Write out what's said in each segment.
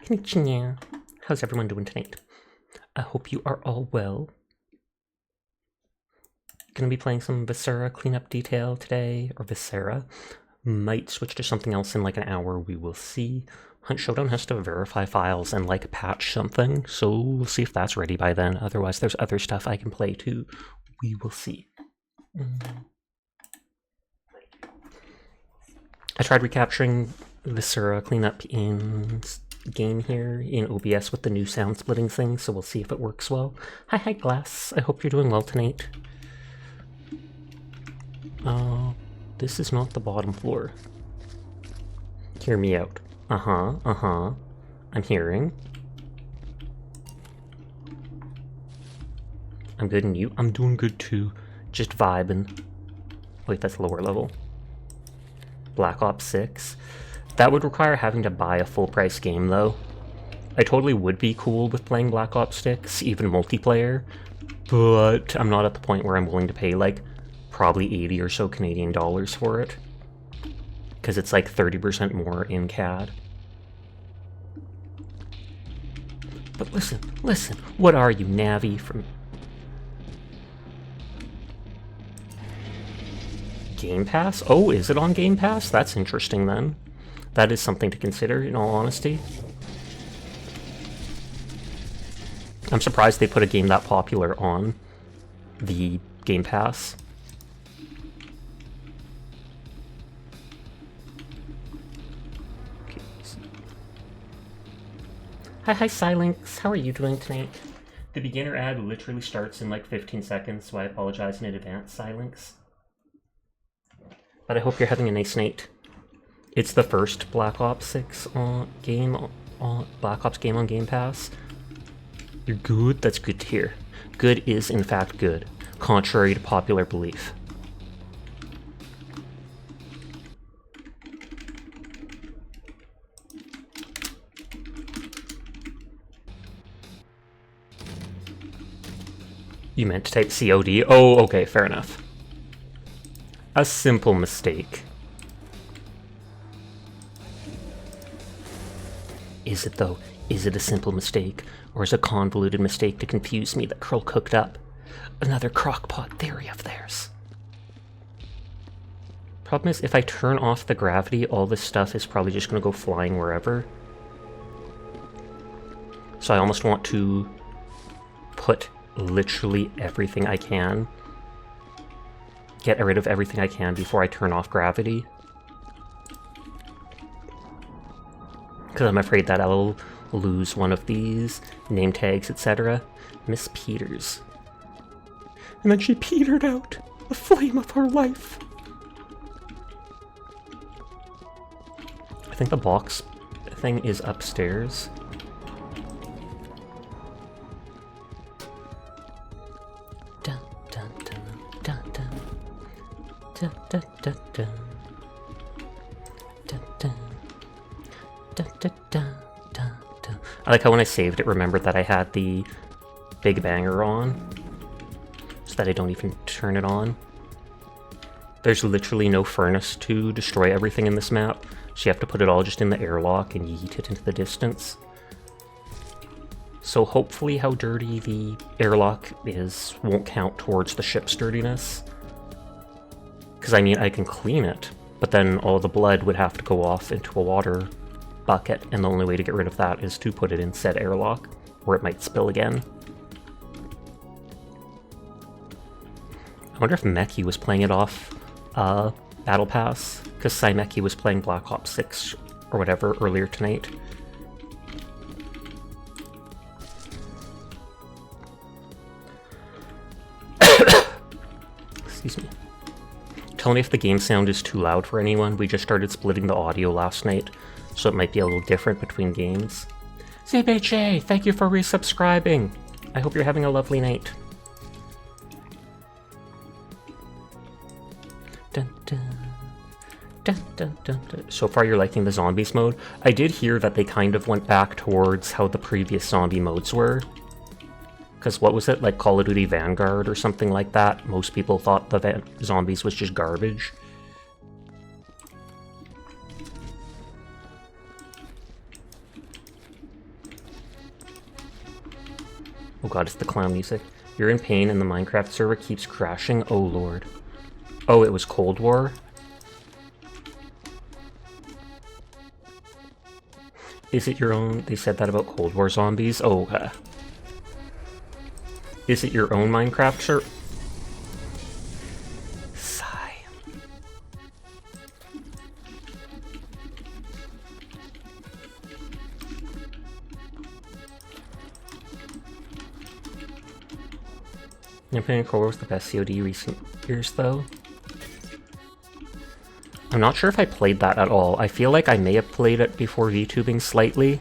Konnichiwa. How's everyone doing tonight? I hope you are all well. Gonna be playing some Viscera cleanup detail today, or Viscera. Might switch to something else in like an hour, we will see. Hunt Showdown has to verify files and like patch something, so we'll see if that's ready by then. Otherwise, there's other stuff I can play too. We will see. I tried recapturing Viscera cleanup in game here in OBS with the new sound splitting thing, so we'll see if it works well. Hi Glass, I hope you're doing well tonight. This is not the bottom floor. Hear me out. I'm hearing. I'm good and you? I'm doing good too. Just vibing. Wait, that's lower level. Black Ops 6. That would require having to buy a full price game though. I totally would be cool with playing Black Ops 6, even multiplayer, but I'm not at the point where I'm willing to pay like probably 80 or so Canadian dollars for it. Because it's like 30% more in CAD. But listen, what are you, Navi from Game Pass? Oh, is it on Game Pass? That's interesting then. That is something to consider, in all honesty. I'm surprised they put a game that popular on the Game Pass. Hi Silinx, how are you doing tonight? The beginner ad literally starts in like 15 seconds, so I apologize in advance, Silinx. But I hope you're having a nice night. It's the first Black Ops 6 Black Ops game on Game Pass. You're good? That's good to hear. Good is in fact good, contrary to popular belief. You meant to type COD? Oh, okay, fair enough. A simple mistake. Is it though? Is it a simple mistake? Or is it a convoluted mistake to confuse me that Curl cooked up? Another crockpot theory of theirs. Problem is, if I turn off the gravity, all this stuff is probably just going to go flying wherever. So I almost want to put literally everything I can. Get rid of everything I can before I turn off gravity. Because I'm afraid that I'll lose one of these name tags, etc. Miss Peters. And then she petered out, the flame of her life. I think the box thing is upstairs. Dun dun dun dun dun dun dun dun dun dun dun. Dun, dun, dun, dun, dun. I like how when I saved it, remembered that I had the Big Banger on, so that I don't even turn it on. There's literally no furnace to destroy everything in this map, so you have to put it all just in the airlock and yeet it into the distance. So hopefully how dirty the airlock is won't count towards the ship's dirtiness. Because I mean, I can clean it, but then all the blood would have to go off into a water bucket, and the only way to get rid of that is to put it in said airlock, or it might spill again. I wonder if Meki was playing it off Battle Pass, because Meki was playing Black Ops 6 or whatever earlier tonight. Excuse me. Tell me if the game sound is too loud for anyone. We just started splitting the audio last night, so it might be a little different between games. ZBJ, thank you for resubscribing. I hope you're having a lovely night. Dun, dun, dun, dun, dun, dun. So far you're liking the zombies mode. I did hear that they kind of went back towards how the previous zombie modes were. Because what was it, like Call of Duty Vanguard or something like that? Most people thought the zombies was just garbage. Oh god, it's the clown music. You're in pain and the Minecraft server keeps crashing. Oh lord. Oh, it was Cold War? Is it your own? They said that about Cold War zombies? Oh, is it your own Minecraft server? Sigh. Infinite Core was the best COD recent years, though. I'm not sure if I played that at all. I feel like I may have played it before VTubing slightly.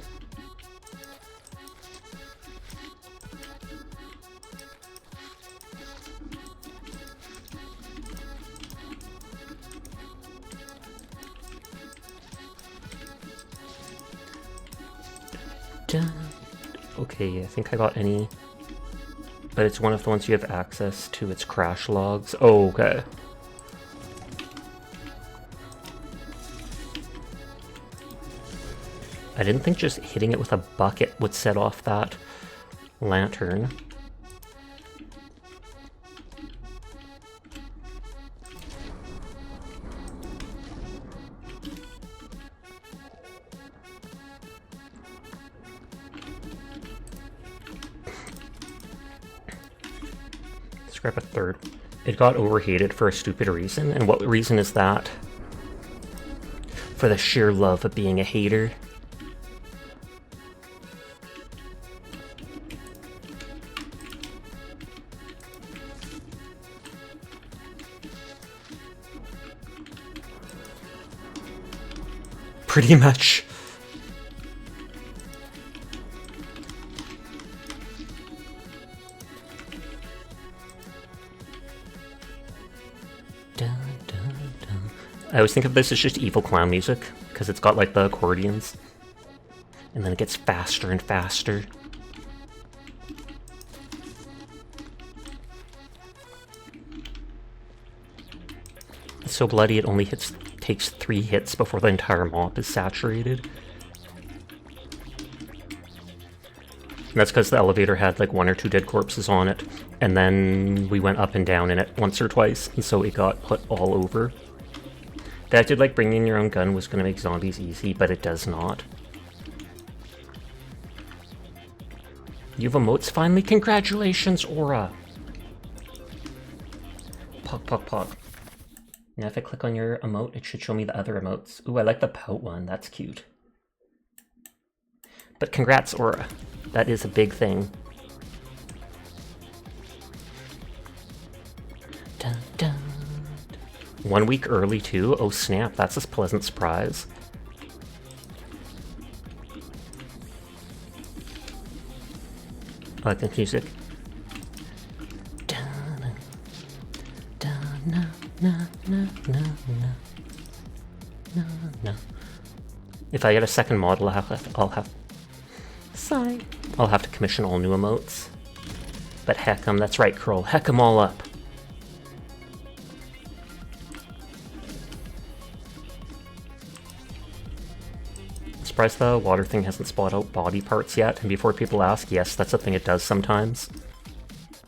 Okay, I think I got any... But it's one of the ones you have access to its crash logs. Oh, okay. I didn't think just hitting it with a bucket would set off that lantern. Let's grab a third. It got overheated for a stupid reason, and what reason is that? For the sheer love of being a hater. Pretty much. Dun, dun, dun. I always think of this as just evil clown music, because it's got like the accordions. And then it gets faster and faster. It's so bloody it only takes 3 hits before the entire mop is saturated. And that's because the elevator had like 1 or 2 dead corpses on it, and then we went up and down in it once or twice, and so it got put all over. They acted like bringing your own gun was going to make zombies easy, but it does not. You've emotes finally? Congratulations, Aura! Pog, pog, pog. Now if I click on your emote, it should show me the other emotes. Ooh, I like the pout one, that's cute. But congrats, Aura. That is a big thing. Dun, dun. 1 week early too? Oh snap, that's a pleasant surprise. I like the music. Dun, dun, dun, no, no, no, no, no, no. If I get a second model, I'll have to commission all new emotes. But heck 'em, that's right, Curl. Heck 'em all up. I'm surprised the water thing hasn't spot out body parts yet, and before people ask, yes, that's a thing it does sometimes.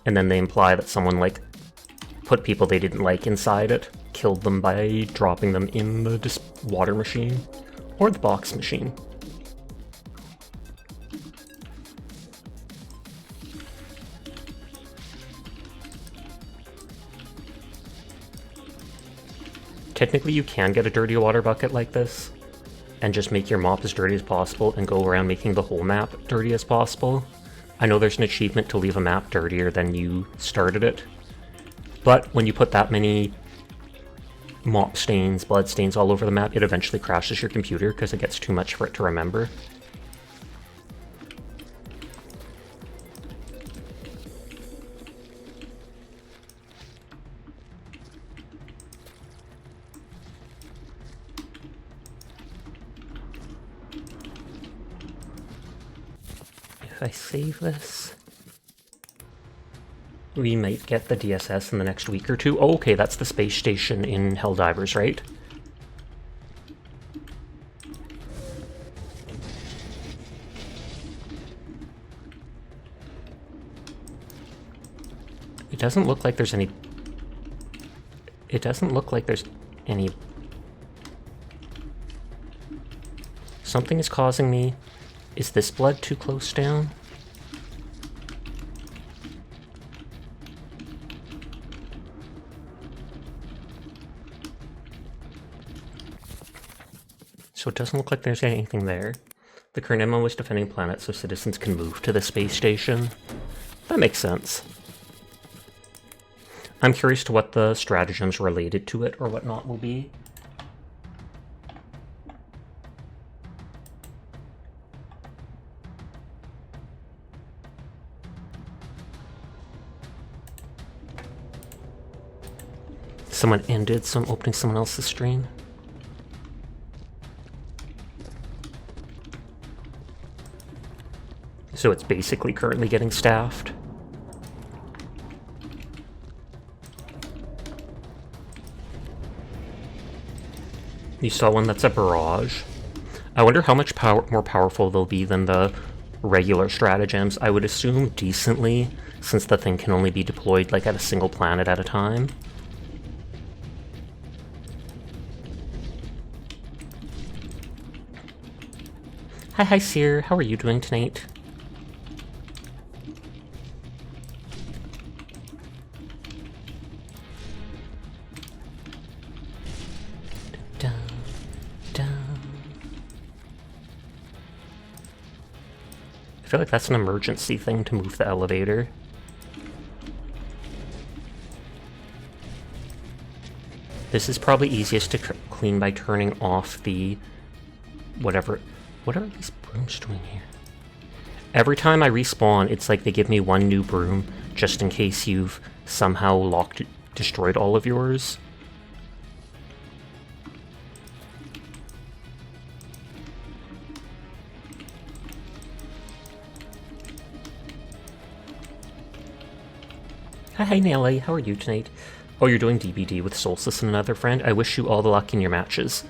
And then they imply that someone, like, put people they didn't like inside it, killed them by dropping them in the water machine, or the box machine. Technically you can get a dirty water bucket like this, and just make your mop as dirty as possible and go around making the whole map dirty as possible. I know there's an achievement to leave a map dirtier than you started it, but when you put that many mop stains, blood stains all over the map, it eventually crashes your computer because it gets too much for it to remember. If I save this, we might get the DSS in the next week or two. Oh, okay, that's the space station in Helldivers, right? It doesn't look like there's any... It doesn't look like there's any... Something is causing me... Is this blood too close down? So it doesn't look like there's anything there. The current MO is defending planet so citizens can move to the space station. That makes sense. I'm curious to what the stratagems related to it or whatnot will be. Someone ended, so I'm opening someone else's stream. So it's basically currently getting staffed. You saw one that's a barrage. I wonder how much more powerful they'll be than the regular stratagems. I would assume decently, since the thing can only be deployed like at a single planet at a time. Hi, Seer. How are you doing tonight? I feel like that's an emergency thing to move the elevator. This is probably easiest to clean by turning off the... whatever... What are these brooms doing here? Every time I respawn, it's like they give me one new broom, just in case you've somehow destroyed all of yours. Hi, Nelly. How are you tonight? Oh, you're doing DBD with Solstice and another friend? I wish you all the luck in your matches.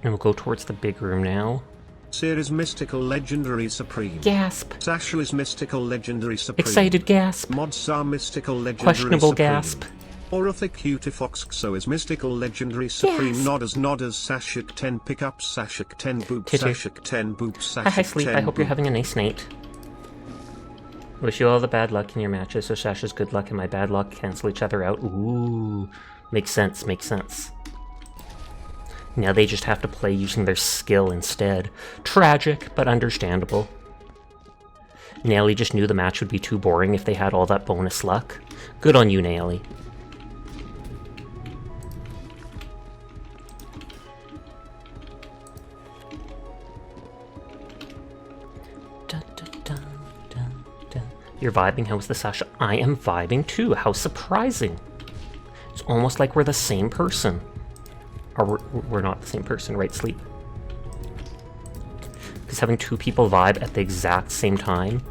And we'll go towards the big room now. Seer is mystical legendary supreme. Gasp. Sasha is mystical legendary supreme. Excited gasp. Mods are mystical legendary Questionable supreme. gasp. Orothic Cutifox is mystical legendary supreme. Yes. Nodders Sashik 10 pickup Sashik 10 boop Titter. Sashik 10 boop Sashik Hi, Sleep. 10 I hope you're boop. having a nice night. Wish you all the bad luck in your matches, so Sasha's good luck and my bad luck cancel each other out. Ooh. Makes sense, makes sense. Now they just have to play using their skill instead. Tragic, but understandable. Naily just knew the match would be too boring if they had all that bonus luck. Good on you, Naily. You're vibing? How's the Sasha? I am vibing too. How surprising. It's almost like we're the same person. Or we're not the same person, right, Sleep? Because having two people vibe at the exact same time,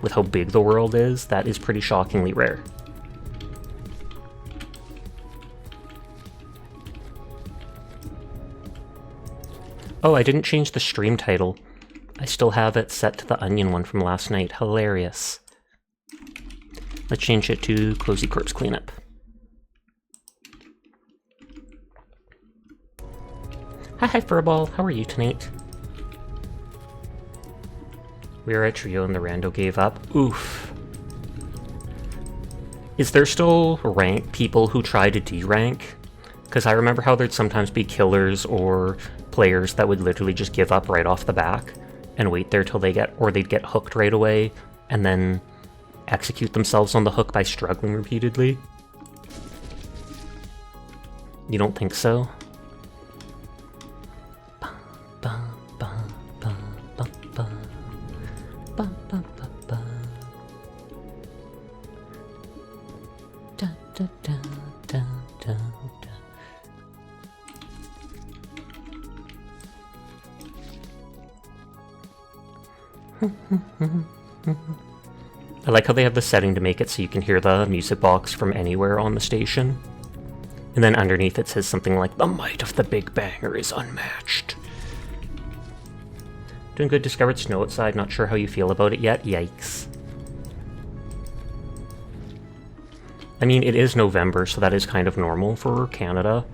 with how big the world is, that is pretty shockingly rare. Oh, I didn't change the stream title. I still have it set to the Onion one from last night. Hilarious. Let's change it to Cozy Corpse Cleanup. Hi, Furball. How are you tonight? We are a trio and the rando gave up. Oof. Is there still rank people who try to D-rank? Because I remember how there'd sometimes be killers or players that would literally just give up right off the back and wait there till they they'd get hooked right away and then execute themselves on the hook by struggling repeatedly. You don't think so? I like how they have the setting to make it so you can hear the music box from anywhere on the station. And then underneath it says something like, "The might of the Big Banger is unmatched." Doing good, discovered snow outside, not sure how you feel about it yet, yikes. I mean, it is November, so that is kind of normal for Canada.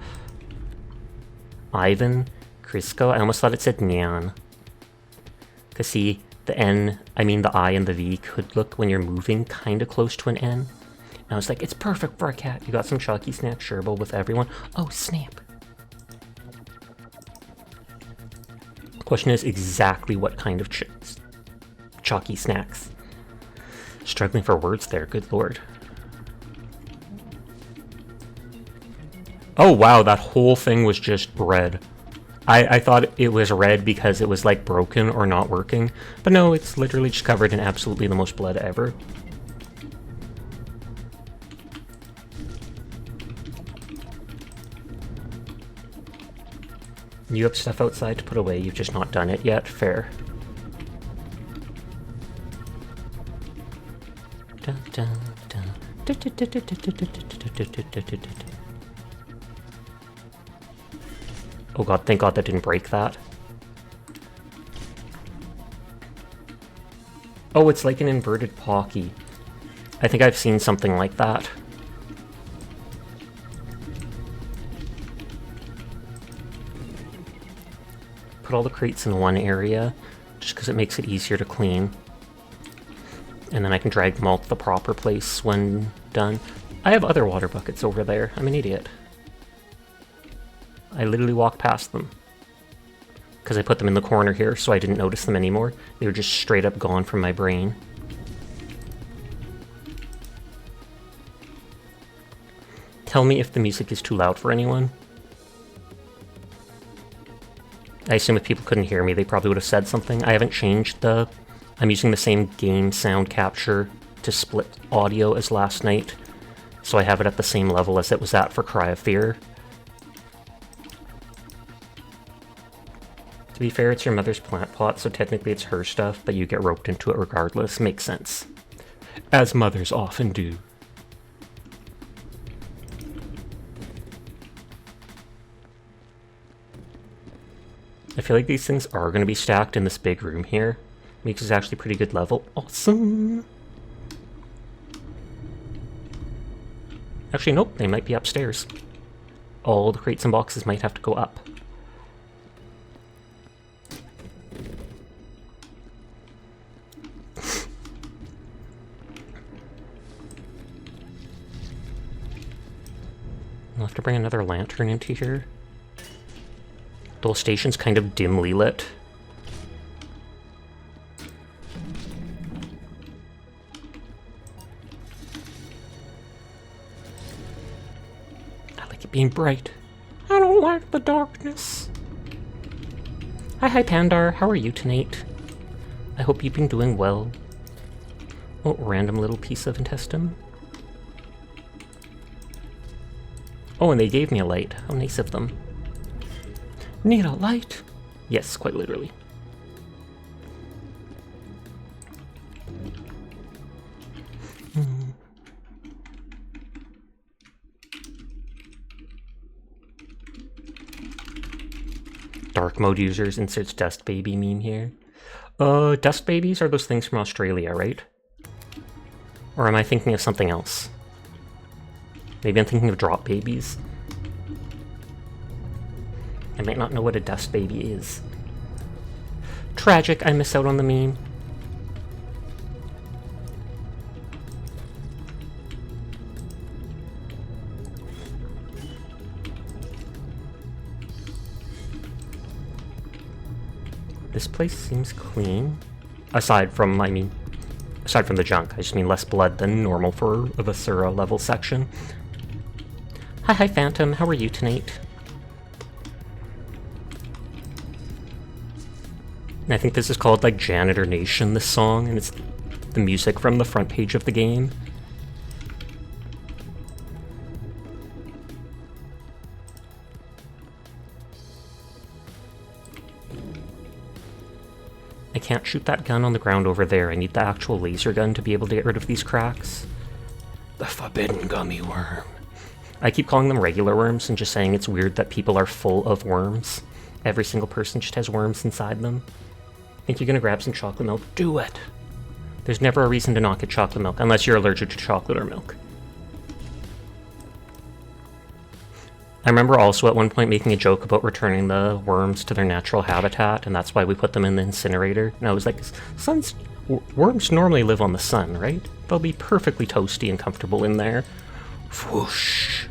Ivan, Crisco, I almost thought it said Nyan. Because see, the N, I mean the I and the V could look, when you're moving, kind of close to an N. And I was like, it's perfect for a cat. You got some chalky snacks, shareable with everyone. Oh, snap. The question is exactly what kind of chalky snacks. Struggling for words there, good lord. Oh wow, that whole thing was just red. I thought it was red because it was like broken or not working, but no, it's literally just covered in absolutely the most blood ever. You have stuff outside to put away, you've just not done it yet, fair. Dun, dun, dun. Oh god, thank god that didn't break that. Oh, it's like an inverted Pocky. I think I've seen something like that. Put all the crates in one area, just because it makes it easier to clean. And then I can drag them all to the proper place when done. I have other water buckets over there. I'm an idiot. I literally walked past them. Because I put them in the corner here, so I didn't notice them anymore. They were just straight up gone from my brain. Tell me if the music is too loud for anyone. I assume if people couldn't hear me, they probably would have said something. I haven't changed the... I'm using the same game sound capture to split audio as last night. So I have it at the same level as it was at for Cry of Fear. To be fair, it's your mother's plant pot, so technically it's her stuff, but you get roped into it regardless. Makes sense. As mothers often do. I feel like these things are going to be stacked in this big room here. Makes this actually pretty good level. Awesome! Actually, nope, they might be upstairs. All the crates and boxes might have to go up. I'll have to bring another lantern into here. The whole station's kind of dimly lit. I like it being bright. I don't like the darkness. Hi Pandar, how are you tonight? I hope you've been doing well. Oh, random little piece of intestine. Oh, and they gave me a light. How nice of them. Need a light? Yes, quite literally. Dark mode users inserts dust baby meme here. Dust babies are those things from Australia, right? Or am I thinking of something else? Maybe I'm thinking of drop babies. I might not know what a dust baby is. Tragic, I miss out on the meme. This place seems clean. Aside from the junk. I just mean less blood than normal for a Viscera level section. Hi Phantom, how are you tonight? And I think this is called like Janitor Nation, this song, and it's the music from the front page of the game. I can't shoot that gun on the ground over there. I need the actual laser gun to be able to get rid of these cracks. The forbidden gummy worm. I keep calling them regular worms and just saying it's weird that people are full of worms. Every single person just has worms inside them. Think you're gonna grab some chocolate milk? Do it! There's never a reason to not get chocolate milk, unless you're allergic to chocolate or milk. I remember also at one point making a joke about returning the worms to their natural habitat, and that's why we put them in the incinerator. And I was like, worms normally live on the sun, right? They'll be perfectly toasty and comfortable in there. Whoosh.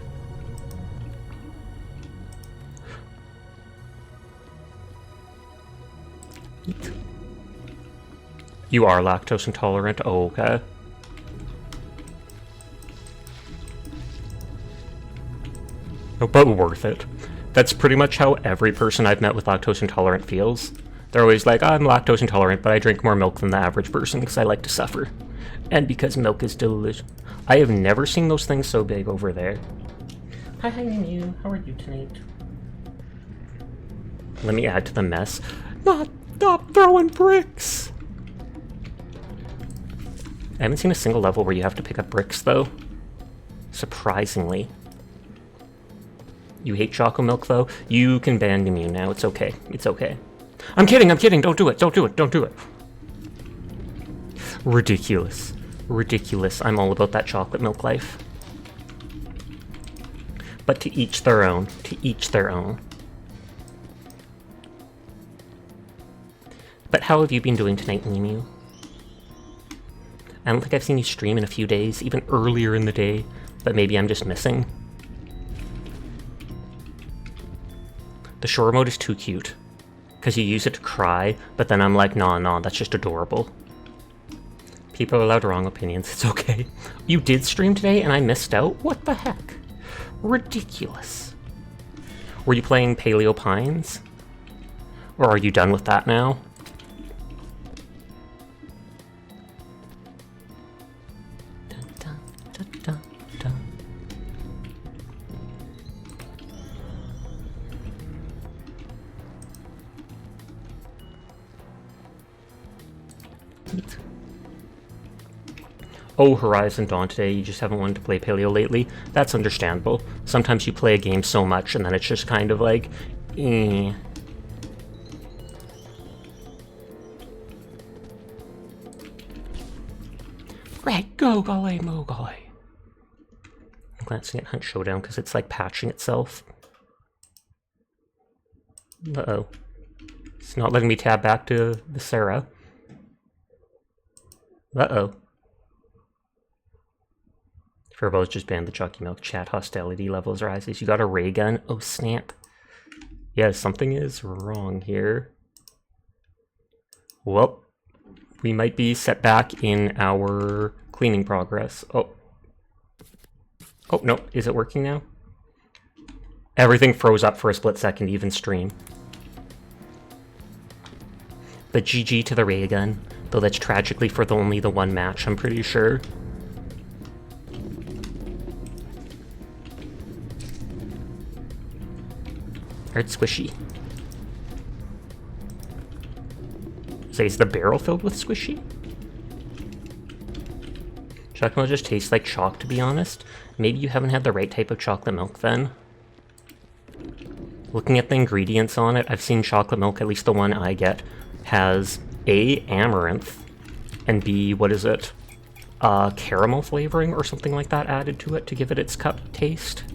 You are lactose intolerant? Oh, okay. But worth it. That's pretty much how every person I've met with lactose intolerant feels. They're always like, I'm lactose intolerant, but I drink more milk than the average person because I like to suffer. And because milk is delicious. I have never seen those things so big over there. Hi, Mew. How are you tonight? Let me add to the mess. Stop throwing bricks! I haven't seen a single level where you have to pick up bricks, though. Surprisingly. You hate choco milk, though? You can ban Mew now. It's okay. It's okay. I'm kidding! Don't do it! Don't do it! Ridiculous. Ridiculous. I'm all about that chocolate milk life. But to each their own. To each their own. But how have you been doing tonight, Mew? I don't think I've seen you stream in a few days, even earlier in the day, but maybe I'm just missing. The shore mode is too cute, because you use it to cry, but then I'm like, nah, that's just adorable. People are allowed wrong opinions, it's okay. You did stream today and I missed out? What the heck? Ridiculous. Were you playing Paleo Pines? Or are you done with that now? Oh, Horizon Dawn today, you just haven't wanted to play Paleo lately? That's understandable. Sometimes you play a game so much and then it's just kind of like, eh. Right, go, golly, mo, golly. I'm glancing at Hunt Showdown because it's like patching itself. Uh-oh. It's not letting me tab back to Viscera. Uh-oh. Furballs just banned the Jockey Milk. Chat hostility levels rises. You got a ray gun? Oh, snap. Yeah, something is wrong here. Well, we might be set back in our cleaning progress. Oh. Oh, no. Is it working now? Everything froze up for a split second, even stream. But GG to the ray gun. Though that's tragically for only the one match, I'm pretty sure. Alright, squishy. So is the barrel filled with squishy? Chocolate milk just tastes like chalk, to be honest. Maybe you haven't had the right type of chocolate milk then. Looking at the ingredients on it, I've seen chocolate milk, at least the one I get, has A, amaranth, and B, what is it? Caramel flavoring or something like that added to it to give it its cup taste.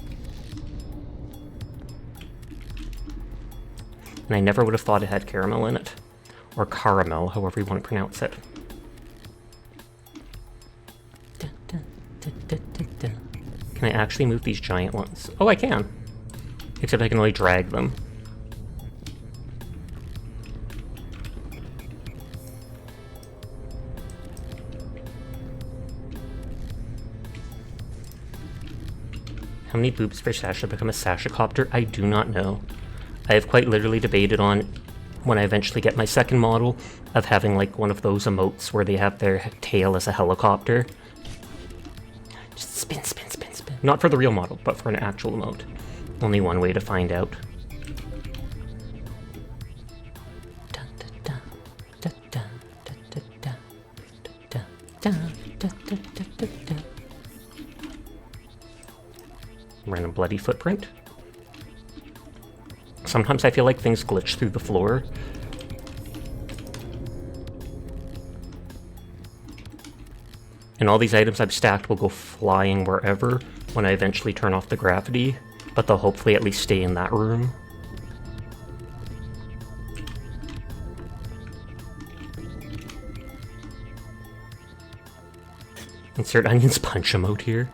And I never would have thought it had caramel in it. Or caramel, however you want to pronounce it. Can I actually move these giant ones? Oh, I can. Except I can only drag them. How many boobs for Sasha become a Sasha copter? I do not know. I have quite literally debated on, when I eventually get my second model, of having like one of those emotes where they have their tail as a helicopter. Just spin, spin, spin, spin. Not for the real model, but for an actual emote. Only one way to find out. Dun, dun, dun, dun, dun. Random bloody footprint. Sometimes I feel like things glitch through the floor. And all these items I've stacked will go flying wherever when I eventually turn off the gravity, but they'll hopefully at least stay in that room. Insert Onion's punch emote here.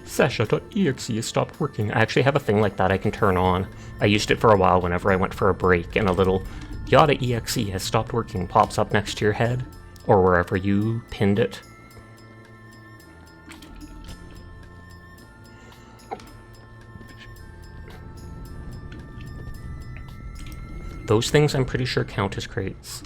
Sasha.exe has stopped working. I actually have a thing like that I can turn on. I used it for a while whenever I went for a break, and a little Yada.exe has stopped working pops up next to your head, or wherever you pinned it. Those things I'm pretty sure count as crates.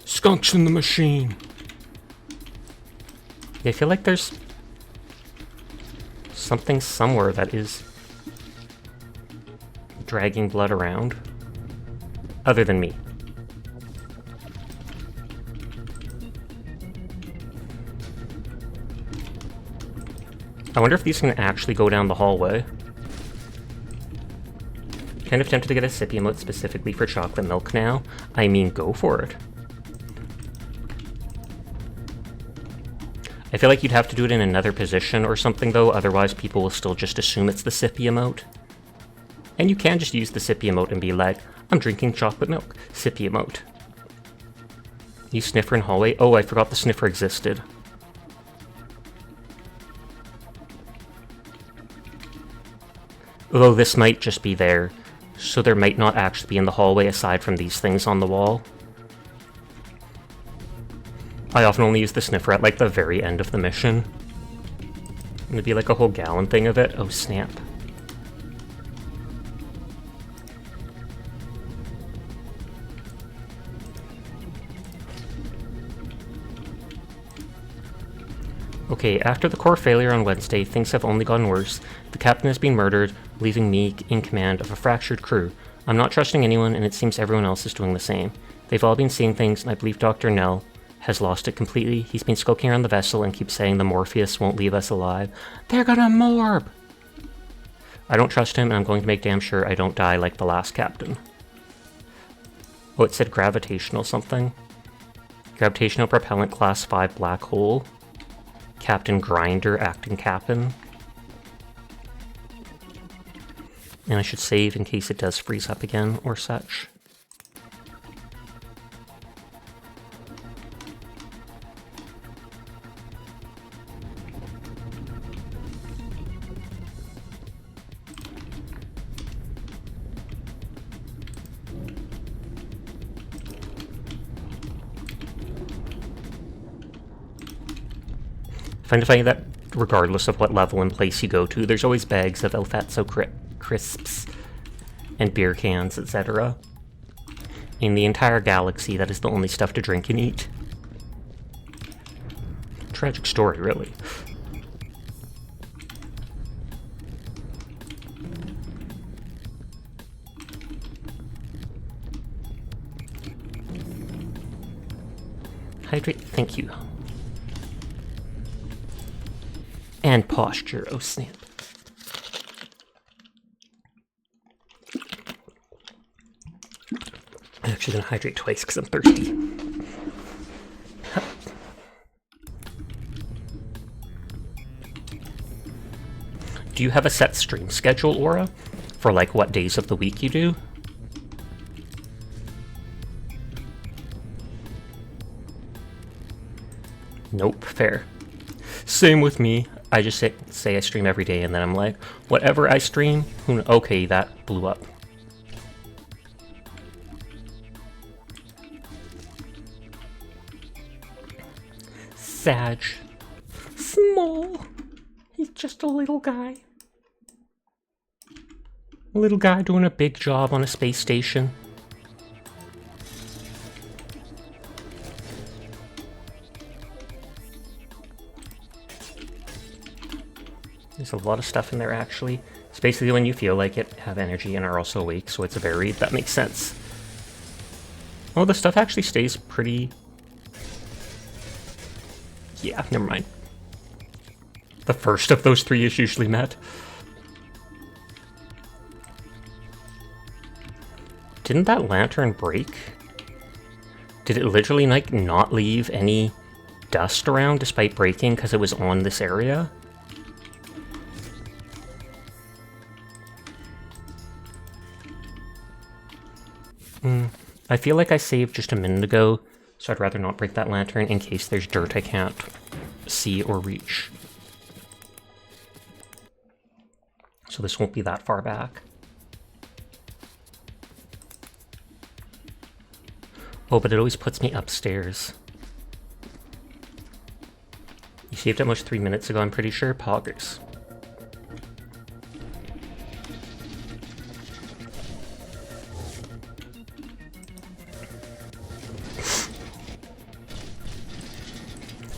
Skunks in the machine. Yeah, I feel like there's something somewhere that is dragging blood around. Other than me. I wonder if these can actually go down the hallway. Kind of tempted to get a sippy emote specifically for chocolate milk now. I mean, go for it. I feel like you'd have to do it in another position or something though, otherwise people will still just assume it's the sippy emote. And you can just use the sippy emote and be like, I'm drinking chocolate milk. Sippy emote. You sniffer in hallway? Oh, I forgot the sniffer existed. Although this might just be there, so there might not actually be in the hallway aside from these things on the wall. I often only use the sniffer at like the very end of the mission. And it'd be like a whole gallon thing of it. Oh snap. Okay, after the core failure on Wednesday, things have only gotten worse. The captain has been murdered, leaving me in command of a fractured crew. I'm not trusting anyone, and it seems everyone else is doing the same. They've all been seeing things, and I believe Dr. Nell has lost it completely. He's been skulking around the vessel and keeps saying the Morpheus won't leave us alive. They're gonna morb! I don't trust him, and I'm going to make damn sure I don't die like the last captain. Oh, it said gravitational something. Gravitational propellant class 5 black hole. Captain Grinder acting captain. And I should save in case it does freeze up again or such. I find it funny that regardless of what level and place you go to, there's always bags of El Fatso crisps and beer cans, etc. In the entire galaxy, that is the only stuff to drink and eat. Tragic story, really. Hydrate, thank you. And posture, oh snap. I'm actually gonna hydrate twice because I'm thirsty. Do you have a set stream schedule, Aura? For like what days of the week you do? Nope, fair. Same with me. I just say I stream every day, and then I'm like, whatever I stream, okay, that blew up. Sag. Small. He's just a little guy. A little guy doing a big job on a space station. There's a lot of stuff in there, actually. It's basically when you feel like it, have energy, and are also awake, so it's varied. That makes sense. Oh, the stuff actually stays pretty... Yeah, never mind. The first of those 3 is usually met. Didn't that lantern break? Did it literally, like, not leave any dust around despite breaking because it was on this area? I feel like I saved just a minute ago, so I'd rather not break that lantern in case there's dirt I can't see or reach. So this won't be that far back. Oh, but it always puts me upstairs. You saved it almost 3 minutes ago, I'm pretty sure. Poggers.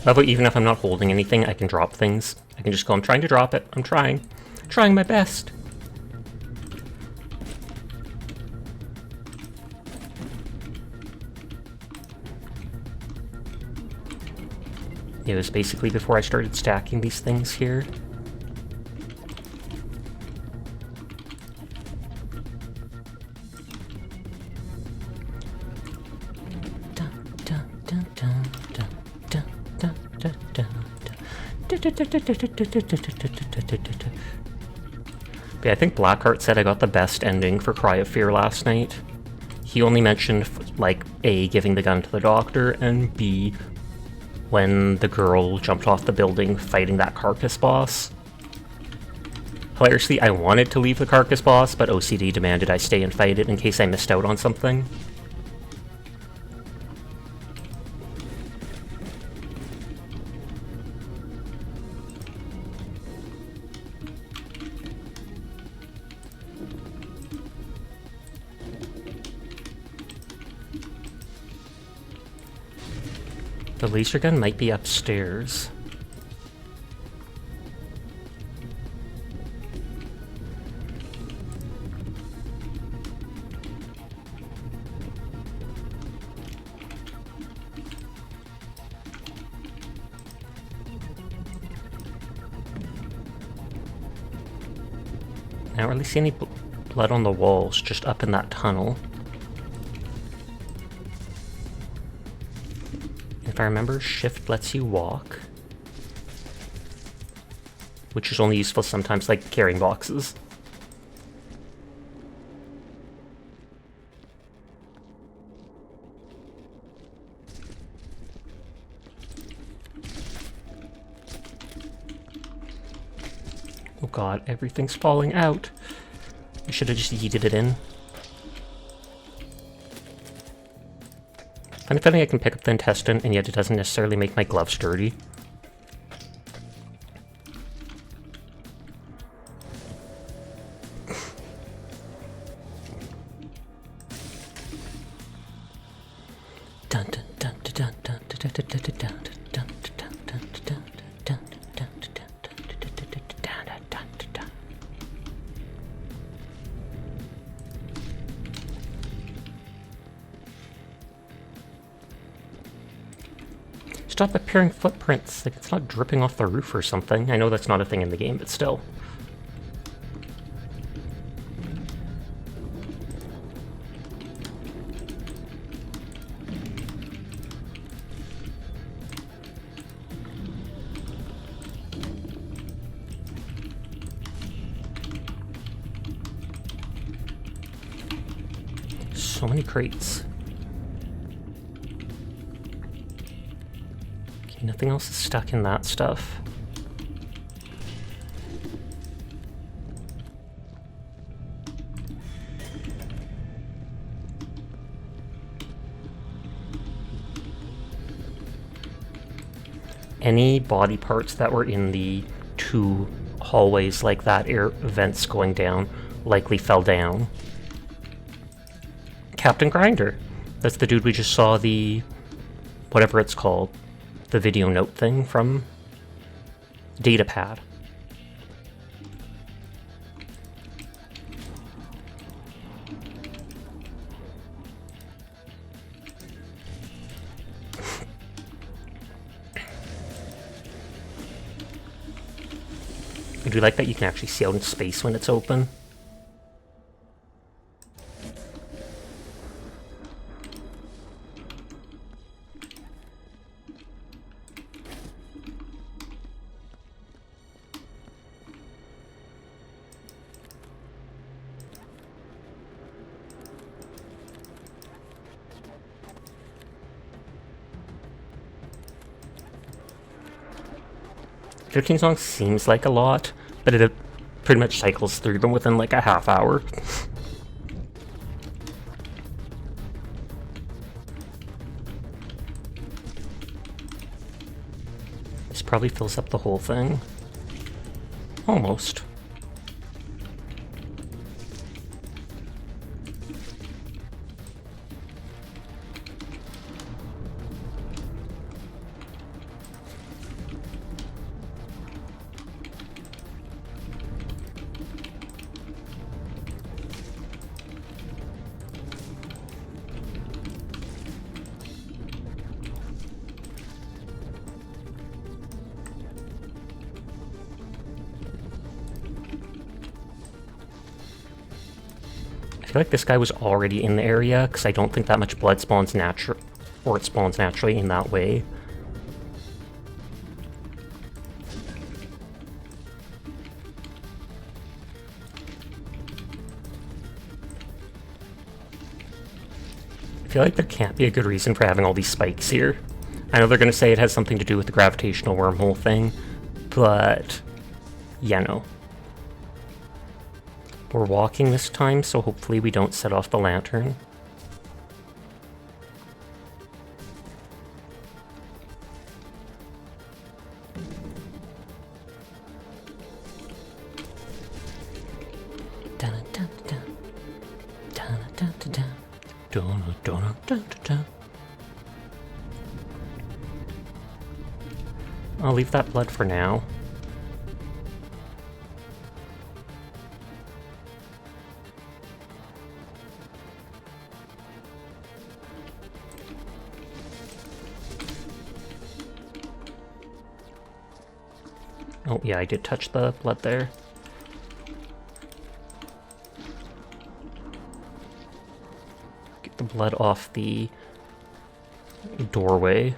How about even if I'm not holding anything, I can drop things. I can just go, I'm trying to drop it. I'm trying. Trying my best. It was basically before I started stacking these things here. But yeah, I think Blackheart said I got the best ending for Cry of Fear last night. He only mentioned, like, A, giving the gun to the doctor, and B, when the girl jumped off the building fighting that carcass boss. Hilariously, I wanted to leave the carcass boss, but OCD demanded I stay and fight it in case I missed out on something. The laser gun might be upstairs. I don't really see any blood on the walls, just up in that tunnel. If I remember, shift lets you walk. Which is only useful sometimes, like carrying boxes. Oh god, everything's falling out. I should have just yeeted it in. I'm finding I can pick up the intestine, and yet it doesn't necessarily make my gloves dirty. Stop appearing footprints. Like, it's not dripping off the roof or something. I know that's not a thing in the game, but still. So many crates. Nothing else is stuck in that stuff. Any body parts that were in the 2 hallways like that, air vents going down, likely fell down. Captain Grinder. That's the dude we just saw the... whatever it's called. The video note thing from Datapad. I do like that you can actually see out in space when it's open. "15 songs seems like a lot, but it pretty much cycles through them within like a half hour. This probably fills up the whole thing. Almost. I feel like this guy was already in the area, because I don't think that much blood spawns or it spawns naturally in that way. I feel like there can't be a good reason for having all these spikes here. I know they're going to say it has something to do with the gravitational wormhole thing, but yeah, no. We're walking this time, so hopefully we don't set off the lantern. I'll leave that blood for now. Oh yeah, I did touch the blood there. Get the blood off the doorway.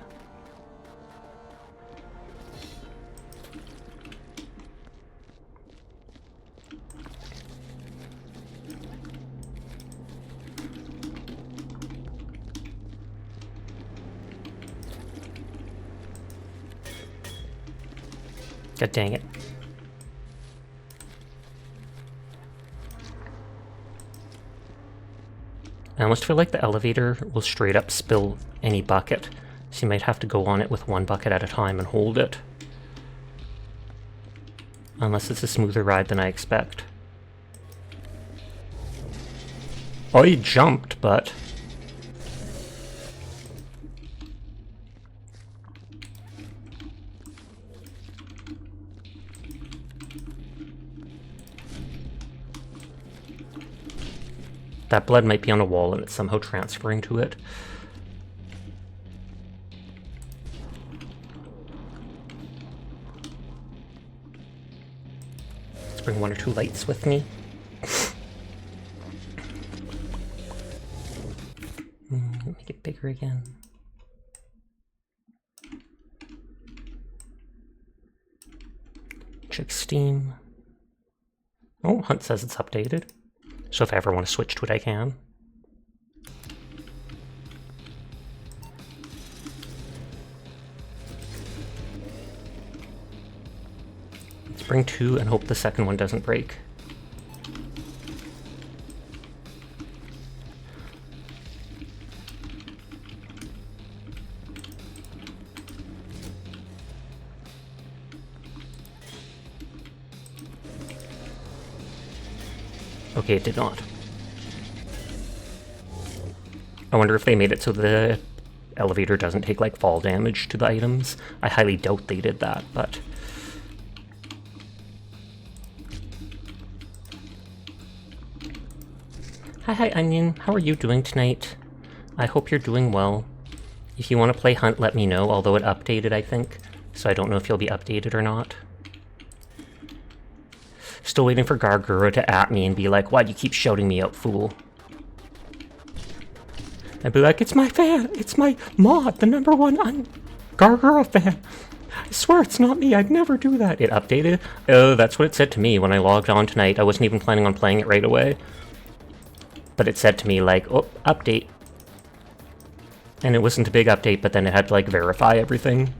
God dang it. I almost feel like the elevator will straight up spill any bucket, so you might have to go on it with one bucket at a time and hold it. Unless it's a smoother ride than I expect. Oh, he jumped, but... that blood might be on a wall and it's somehow transferring to it. Let's bring one or two lights with me. Make it bigger again. Check Steam. Oh, Hunt says it's updated. So if I ever want to switch to it, I can. Let's bring two and hope the second one doesn't break. Okay, it did not. I wonder if they made it so the elevator doesn't take, like, fall damage to the items. I highly doubt they did that, but... Hi, Onion. How are you doing tonight? I hope you're doing well. If you want to play Hunt, let me know, although it updated, I think. So I don't know if you'll be updated or not. Still waiting for Gargura to at me and be like, why'd you keep shouting me out, fool? I'd be like, it's my fan! It's my mod, the #1 Gargura fan! I swear it's not me, I'd never do that. It updated? Oh, that's what it said to me when I logged on tonight. I wasn't even planning on playing it right away. But it said to me, like, oh, update. And it wasn't a big update, but then it had to, like, verify everything.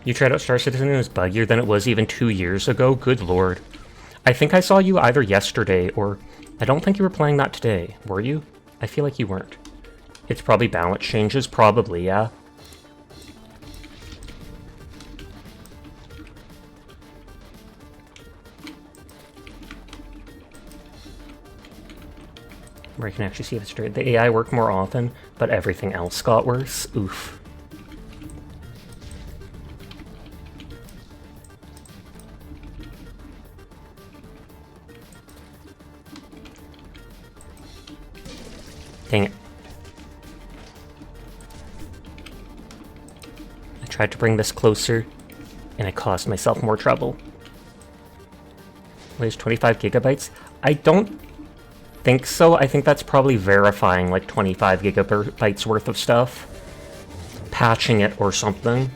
You tried out Star Citizen and it was buggier than it was even 2 years ago? Good lord. I think I saw you either yesterday or... I don't think you were playing that today. Were you? I feel like you weren't. It's probably balance changes, probably, yeah. Where I can actually see if it's straight. The AI worked more often, but everything else got worse. Oof. Dang it. I tried to bring this closer, and I caused myself more trouble. Weighs 25 gigabytes? I don't think so. I think that's probably verifying like 25 gigabytes worth of stuff. Patching it or something.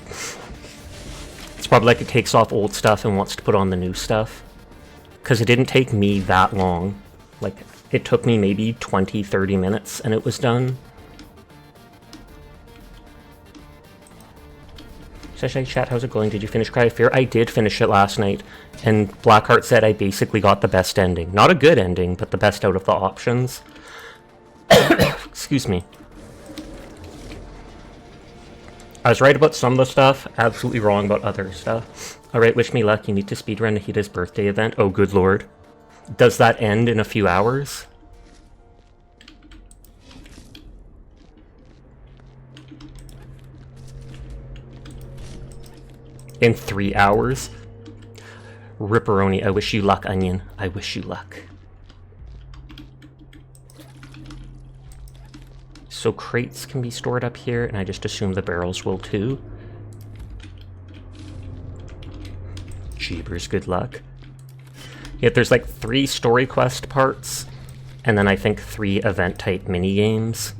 It's probably like it takes off old stuff and wants to put on the new stuff. Because it didn't take me that long. Like, it took me maybe 20-30 minutes and it was done. Seshay chat, how's it going? Did you finish Cry of Fear? I did finish it last night, and Blackheart said I basically got the best ending. Not a good ending, but the best out of the options. Excuse me. I was right about some of the stuff, absolutely wrong about other stuff. Alright, wish me luck, you need to speedrun Nahita's birthday event. Oh, good lord. Does that end in a few hours? In 3 hours? Ripperoni, I wish you luck, Onion. I wish you luck. So crates can be stored up here, and I just assume the barrels will too. Jeebers, good luck. Yet there's like 3 story quest parts, and then I think 3 event type minigames.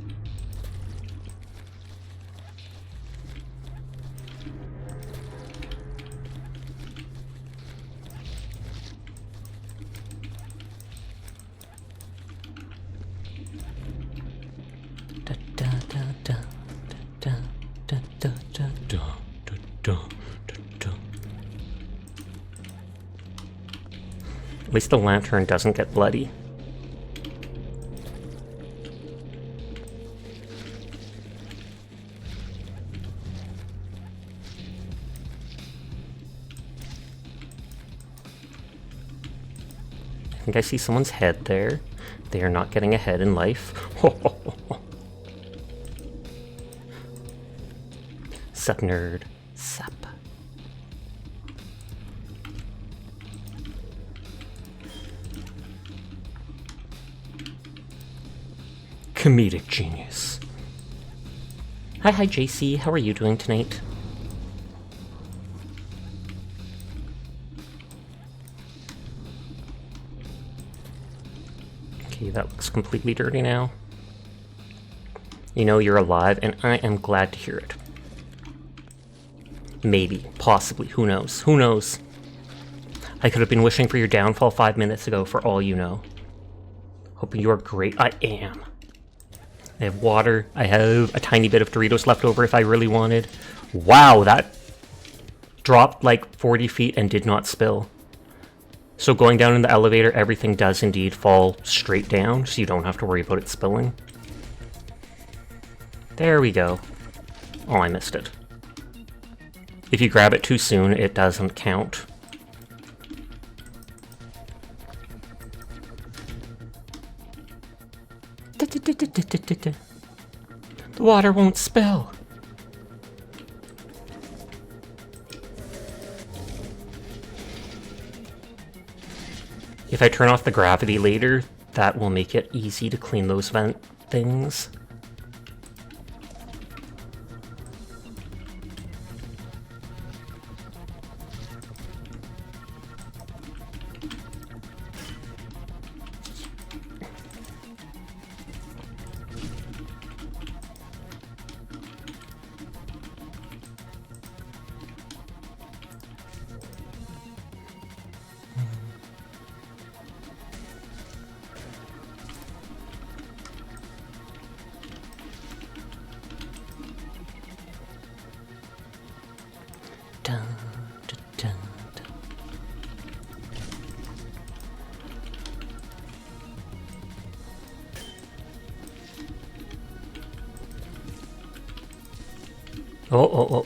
At least the lantern doesn't get bloody. I think I see someone's head there. They are not getting ahead in life. Sup, nerd. Sup. Comedic genius. Hi, JC. How are you doing tonight? Okay, that looks completely dirty now. You know you're alive, and I am glad to hear it. Maybe. Possibly. Who knows? Who knows? I could have been wishing for your downfall 5 minutes ago, for all you know. Hoping you are great. I am. I have water. I have a tiny bit of Doritos left over if I really wanted. Wow, that dropped like 40 feet and did not spill. So going down in the elevator, everything does indeed fall straight down, so you don't have to worry about it spilling. There we go. Oh, I missed it. If you grab it too soon, it doesn't count. The water won't spill. If I turn off the gravity later, that will make it easy to clean those vent things. Dun, dun, dun, dun. Oh.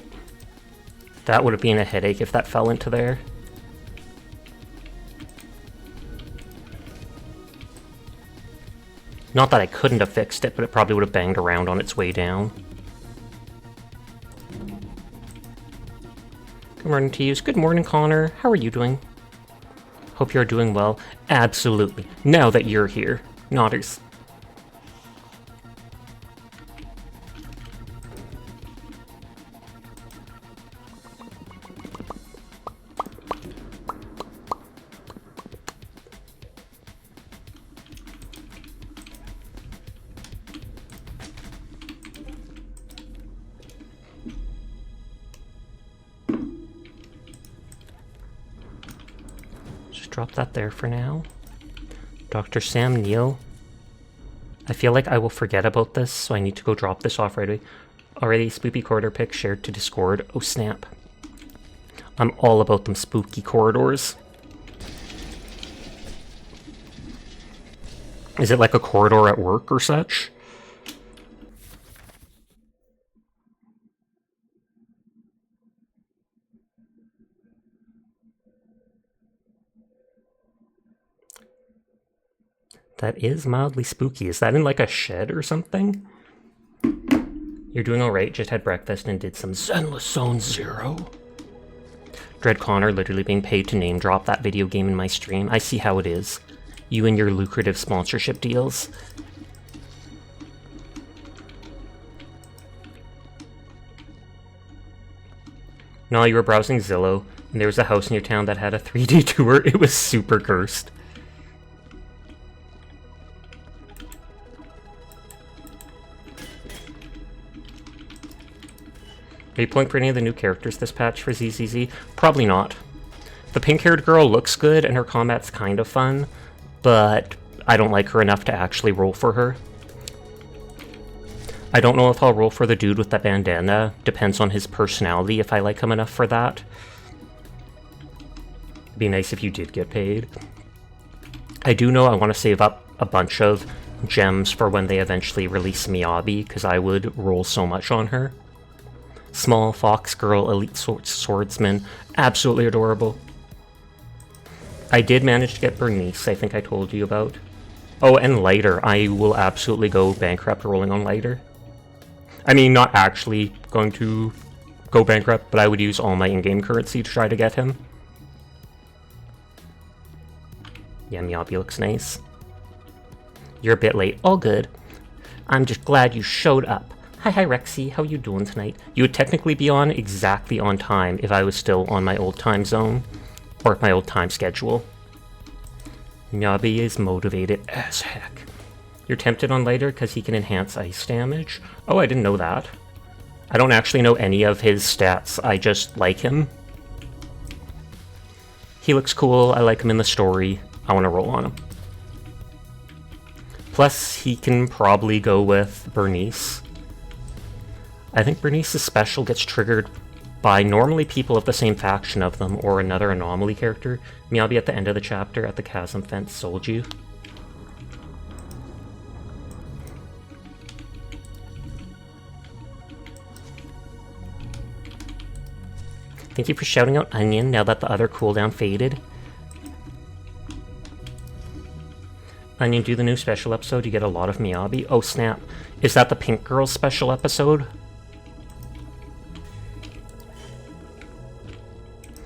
That would have been a headache if that fell into there. Not that I couldn't have fixed it, but it probably would have banged around on its way down. Good morning to you. Good morning, Connor. How are you doing? Hope you're doing well. Absolutely. Now that you're here. Nodders. Drop that there for now. Dr. Sam Neill. I feel like I will forget about this, so I need to go drop this off right away. Already spooky corridor pic shared to Discord. Oh snap. I'm all about them spooky corridors. Is it like a corridor at work or such? That is mildly spooky. Is that in like a shed or something? You're doing alright, just had breakfast and did some Zenless Zone Zero. Dread Connor literally being paid to name drop that video game in my stream. I see how it is. You and your lucrative sponsorship deals. No, you were browsing Zillow, and there was a house in your town that had a 3D tour. It was super cursed. Are you pulling for any of the new characters this patch for ZZZ? Probably not. The pink-haired girl looks good, and her combat's kind of fun, but I don't like her enough to actually roll for her. I don't know if I'll roll for the dude with the bandana. Depends on his personality if I like him enough for that. It'd be nice if you did get paid. I do know I want to save up a bunch of gems for when they eventually release Miyabi, because I would roll so much on her. Small fox girl, elite swordsman, absolutely adorable. I did manage to get Bernice, I think I told you about. Oh, and Lighter. I will absolutely go bankrupt rolling on Lighter. I mean, not actually going to go bankrupt, but I would use all my in-game currency to try to get him. Yeah, Miyabi looks nice. You're a bit late. All good. I'm just glad you showed up. Hi Rexy, how you doing tonight? You would technically be on exactly on time if I was still on my old time zone, or my old time schedule. Miyabi is motivated as heck. You're tempted on Lighter because he can enhance ice damage? Oh, I didn't know that. I don't actually know any of his stats, I just like him. He looks cool, I like him in the story, I want to roll on him. Plus, he can probably go with Bernice. I think Bernice's special gets triggered by normally people of the same faction of them or another anomaly character. Miyabi at the end of the chapter at the chasm fence sold you. Thank you for shouting out Onion now that the other cooldown faded. Onion, do the new special episode, you get a lot of Miyabi. Oh snap, is that the Pink Girls special episode?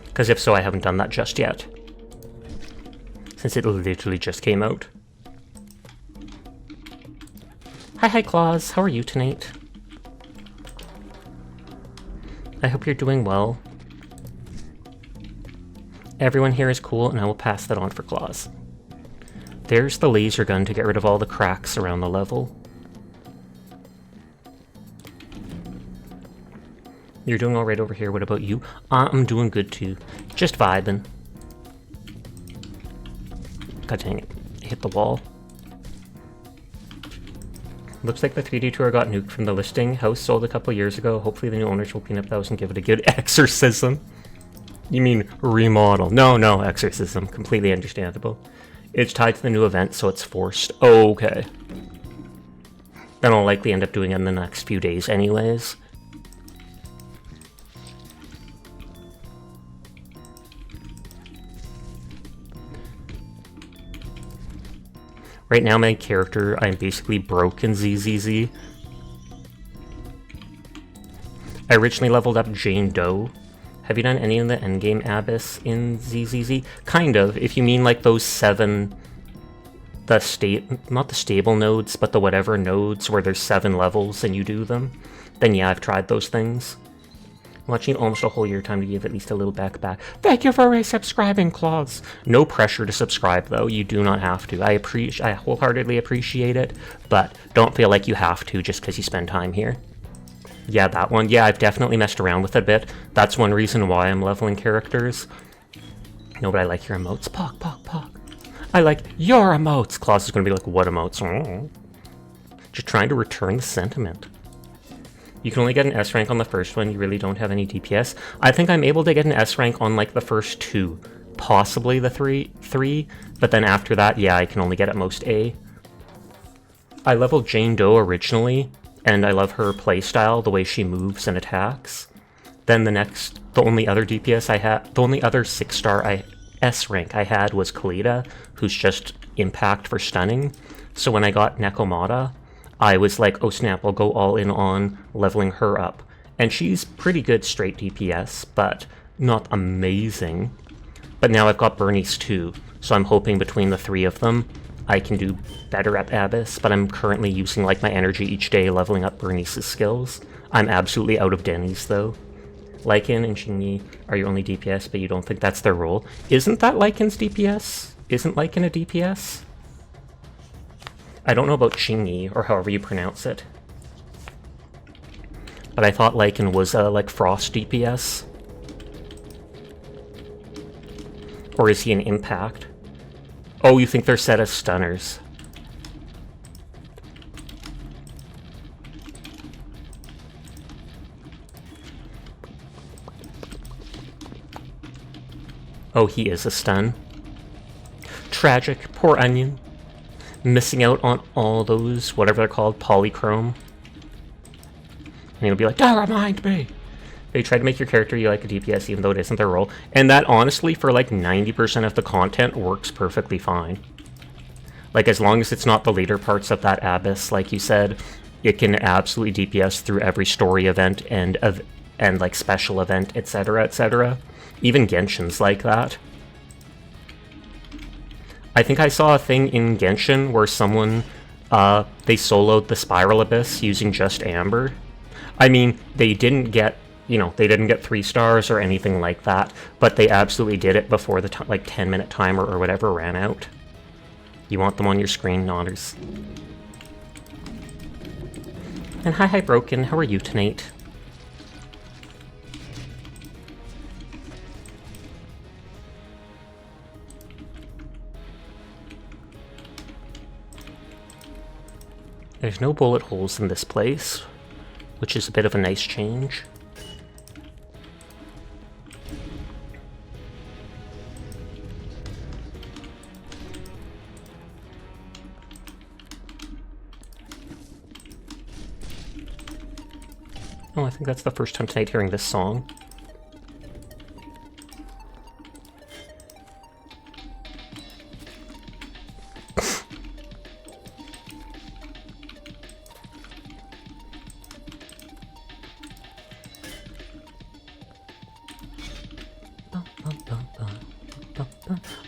Because if so, I haven't done that just yet. since it literally just came out. Hi Claus, how are you tonight? I hope you're doing well. Everyone here is cool, and I will pass that on for Claus. There's the laser gun to get rid of all the cracks around the level. You're doing alright over here, what about you? I'm doing good too. Just vibing. God dang it. I hit the wall. Looks like the 3D tour got nuked from the listing. House sold a couple years ago. Hopefully the new owners will clean up the house and give it a good exorcism. You mean remodel? No, exorcism. Completely understandable. It's tied to the new event, so it's forced. Okay. Then I'll likely end up doing it in the next few days anyways. Right now, my character, I'm basically broken ZZZ. I originally leveled up Jane Doe. Have you done any of the endgame Abyss in ZZZ? Kind of, if you mean like those 7... not the stable nodes, but the whatever nodes where there's 7 levels and you do them. Then yeah, I've tried those things. I'm watching almost a whole year, time to give at least a little back. Thank you for resubscribing, Claus. No pressure to subscribe, though. You do not have to. I wholeheartedly appreciate it, but don't feel like you have to just because you spend time here. Yeah, that one. Yeah, I've definitely messed around with it a bit. That's one reason why I'm leveling characters. No, but I like your emotes. Pog. I like your emotes. Claus is going to be like, what emotes? Oh. Just trying to return the sentiment. You can only get an S rank on the first one, you really don't have any DPS. I think I'm able to get an S rank on like the first 2, possibly the three, but then after that, yeah, I can only get at most A. I leveled Jane Doe originally, and I love her playstyle, the way she moves and attacks. Then the only other DPS I had, the only other 6-star S rank I had was Kalita, who's just impact for stunning. So when I got Nekomata, I was like, oh snap, I'll go all in on leveling her up. And she's pretty good straight DPS, but not amazing. But now I've got Bernice too, so I'm hoping between the 3 of them, I can do better at Abyss, but I'm currently using like my energy each day leveling up Bernice's skills. I'm absolutely out of Denny's though. Lycan and Xingyi are your only DPS, but you don't think that's their role? Isn't that Lycan's DPS? Isn't Lycan a DPS? I don't know about Xingyi, or however you pronounce it. But I thought Lycan was like Frost DPS. Or is he an impact? Oh, you think they're set as stunners. Oh, he is a stun. Tragic. Poor Onion. Missing out on all those, whatever they're called, polychrome. And he'll be like, don't remind me! They try to make your character you like a DPS even though it isn't their role. And that, honestly, for like 90% of the content, works perfectly fine. Like, as long as it's not the later parts of that Abyss, like you said, it can absolutely DPS through every story event and like special event, etc., etc. Even Genshin's like that. I think I saw a thing in Genshin where someone, they soloed the Spiral Abyss using just Amber. I mean, they didn't get, they didn't get 3 stars or anything like that, but they absolutely did it before the, 10-minute timer or whatever ran out. You want them on your screen, Nodders. And hi Broken, how are you tonight? There's no bullet holes in this place, which is a bit of a nice change. Oh, I think that's the first time tonight hearing this song.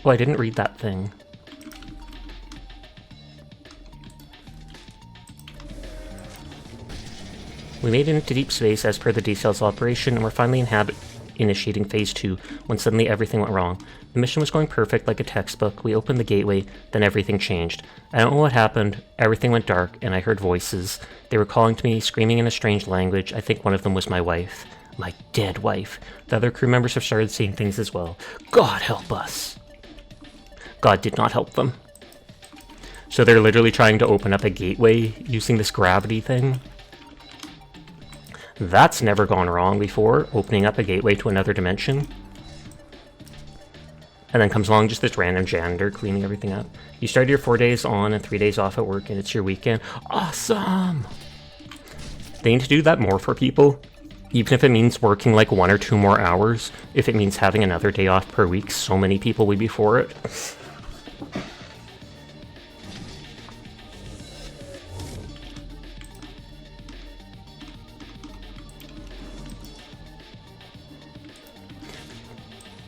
Oh, I didn't read that thing. We made it into deep space as per the details of operation, and we're finally initiating Phase 2, when suddenly everything went wrong. The mission was going perfect like a textbook. We opened the gateway, then everything changed. I don't know what happened. Everything went dark, and I heard voices. They were calling to me, screaming in a strange language. I think one of them was my wife. My dead wife. The other crew members have started seeing things as well. God help us. God did not help them. So they're literally trying to open up a gateway using this gravity thing. That's never gone wrong before, opening up a gateway to another dimension. And then comes along just this random janitor cleaning everything up. You started your 4 days on and 3 days off at work, and it's your weekend. Awesome! They need to do that more for people. Even if it means working like 1 or 2 more hours. If it means having another day off per week, so many people would be for it.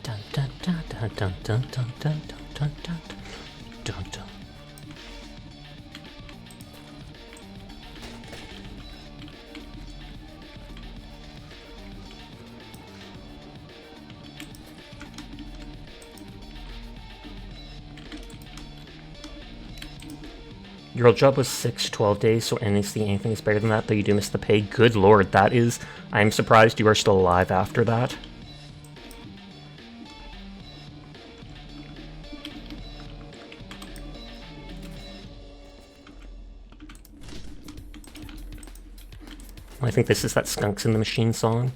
Dun, dun, dun, dun, dun, dun, dun, dun. Your old job was 6-12 days, so anything is better than that, though you do miss the pay. Good lord, that is... I'm surprised you are still alive after that. I think this is that Skunks in the Machine song.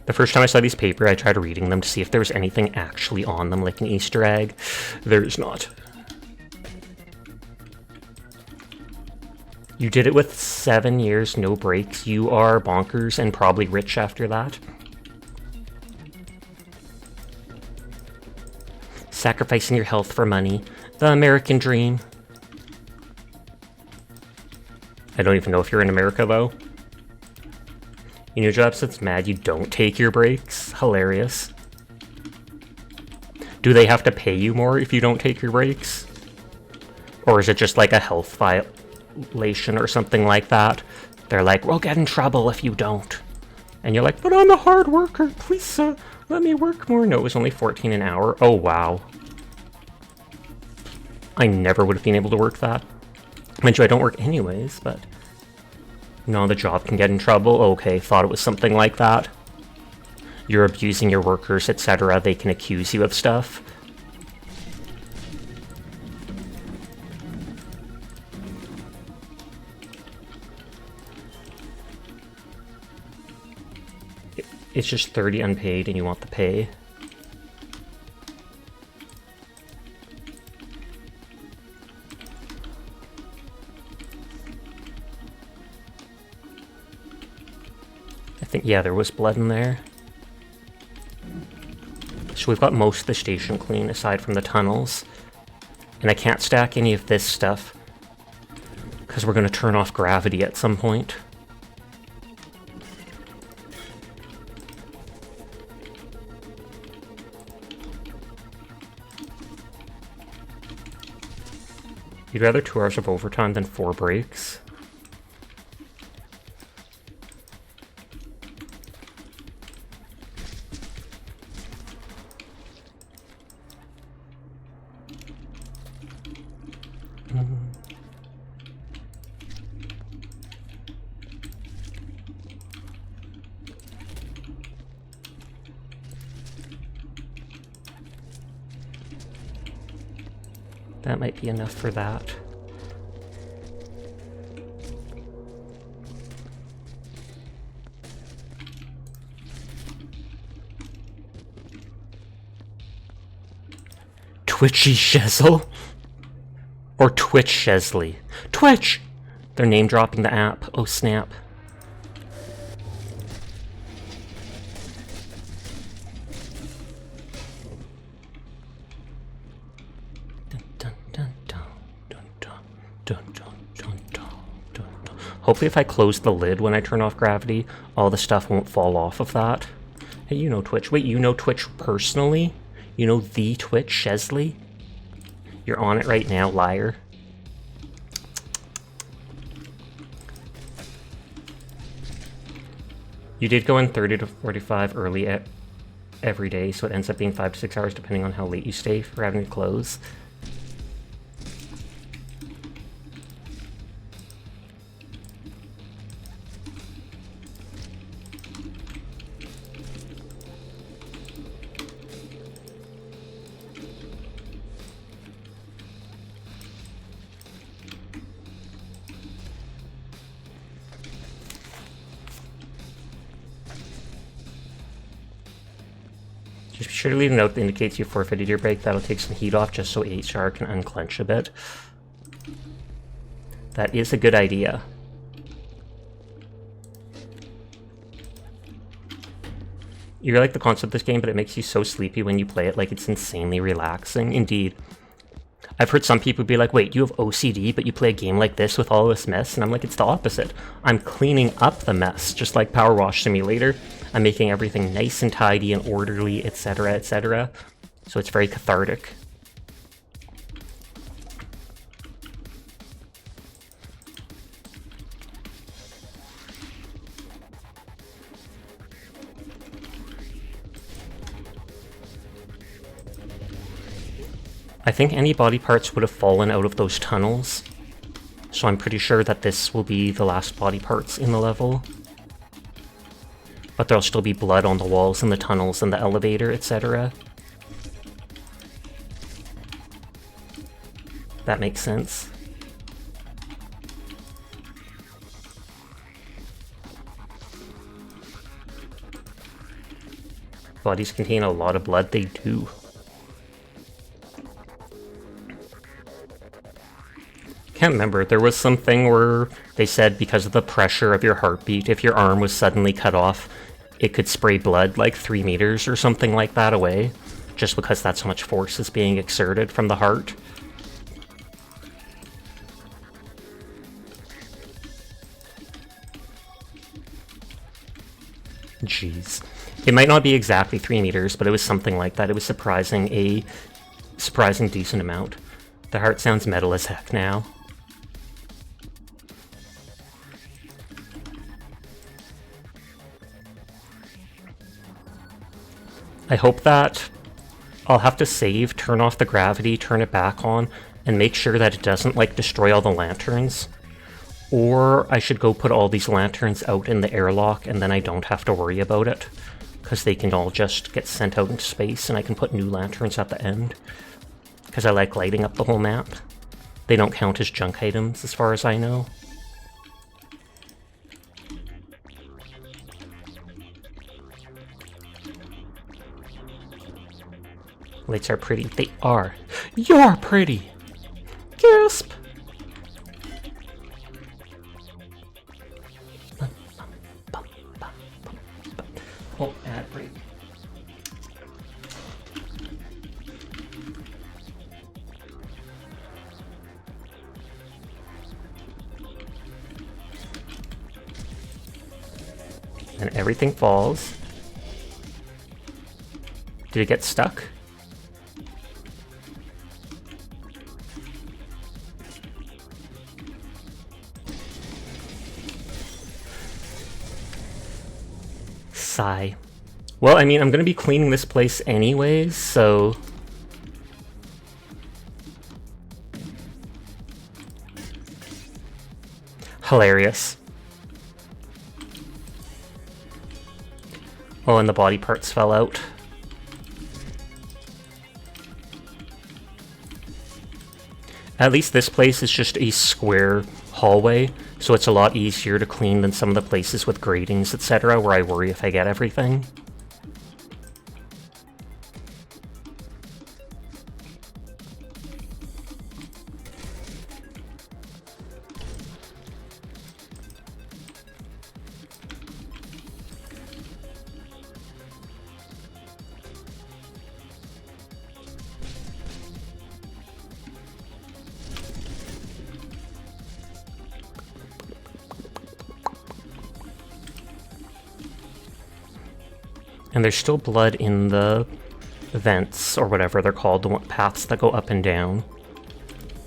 The first time I saw these paper, I tried reading them to see if there was anything actually on them, like an Easter egg. There's not. You did it with 7 years, no breaks. You are bonkers and probably rich after that. Sacrificing your health for money. The American dream. I don't even know if you're in America, though. In your job, so it's mad you don't take your breaks. Hilarious. Do they have to pay you more if you don't take your breaks? Or is it just like a health violation or something like that? They're like, we'll get in trouble if you don't. And you're like, but I'm a hard worker. Please, let me work more. No, it was only 14 an hour. Oh, wow. I never would have been able to work that. Mind you, I don't work anyways, but... No, the job can get in trouble. Okay, thought it was something like that. You're abusing your workers, etc. They can accuse you of stuff. It's just 30 unpaid and you want the pay. I think, yeah, there was blood in there. So we've got most of the station clean aside from the tunnels. And I can't stack any of this stuff because we're going to turn off gravity at some point. You'd rather 2 hours of overtime than 4 breaks? That might be enough for that. Twitchy Shezel? Or Twitch Shesley? Twitch! They're name dropping the app. Oh snap. Hopefully if I close the lid when I turn off gravity, all the stuff won't fall off of that. Hey, you know Twitch. Wait, you know Twitch personally? You know the Twitch, Shesley? You're on it right now, liar. You did go in 30 to 45 early every day, so it ends up being 5 to 6 hours depending on how late you stay for having to close. Just be sure to leave a note that indicates you forfeited your break. That'll take some heat off just so HR can unclench a bit. That is a good idea. You like the concept of this game, but it makes you so sleepy when you play it. Like, it's insanely relaxing. Indeed. I've heard some people be like, wait, you have OCD, but you play a game like this with all this mess? And I'm like, it's the opposite. I'm cleaning up the mess, just like Power Wash Simulator. I'm making everything nice and tidy and orderly, etc., etc. So it's very cathartic. I think any body parts would have fallen out of those tunnels. So I'm pretty sure that this will be the last body parts in the level. But there'll still be blood on the walls and the tunnels and the elevator, etc. That makes sense. Bodies contain a lot of blood, they do. Can't remember, there was something where they said because of the pressure of your heartbeat, if your arm was suddenly cut off, it could spray blood like 3 meters or something like that away, just because that's how much force is being exerted from the heart. Jeez. It might not be exactly 3 meters, but it was something like that. It was surprising decent amount. The heart sounds metal as heck now. I hope that I'll have to save, turn off the gravity, turn it back on, and make sure that it doesn't, like, destroy all the lanterns. Or I should go put all these lanterns out in the airlock, and then I don't have to worry about it. Because they can all just get sent out into space, and I can put new lanterns at the end. Because I like lighting up the whole map. They don't count as junk items, as far as I know. Lights are pretty. They are. You're pretty! Gasp! Oh, ad break. And everything falls. Did it get stuck? Sigh. Well, I mean, I'm gonna be cleaning this place anyways, so... Hilarious. Oh, and the body parts fell out. At least this place is just a square hallway, so it's a lot easier to clean than some of the places with gratings, etc., where I worry if I get everything. And there's still blood in the vents, or whatever they're called, the paths that go up and down.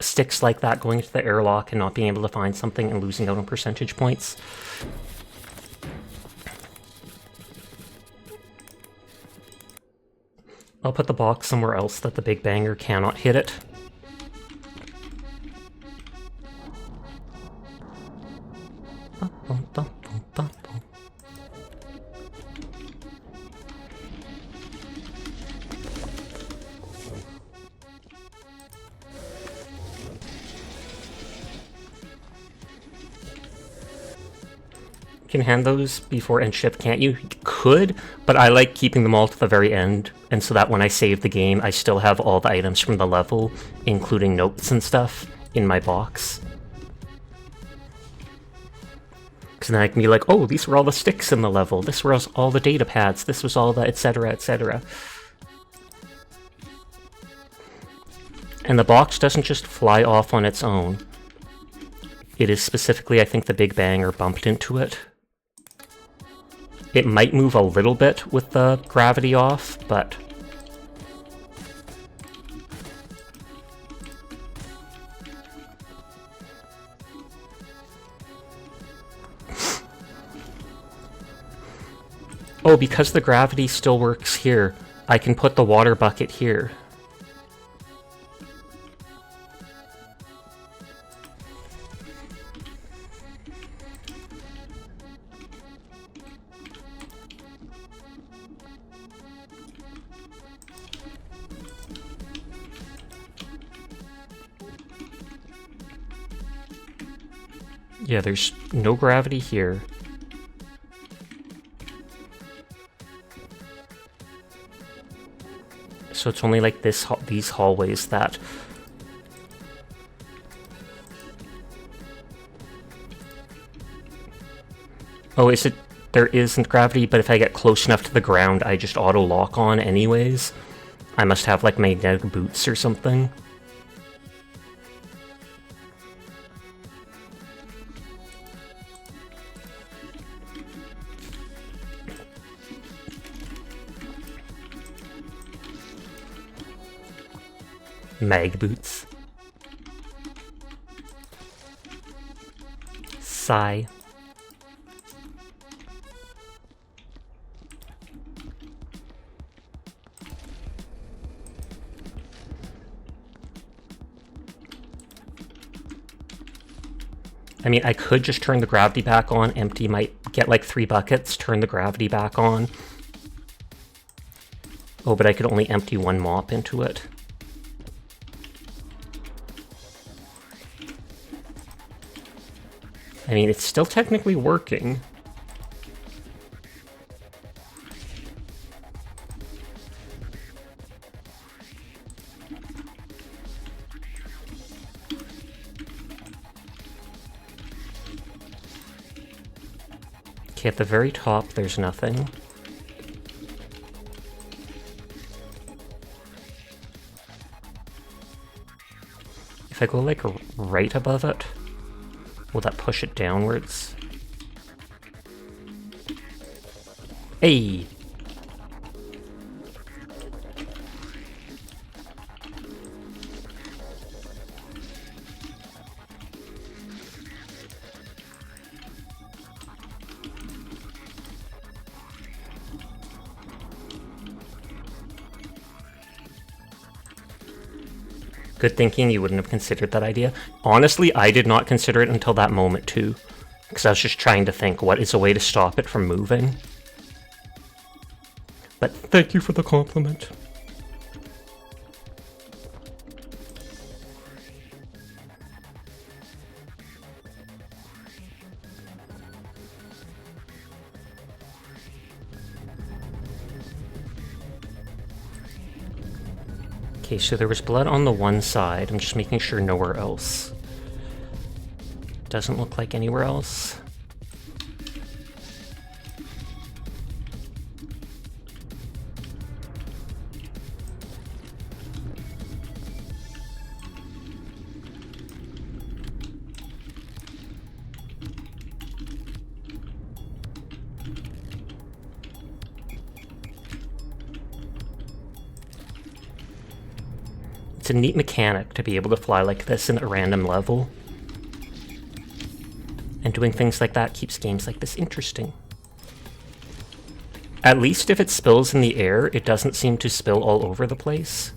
sticks like that going into the airlock and not being able to find something and losing out on percentage points. I'll put the box somewhere else that the Big Banger cannot hit it. Can hand those before end ship, can't you? You could, but I like keeping them all to the very end, and so that when I save the game, I still have all the items from the level, including notes and stuff, in my box. Because then I can be like, oh, these were all the sticks in the level, this was all the data pads, this was all the etc, etc. And the box doesn't just fly off on its own. It is specifically, I think, the Big Banger bumped into it. It might move a little bit with the gravity off, but... Oh, because the gravity still works here, I can put the water bucket here. Yeah, there's no gravity here. So it's only like these hallways that... Oh, is it... There isn't gravity, but if I get close enough to the ground, I just auto-lock on anyways. I must have like magnetic boots or something. Mag boots. Sigh. I mean, I could just turn the gravity back on, empty, might get like 3 buckets, turn the gravity back on. Oh, but I could only empty 1 mop into it. I mean, it's still technically working. Okay, at the very top, there's nothing. If I go, like, right above it, will that push it downwards? Hey! Good thinking, you wouldn't have considered that idea. Honestly, I did not consider it until that moment too. Because I was just trying to think, what is a way to stop it from moving? But thank you for the compliment. Okay, so there was blood on the one side. I'm just making sure nowhere else. Doesn't look like anywhere else. It's a neat mechanic to be able to fly like this in a random level. And doing things like that keeps games like this interesting. At least if it spills in the air, it doesn't seem to spill all over the place.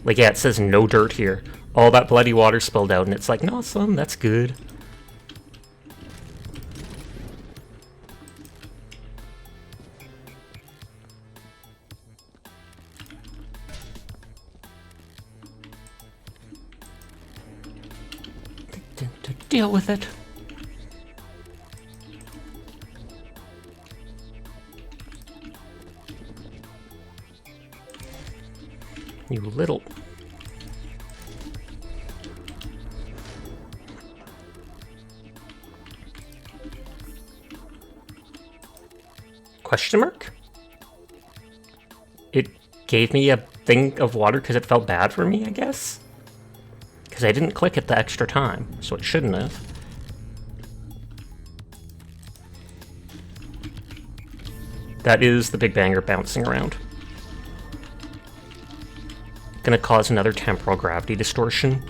Like, yeah, it says no dirt here. All that bloody water spilled out, and it's like, no, son, that's good. To deal with it. You little... Question mark? It gave me a thing of water because it felt bad for me, I guess? Because I didn't click it the extra time, so it shouldn't have. That is the Big Banger bouncing around. Gonna cause another temporal gravity distortion.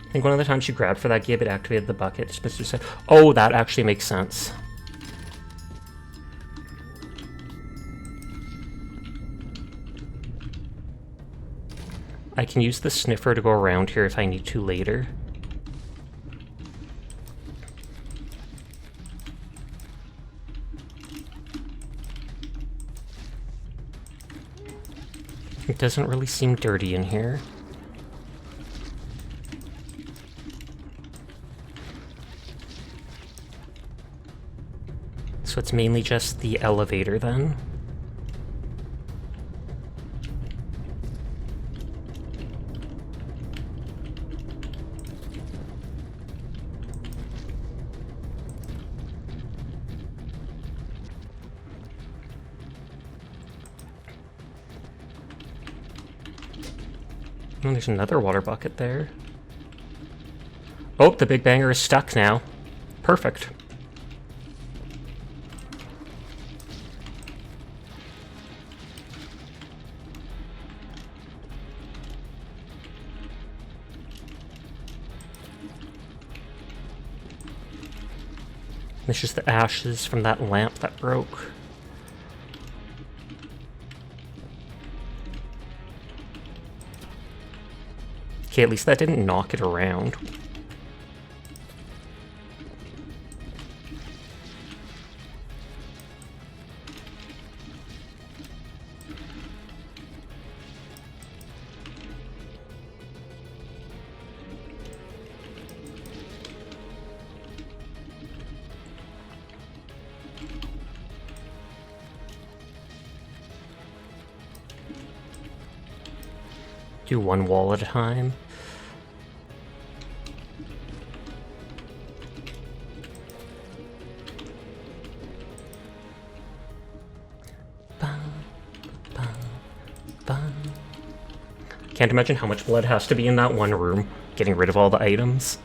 I think one of the times you grabbed for that gib, it activated the bucket. Mr. said, oh, that actually makes sense. I can use the sniffer to go around here if I need to later. It doesn't really seem dirty in here. So it's mainly just the elevator then. Oh, there's another water bucket there. Oh, the Big Banger is stuck now. Perfect. It's just the ashes from that lamp that broke. Okay, at least that didn't knock it around. Do one wall at a time. Can't imagine how much blood has to be in that one room, getting rid of all the items.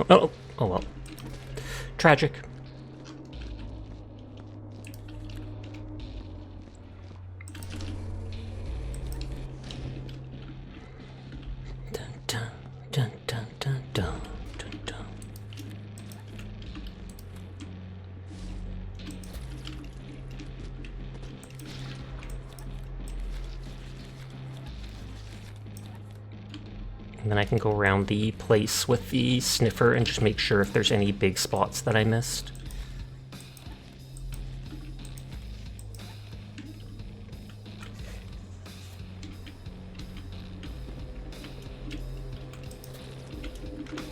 Oh well. Tragic. Dun, dun, dun, dun, dun, dun, dun, dun. And then I can go around the place with the sniffer and just make sure if there's any big spots that I missed.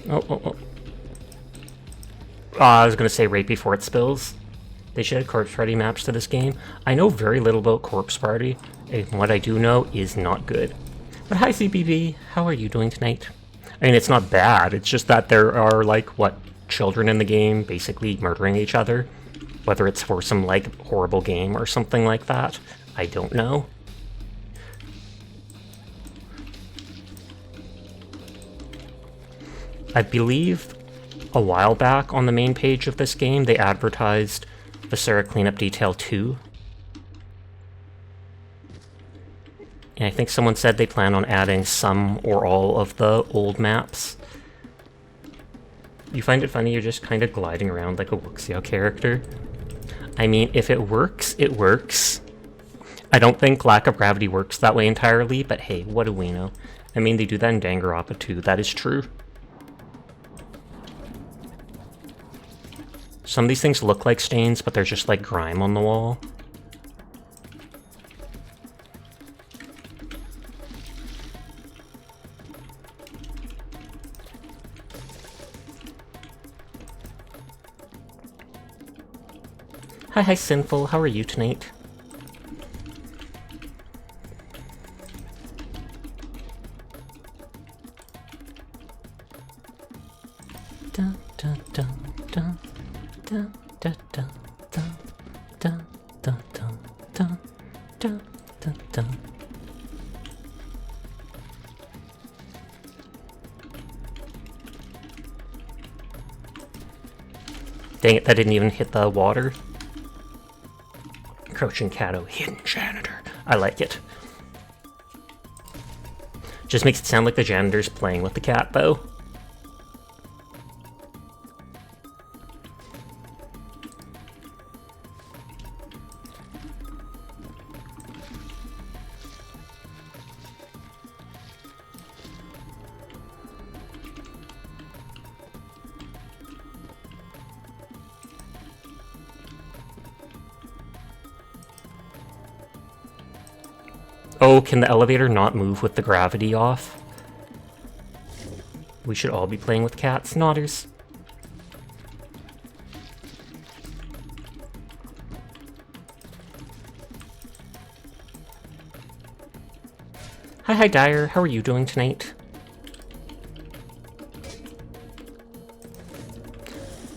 Oh. I was gonna say right before it spills. They should add Corpse Party maps to this game. I know very little about Corpse Party, and what I do know is not good. But hi CBB, how are you doing tonight? I mean, it's not bad, it's just that there are, like, what, children in the game basically murdering each other? Whether it's for some, like, horrible game or something like that, I don't know. I believe a while back on the main page of this game, they advertised Viscera Cleanup Detail 2. And I think someone said they plan on adding some or all of the old maps. You find it funny you're just kind of gliding around like a Wuxia character? I mean, if it works, it works. I don't think lack of gravity works that way entirely, but hey, what do we know? I mean, they do that in Danganronpa too, that is true. Some of these things look like stains, but they're just like grime on the wall. Hi, Sinful. How are you tonight? Dun, dun, dun, dun. Dun, dun, dun, dun, dun, dun, dun, dun, dun, dun, dun. Dang it, that didn't even hit the water. Crouching Cato, hidden janitor. I like it. Just makes it sound like the janitor's playing with the cat, though. Oh, can the elevator not move with the gravity off? We should all be playing with cats, nodders. Hi, Dyer. How are you doing tonight?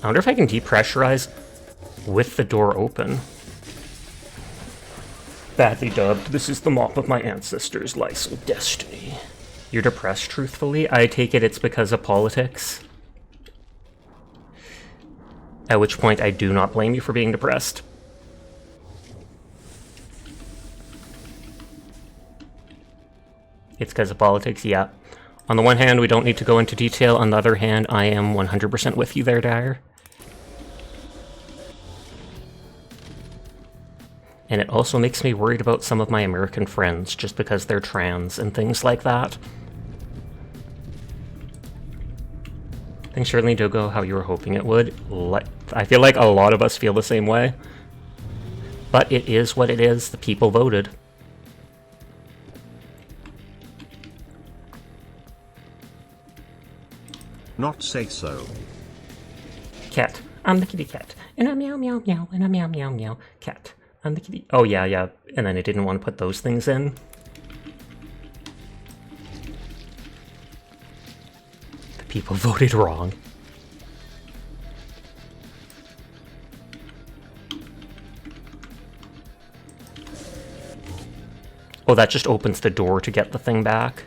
I wonder if I can depressurize with the door open. Badly dubbed, this is the mop of my ancestors' Lysol destiny. You're depressed, truthfully? I take it it's because of politics. At which point I do not blame you for being depressed. It's because of politics, yeah. On the one hand, we don't need to go into detail. On the other hand, I am 100% with you there, Dyer. And it also makes me worried about some of my American friends, just because they're trans and things like that. Things certainly do go how you were hoping it would. I feel like a lot of us feel the same way. But it is what it is. The people voted. Not say so. Cat. I'm the kitty cat. And a meow meow meow. And a meow meow meow. Cat. I'm the kitty. Oh, yeah. And then it didn't want to put those things in. The people voted wrong. Oh, that just opens the door to get the thing back.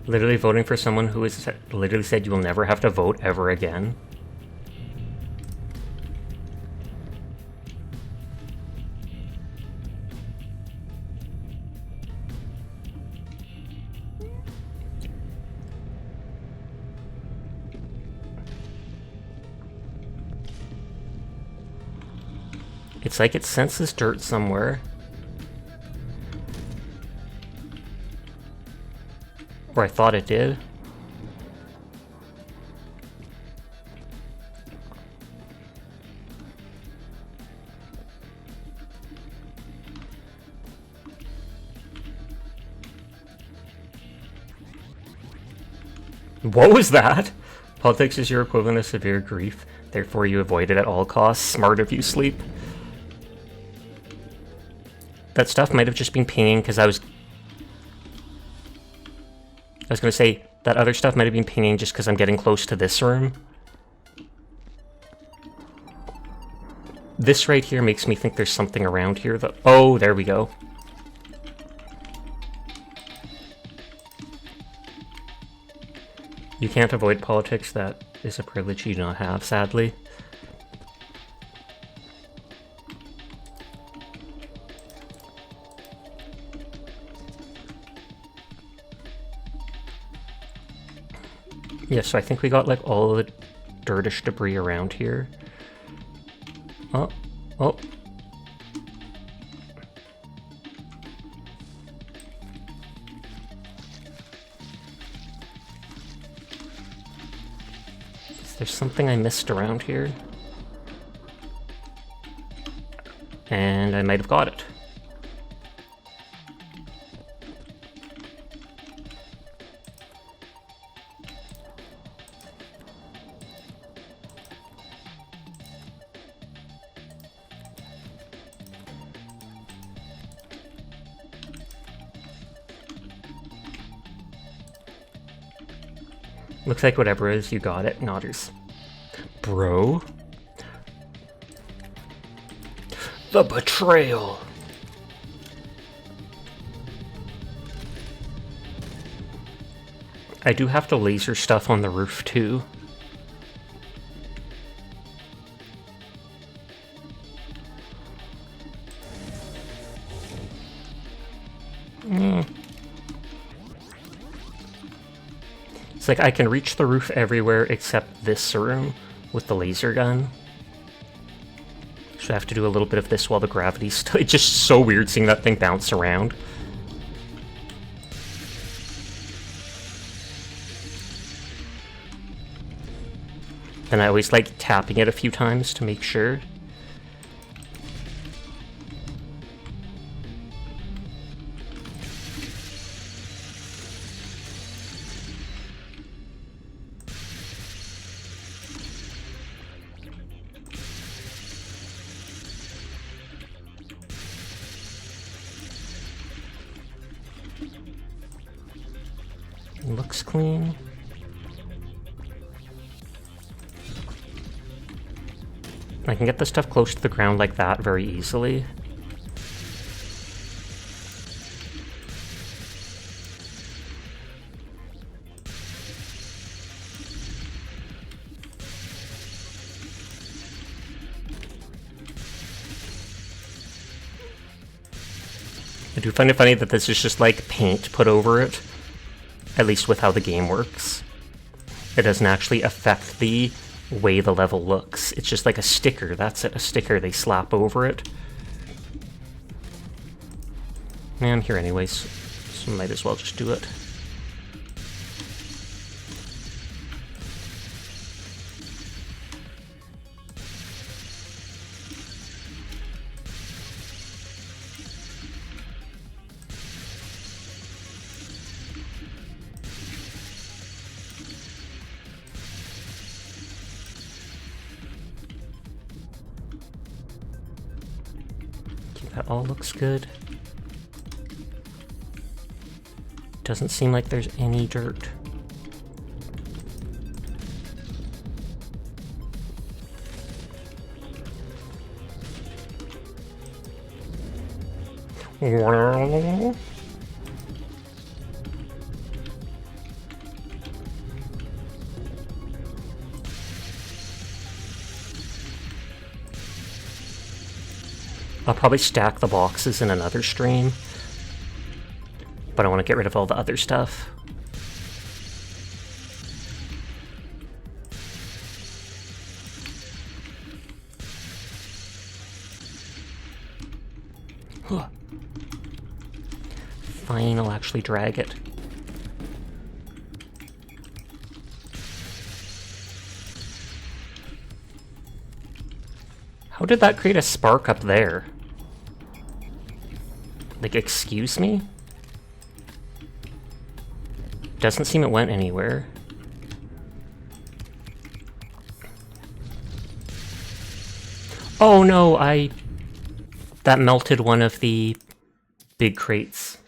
Literally voting for someone who has literally said you will never have to vote ever again. It's like it senses dirt somewhere. Or I thought it did. What was that? Politics is your equivalent of severe grief. Therefore you avoid it at all costs. Smart of you, Sleep. That stuff might have just been pinging because I was gonna say, that other stuff might have been pinging just because I'm getting close to this room. This right here makes me think there's something around here that... Oh, there we go. You can't avoid politics. That is a privilege you do not have, sadly. Yeah, so I think we got like all the dirtish debris around here. Oh, oh. Is there something I missed around here? And I might have got it. Looks like whatever it is, you got it. Nodders. Bro? The betrayal! I do have to laser stuff on the roof, too. It's like I can reach the roof everywhere except this room with the laser gun. So I have to do a little bit of this while the gravity's still... It's just so weird seeing that thing bounce around. Then I always like tapping it a few times to make sure. Looks clean. I can get the stuff close to the ground like that very easily. I do find it funny that this is just like paint put over it. At least with how the game works. It doesn't actually affect the way the level looks. It's just like a sticker. That's it, a sticker they slap over it. And I'm here anyways, so might as well just do it. That all looks good. Doesn't seem like there's any dirt. I'll probably stack the boxes in another stream, but I want to get rid of all the other stuff. Fine, I'll actually drag it. How did that create a spark up there? Like, excuse me? Doesn't seem it went anywhere. Oh no, that melted one of the big crates.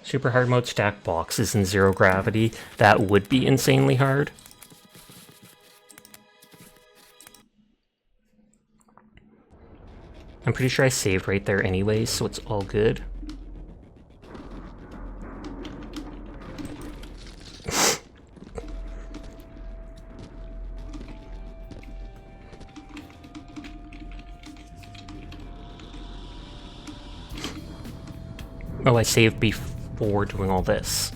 Super hard mode stack boxes in zero gravity. That would be insanely hard. I'm pretty sure I saved right there anyways, so it's all good. Oh, I saved before doing all this.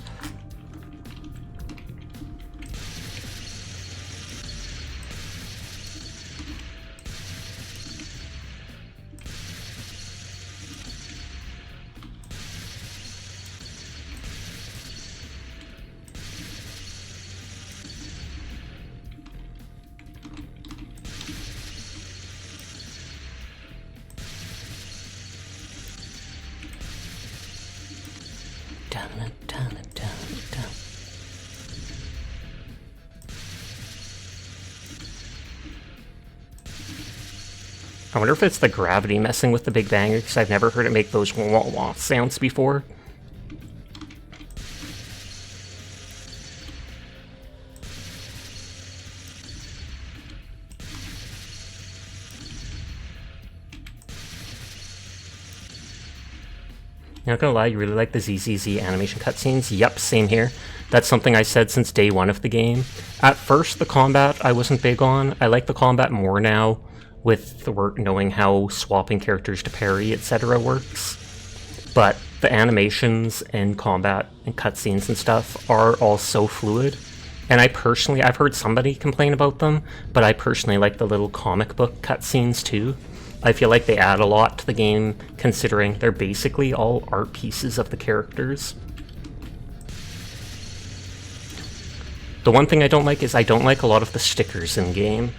I wonder if it's the gravity messing with the Big Banger, because I've never heard it make those wah-wah sounds before. Not gonna lie, you really like the ZZZ animation cutscenes? Yep, same here. That's something I said since day one of the game. At first, the combat I wasn't big on. I like the combat more now, with the work knowing how swapping characters to parry, etc. works. But the animations and combat and cutscenes and stuff are all so fluid. And I've heard somebody complain about them, but I personally like the little comic book cutscenes too. I feel like they add a lot to the game, considering they're basically all art pieces of the characters. The one thing I don't like is I don't like a lot of the stickers in-game.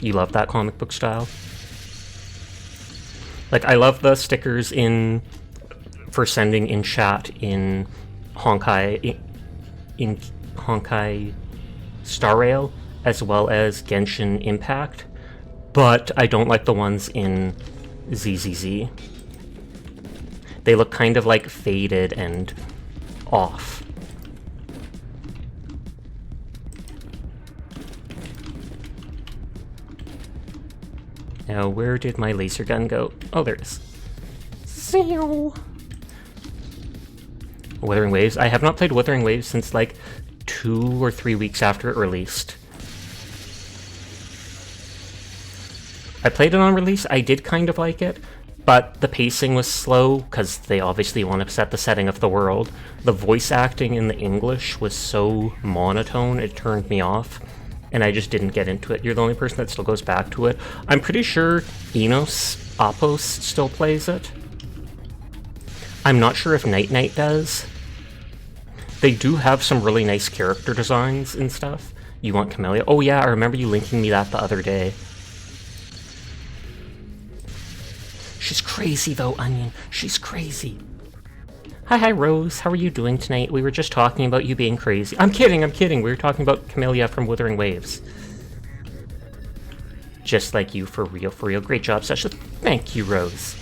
You love that comic book style? Like, I love the stickers for sending in chat in Honkai Star Rail, as well as Genshin Impact, but I don't like the ones in ZZZ. They look kind of like faded and off. Now, where did my laser gun go? Oh, there it is. Wuthering Waves. I have not played Wuthering Waves since like 2 or 3 weeks after it released. I played it on release. I did kind of like it, but the pacing was slow because they obviously want to set the setting of the world. The voice acting in the English was so monotone, it turned me off. And I just didn't get into it. You're the only person that still goes back to it. I'm pretty sure Apos still plays it. I'm not sure if Night Knight does. They do have some really nice character designs and stuff. You want Camellia? Oh yeah, I remember you linking me that the other day. She's crazy though, Onion. She's crazy. Hi, Rose. How are you doing tonight? We were just talking about you being crazy. I'm kidding. We were talking about Camellia from Wuthering Waves. Just like you, for real, for real. Great job, Sasha. Thank you, Rose.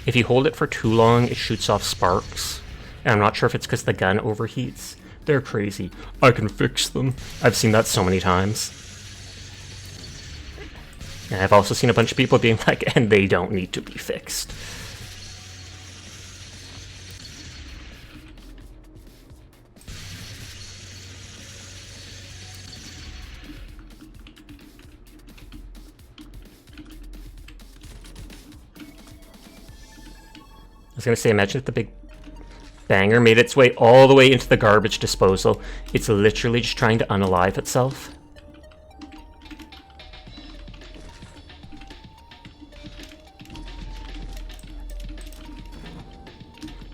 If you hold it for too long, it shoots off sparks. And I'm not sure if it's because the gun overheats. They're crazy. I can fix them. I've seen that so many times. And I've also seen a bunch of people being like, and they don't need to be fixed. I was gonna say, imagine if the big banger made its way all the way into the garbage disposal. It's literally just trying to unalive itself.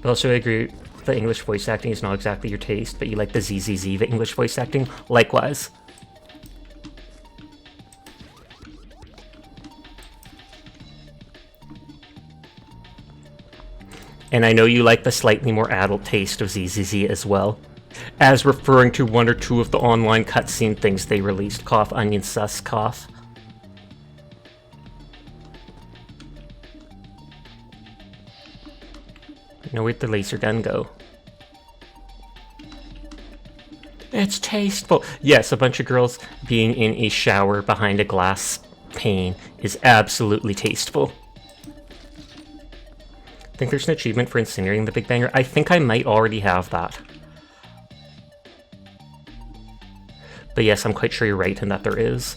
But also I agree, the English voice acting is not exactly your taste, but you like the ZZZ, the English voice acting. Likewise. And I know you like the slightly more adult taste of ZZZ as well. As referring to one or two of the online cutscene things they released. Cough, onion, sus, cough. Now where'd the laser gun go? It's tasteful! Yes, a bunch of girls being in a shower behind a glass pane is absolutely tasteful. I think there's an achievement for incinerating the Big Banger. I think I might already have that. But yes, I'm quite sure you're right in that there is.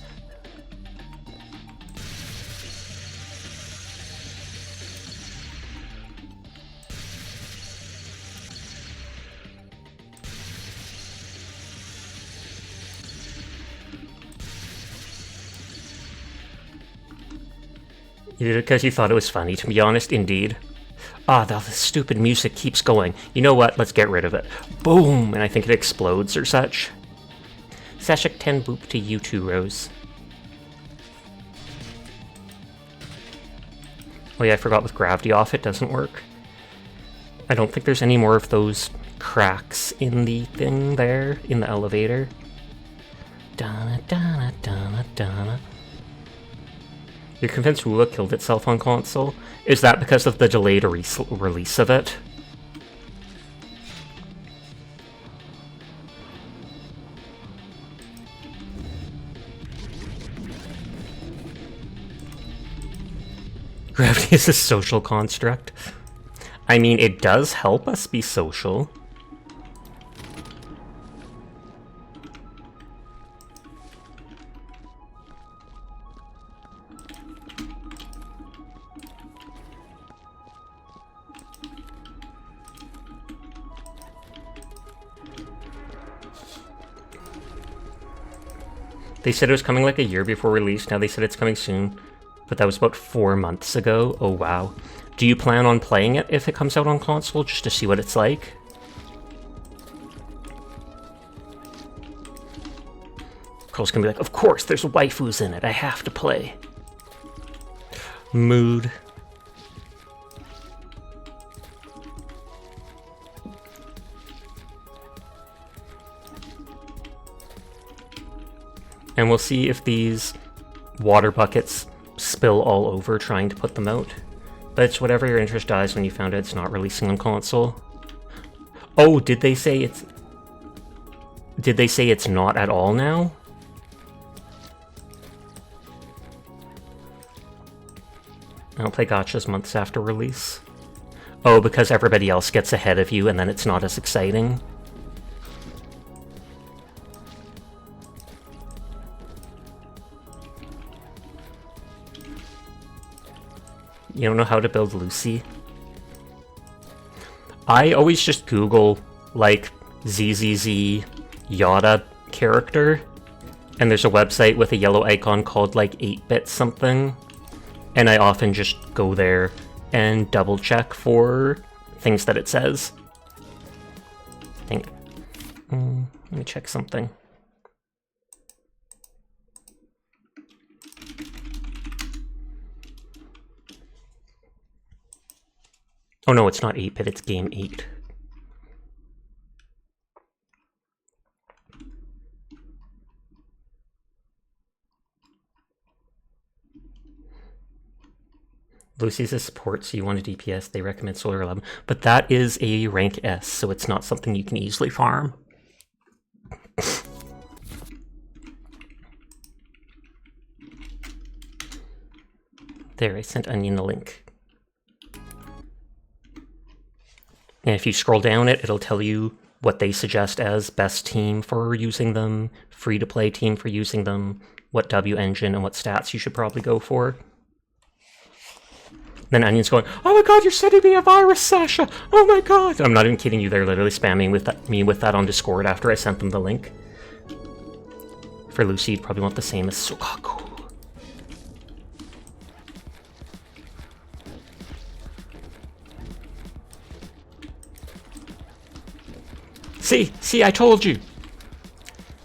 You did it because you thought it was funny, to be honest, indeed. Ah, the stupid music keeps going. You know what? Let's get rid of it. Boom! And I think it explodes or such. Sashik 10 boop to you too, Rose. Oh yeah, I forgot with gravity off it doesn't work. I don't think there's any more of those cracks in the thing there, in the elevator. Donna, Donna, Donna, Donna. You're convinced Rula killed itself on console? Is that because of the delayed release of it? Gravity is a social construct. I mean, it does help us be social. They said it was coming like a year before release, now they said it's coming soon. But that was about 4 months ago. Oh wow. Do you plan on playing it if it comes out on console, just to see what it's like? Cole's gonna be like, of course, there's waifus in it, I have to play. Mood. And we'll see if these water buckets spill all over trying to put them out. But it's whatever your interest dies when you found out it's not releasing on console. Oh, did they say it's... Did they say it's not at all now? I don't play gachas months after release. Oh, because everybody else gets ahead of you and then it's not as exciting. You don't know how to build Lucy? I always just Google, like, ZZZ Yada character, and there's a website with a yellow icon called, like, 8-bit something, and I often just go there and double check for things that it says. I think. Let me check something. Oh no, it's not 8-bit, it's Game 8. Lucy's a support, so you want a DPS, they recommend Solar 11. But that is a rank S, so it's not something you can easily farm. There, I sent Onion the link. And if you scroll down it, it'll tell you what they suggest as best team for using them, free-to-play team for using them, what W engine and what stats you should probably go for. Then Onion's going, oh my god, you're sending me a virus, Sasha! Oh my god! I'm not even kidding you, they're literally spamming me with that on Discord after I sent them the link. For Lucy, you'd probably want the same as Sukaku. See, I told you!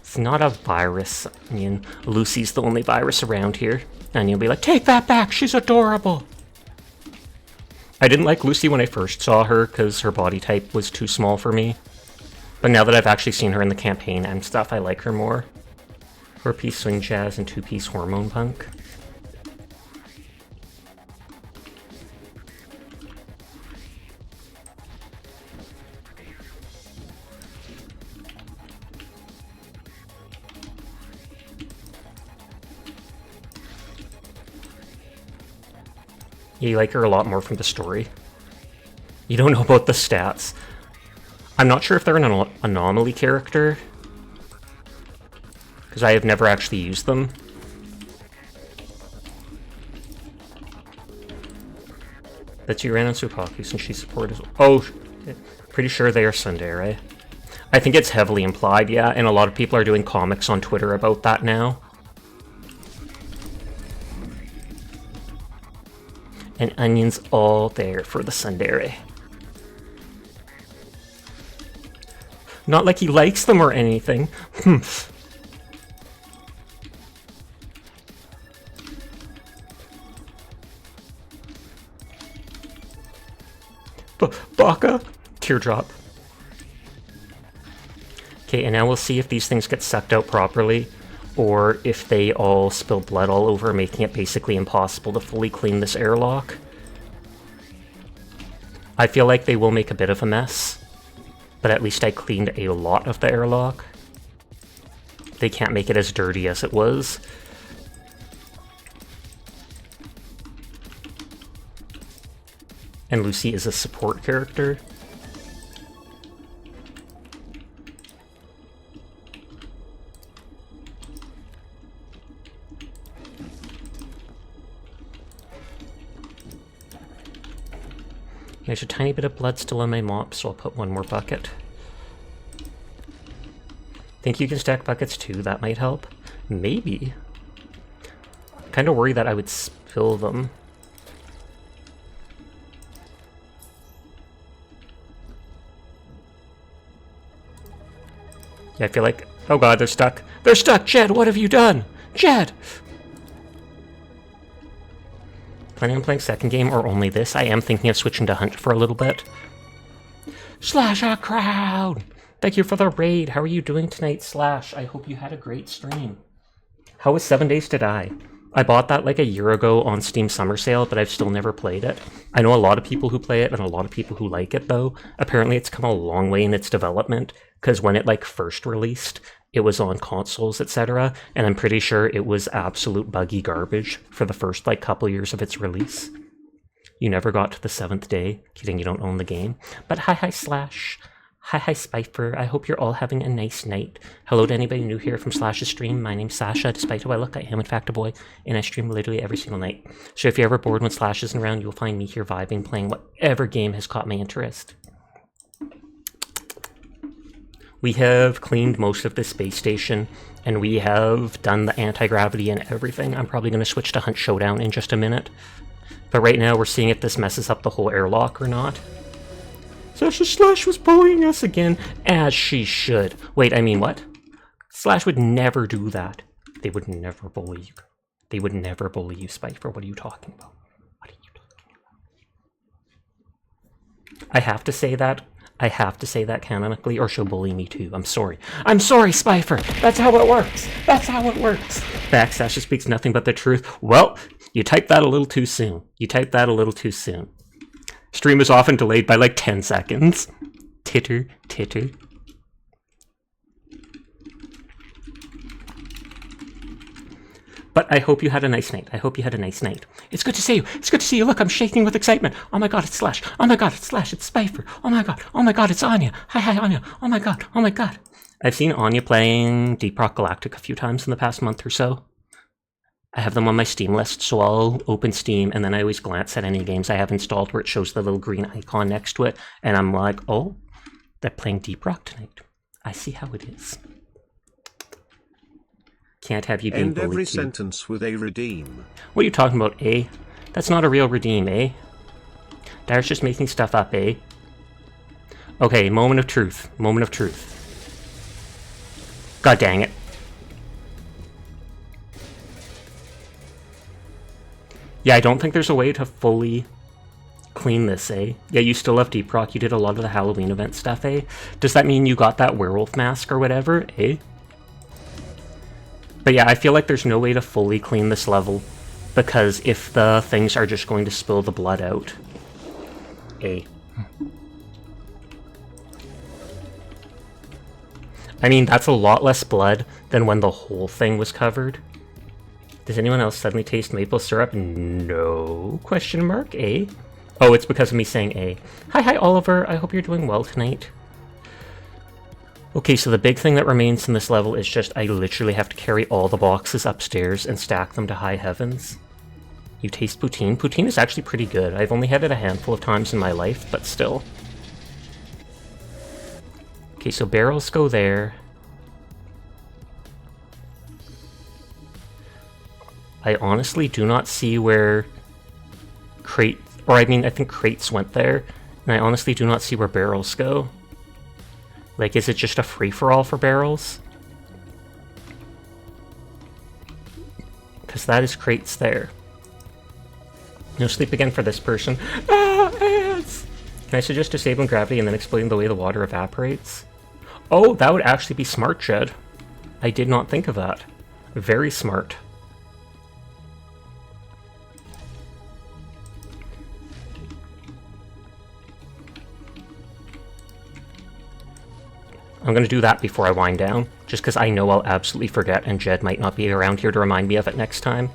It's not a virus, Onion. Lucy's the only virus around here. And you'll be like, take that back, she's adorable! I didn't like Lucy when I first saw her because her body type was too small for me. But now that I've actually seen her in the campaign and stuff, I like her more. 4-piece swing jazz and 2-piece hormone punk. Yeah, you like her a lot more from the story. You don't know about the stats. I'm not sure if they're an anomaly character, because I have never actually used them. That's you ran on Supaku since she supported. Oh, pretty sure they are tsundere. I think it's heavily implied, yeah, and a lot of people are doing comics on Twitter about that now. And Onion's all there for the tsundere. Not like he likes them or anything. Baka! Teardrop. Okay, and now we'll see if these things get sucked out properly, or if they all spill blood all over, making it basically impossible to fully clean this airlock. I feel like they will make a bit of a mess, but at least I cleaned a lot of the airlock. They can't make it as dirty as it was. And Lucy is a support character. There's a tiny bit of blood still on my mop, so I'll put one more bucket. Think you can stack buckets too? That might help. Maybe. Kind of worry that I would spill them. Yeah, I feel like... Oh god, they're stuck. They're stuck! Jed, what have you done? Jed! Planning on playing second game or only this? I am thinking of switching to Hunt for a little bit. Slash a crowd! Thank you for the raid. How are you doing tonight, Slash? I hope you had a great stream. How was 7 Days to Die? I bought that like a year ago on Steam Summer Sale, but I've still never played it. I know a lot of people who play it and a lot of people who like it, though. Apparently it's come a long way in its development, because when it like first released, it was on consoles, etc., and I'm pretty sure it was absolute buggy garbage for the first like couple years of its release. You never got to the 7th day. Kidding, you don't own the game. But hi Slash. Hi Spifer. I hope you're all having a nice night. Hello to anybody new here from Slash's stream. My name's Sasha. Despite how I look, I am in fact a boy, and I stream literally every single night. So if you're ever bored when Slash isn't around, you'll find me here vibing, playing whatever game has caught my interest. We have cleaned most of the space station, and we have done the anti-gravity and everything. I'm probably going to switch to Hunt Showdown in just a minute. But right now, we're seeing if this messes up the whole airlock or not. Sasha Slash was bullying us again, as she should. Wait, I mean what? Slash would never do that. They would never bully you. They would never bully you, Spifer. What are you talking about? What are you talking about? I have to say that. I have to say that canonically, or she'll bully me too. I'm sorry. I'm sorry, Spifer! That's how it works! That's how it works! Back, Sasha speaks nothing but the truth. Well, you typed that a little too soon. You typed that a little too soon. Stream is often delayed by like 10 seconds. Titter, titter. But I hope you had a nice night. I hope you had a nice night. It's good to see you. It's good to see you. Look, I'm shaking with excitement. Oh my god, it's Slash. Oh my god, it's Slash. It's Spifer. Oh my god, it's Anya. Hi, Anya. Oh my god. I've seen Anya playing Deep Rock Galactic a few times in the past month or so. I have them on my Steam list, so I'll open Steam, and then I always glance at any games I have installed where it shows the little green icon next to it, and I'm like, oh, they're playing Deep Rock tonight. I see how it is. Can't have you being End bullied every too. sentence with a redeem. What are you talking about, eh? That's not a real redeem, eh? Dyer's just making stuff up, eh? Okay, moment of truth. Moment of truth. God dang it. Yeah, I don't think there's a way to fully clean this, eh? Yeah, you still have Deep Rock. You did a lot of the Halloween event stuff, eh? Does that mean you got that werewolf mask or whatever, eh? But yeah, I feel like there's no way to fully clean this level, because if the things are just going to spill the blood out, eh? I mean, that's a lot less blood than when the whole thing was covered. Does anyone else suddenly taste maple syrup? No? Question mark, eh? Oh, it's because of me saying eh. Hi, Oliver. I hope you're doing well tonight. Okay, so the big thing that remains in this level is just I literally have to carry all the boxes upstairs and stack them to high heavens. You taste poutine? Poutine is actually pretty good. I've only had it a handful of times in my life, but still. Okay, so barrels go there. I honestly do not see where crate, or I mean, I think crates went there, and I honestly do not see where barrels go. Like, is it just a free-for-all for barrels? Because that is crates there. No sleep again for this person. Ah, ants! Can I suggest disabling gravity and then explaining the way the water evaporates? Oh, that would actually be smart, Jed. I did not think of that. Very smart. I'm going to do that before I wind down, just because I know I'll absolutely forget and Jed might not be around here to remind me of it next time.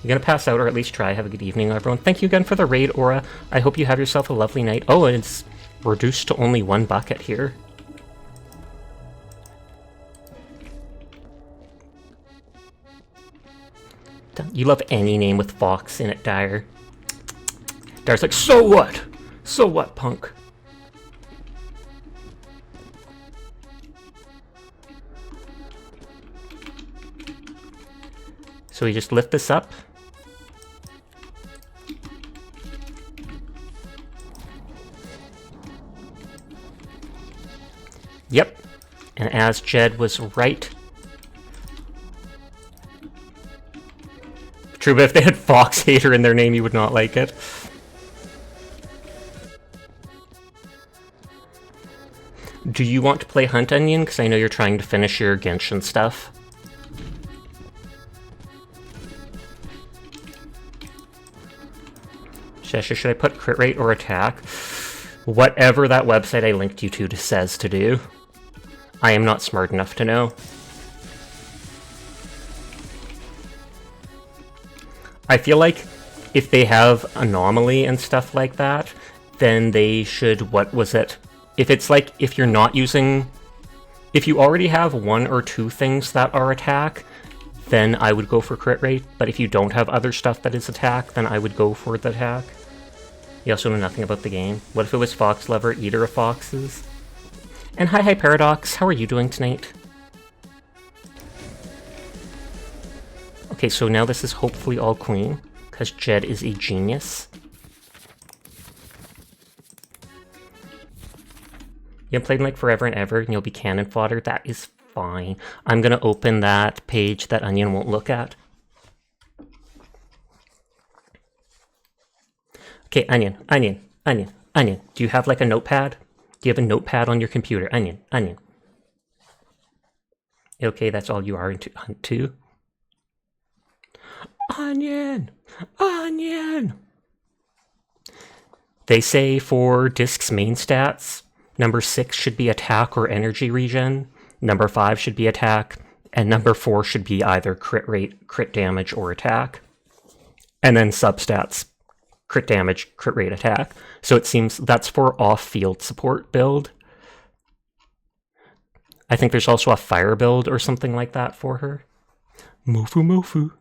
You're going to pass out, or at least try. Have a good evening, everyone. Thank you again for the raid, Aura. I hope you have yourself a lovely night. Oh, and it's reduced to only one bucket here. You love any name with Fox in it, Dyer. Dyer's like, so what? So what, punk? So we just lift this up. Yep. And as Jed was right. True, but if they had Fox Hater in their name, you would not like it. Do you want to play Hunt Onion? Because I know you're trying to finish your Genshin stuff. Should I put crit rate or attack? Whatever that website I linked you to says to do. I am not smart enough to know. I feel like if they have anomaly and stuff like that, then they should, what was it? If it's like, if you're not using, if you already have one or two things that are attack, then I would go for crit rate, but if you don't have other stuff that is attack, then I would go for the attack. You also know nothing about the game. What if it was Fox Lover, Eater of Foxes? And hi Paradox, how are you doing tonight? Okay, so now this is hopefully all clean, because Jed is a genius. You haven't played in like forever and ever, and you'll be cannon fodder. That is fine. I'm gonna open that page that Onion won't look at. Okay, Onion. Do you have like a notepad? Do you have a notepad on your computer? Onion. Okay, that's all you are into Hunt 2. Onion! They say for Disc's main stats, number 6 should be attack or energy regen, number 5 should be attack, and number 4 should be either crit rate, crit damage, or attack. And then substats, crit damage, crit rate, attack. So it seems that's for off-field support build. I think there's also a fire build or something like that for her. Mofu Mofu.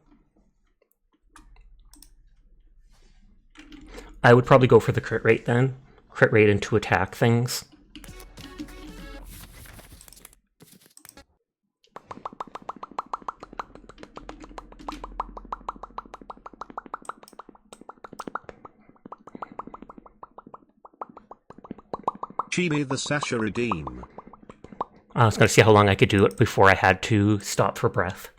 I would probably go for the crit rate then. Crit rate and to attack things. Chibi the Sasha redeem. I was going to see how long I could do it before I had to stop for breath.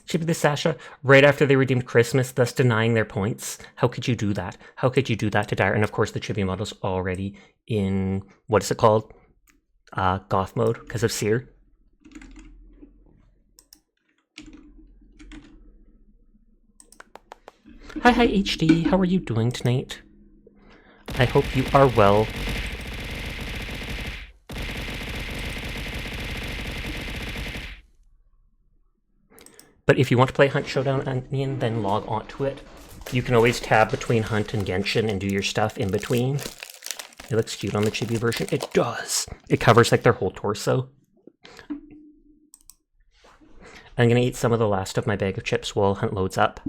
Chibi the Sasha, right after they redeemed Christmas, thus denying their points. How could you do that? How could you do that to Dire? And of course, the Chibi model's already in, what is it called? Goth mode, because of Seer. Hi HD, how are you doing tonight? I hope you are well. But if you want to play Hunt Showdown Onion, then log on to it. You can always tab between Hunt and Genshin and do your stuff in between. It looks cute on the Chibi version. It does. It covers like their whole torso. I'm gonna eat some of the last of my bag of chips while Hunt loads up.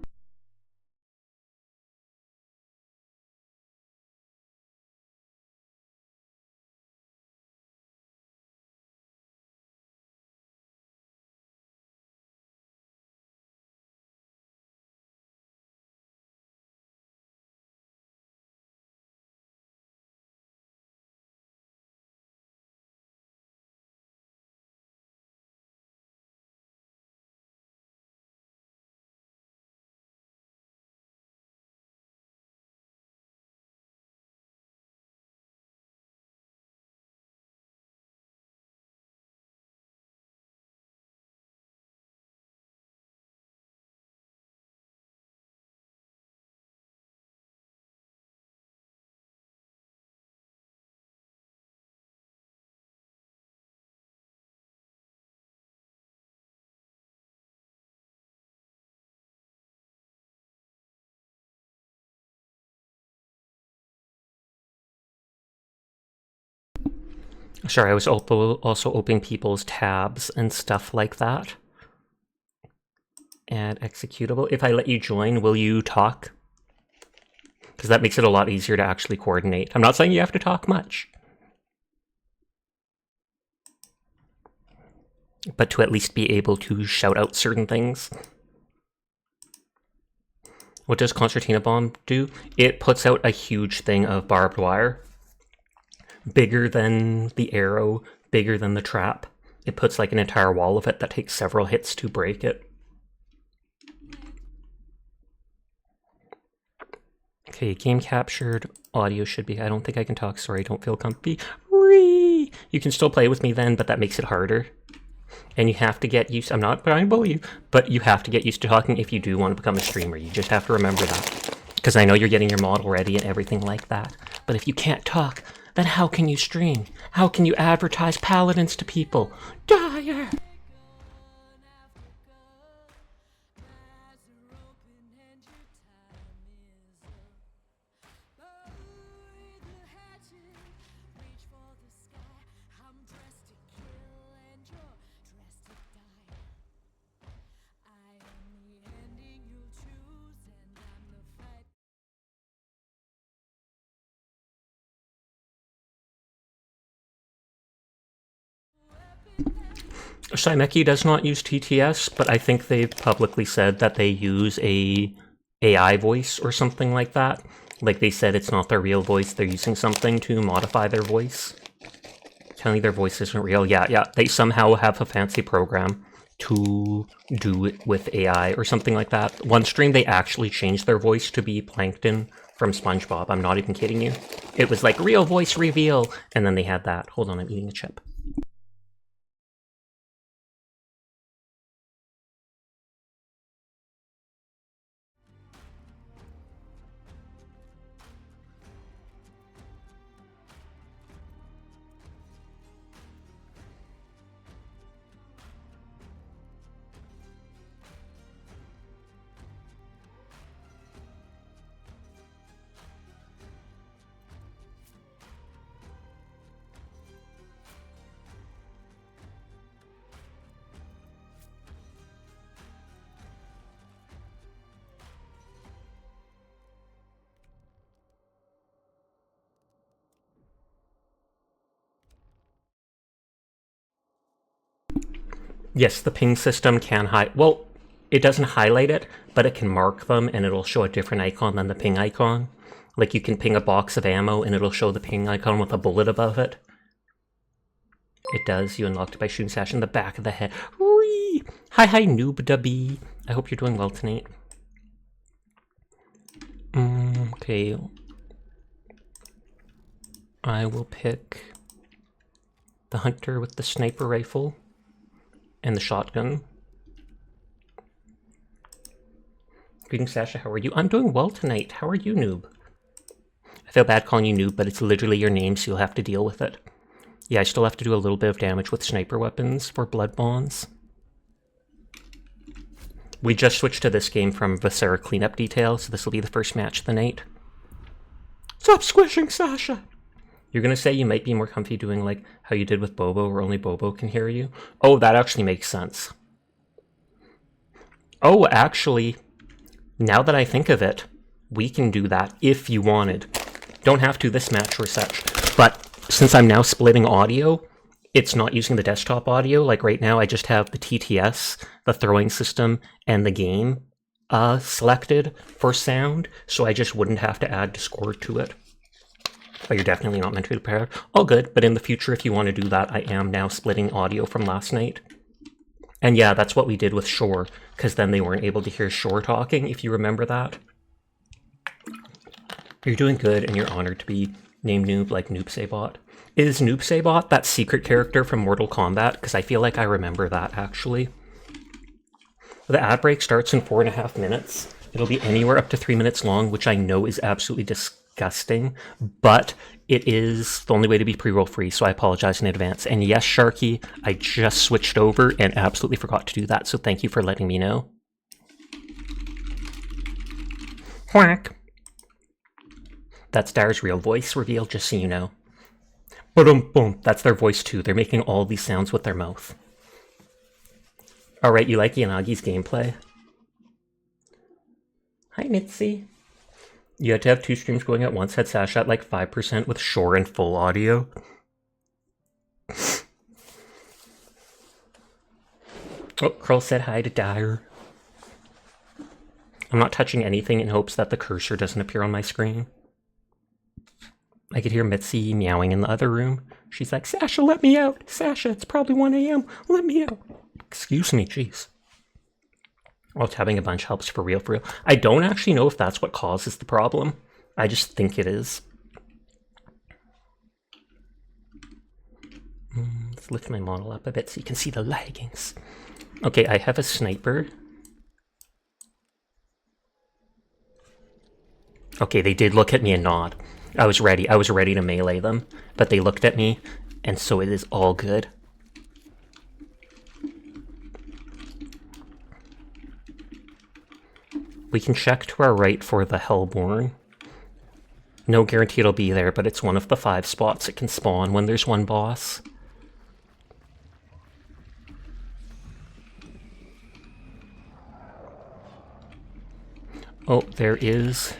Sorry, I was also opening people's tabs and stuff like that. Add executable. If I let you join, will you talk? Because that makes it a lot easier to actually coordinate. I'm not saying you have to talk much, but to at least be able to shout out certain things. What does Concertina Bomb do? It puts out a huge thing of barbed wire. Bigger than the arrow, bigger than the trap. It puts like an entire wall of it that takes several hits to break it. Okay, game captured. Audio should be... I don't think I can talk. Sorry, don't feel comfy. Whee! You can still play with me then, but that makes it harder. And you have to get used... I'm not trying to bully you, but you have to get used to talking if you do want to become a streamer. You just have to remember that. Because I know you're getting your model ready and everything like that. But if you can't talk, then how can you stream? How can you advertise paladins to people? Dire! Shimeki does not use TTS, but I think they've publicly said that they use a AI voice or something like that. Like they said it's not their real voice, they're using something to modify their voice. Telling their voice isn't real. Yeah, they somehow have a fancy program to do it with AI or something like that. One stream they actually changed their voice to be Plankton from SpongeBob. I'm not even kidding you. It was like real voice reveal, and then they had that. Hold on, I'm eating a chip. Yes, the ping system can well, it doesn't highlight it, but it can mark them and it'll show a different icon than the ping icon. Like you can ping a box of ammo and it'll show the ping icon with a bullet above it. It does. You unlocked it by shooting Sash in the back of the head. Whee! Hi, Noob Dubby. I hope you're doing well tonight. Okay. I will pick the hunter with the sniper rifle and the shotgun. Greetings, Sasha. How are you? I'm doing well tonight. How are you, Noob? I feel bad calling you Noob, but it's literally your name, so you'll have to deal with it. Yeah, I still have to do a little bit of damage with sniper weapons for blood bonds. We just switched to this game from Viscera cleanup detail, so this will be the first match of the night. Stop squishing, Sasha! You're gonna say you might be more comfy doing like how you did with Bobo, where only Bobo can hear you? Oh, that actually makes sense. Oh, actually, now that I think of it, we can do that if you wanted. Don't have to this match or such, but since I'm now splitting audio, it's not using the desktop audio. Like right now, I just have the TTS, the throwing system, and the game selected for sound, so I just wouldn't have to add Discord to it. But you're definitely not mentally prepared. All good, but in the future, if you want to do that, I am now splitting audio from last night. And yeah, that's what we did with Shore, because then they weren't able to hear Shore talking, if you remember that. You're doing good, and you're honored to be named Noob like Noob Sabot. Is Noob Sabot that secret character from Mortal Kombat? Because I feel like I remember that, actually. The ad break starts in 4.5 minutes. It'll be anywhere up to 3 minutes long, which I know is absolutely disgusting, but it is the only way to be pre-roll free, so I apologize in advance. And yes, Sharky, I just switched over and absolutely forgot to do that, so thank you for letting me know. Whack! That's Dar's real voice reveal, just so you know. Boom, boom. That's their voice too. They're making all these sounds with their mouth. Alright, you like Yanagi's gameplay? Hi, Mitzi. You had to have 2 streams going at once, had Sasha at like 5% with Shore and full audio. Oh, Curl said hi to Dyer. I'm not touching anything in hopes that the cursor doesn't appear on my screen. I could hear Mitzi meowing in the other room. She's like, Sasha, let me out! Sasha, it's probably 1 a.m. Let me out! Excuse me, jeez. Well, tabbing a bunch helps for real, for real. I don't actually know if that's what causes the problem. I just think it is. Let's lift my model up a bit so you can see the leggings. Okay, I have a sniper. Okay, they did look at me and nod. I was ready to melee them, but they looked at me, and so it is all good. We can check to our right for the Hellborn. No guarantee it'll be there, but it's one of the 5 spots it can spawn when there's one boss. Oh, there is...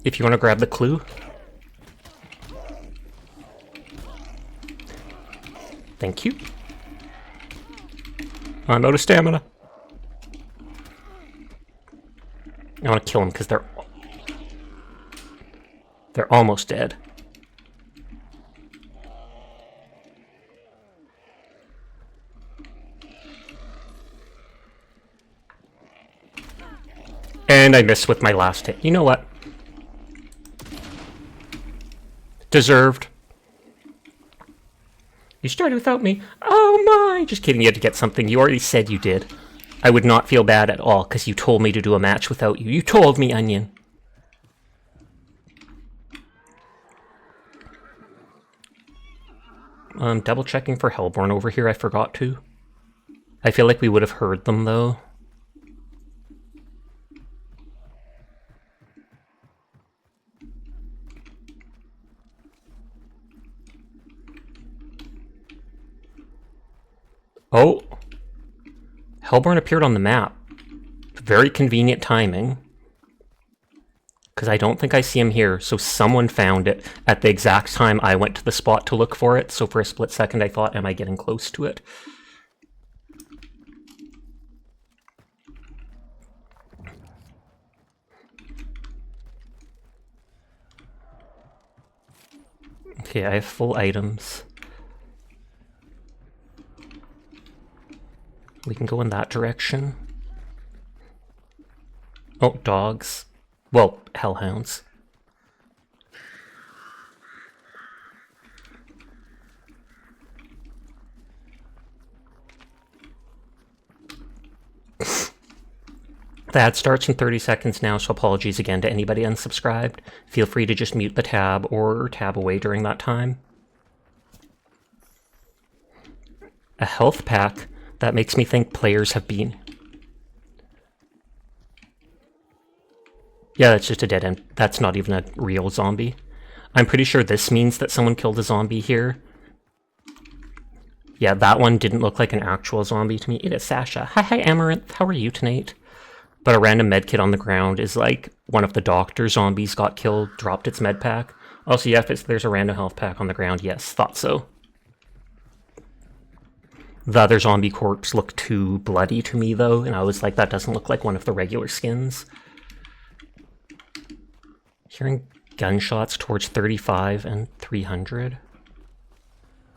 If you want to grab the clue. Thank you. I'm out of stamina. I want to kill them because they're almost dead. And I missed with my last hit. You know what? Deserved. You started without me. Oh my! Just kidding, you had to get something. You already said you did. I would not feel bad at all, because you told me to do a match without you. You told me, Onion. Double checking for Hellborn over here, I forgot to. I feel like we would have heard them, though. Oh! Hellborn appeared on the map. Very convenient timing. Because I don't think I see him here, so someone found it at the exact time I went to the spot to look for it, so for a split second I thought, am I getting close to it? Okay, I have full items. We can go in that direction. Oh, dogs. Well, hellhounds. The ad starts in 30 seconds now, so apologies again to anybody unsubscribed. Feel free to just mute the tab or tab away during that time. A health pack? That makes me think players have been... Yeah, that's just a dead end. That's not even a real zombie. I'm pretty sure this means that someone killed a zombie here. Yeah, that one didn't look like an actual zombie to me. It is Sasha. Hi, Amaranth. How are you tonight? But a random medkit on the ground is like one of the doctor zombies got killed, dropped its med pack. Also, yeah, if there's a random health pack on the ground, yes, thought so. The other zombie corpse looked too bloody to me, though, and I was like, that doesn't look like one of the regular skins. Hearing gunshots towards 35 and 300.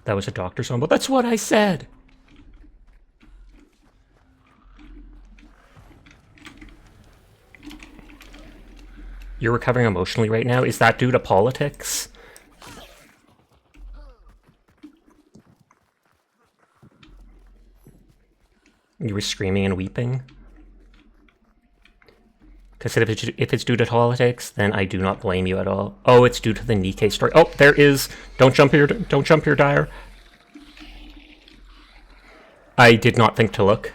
That was a doctor zombie. That's what I said! You're recovering emotionally right now? Is that due to politics? You were screaming and weeping? Because if it's due to politics, then I do not blame you at all. Oh, it's due to the Nikkei story. Oh, there is. Don't jump here, Dyer. I did not think to look.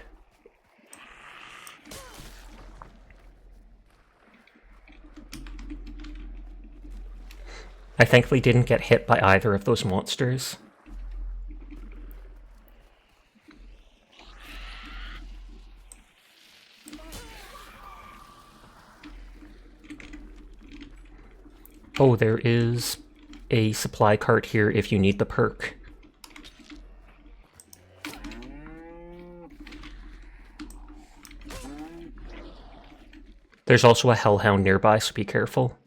I thankfully didn't get hit by either of those monsters. Oh, there is a supply cart here if you need the perk. There's also a hellhound nearby, so be careful.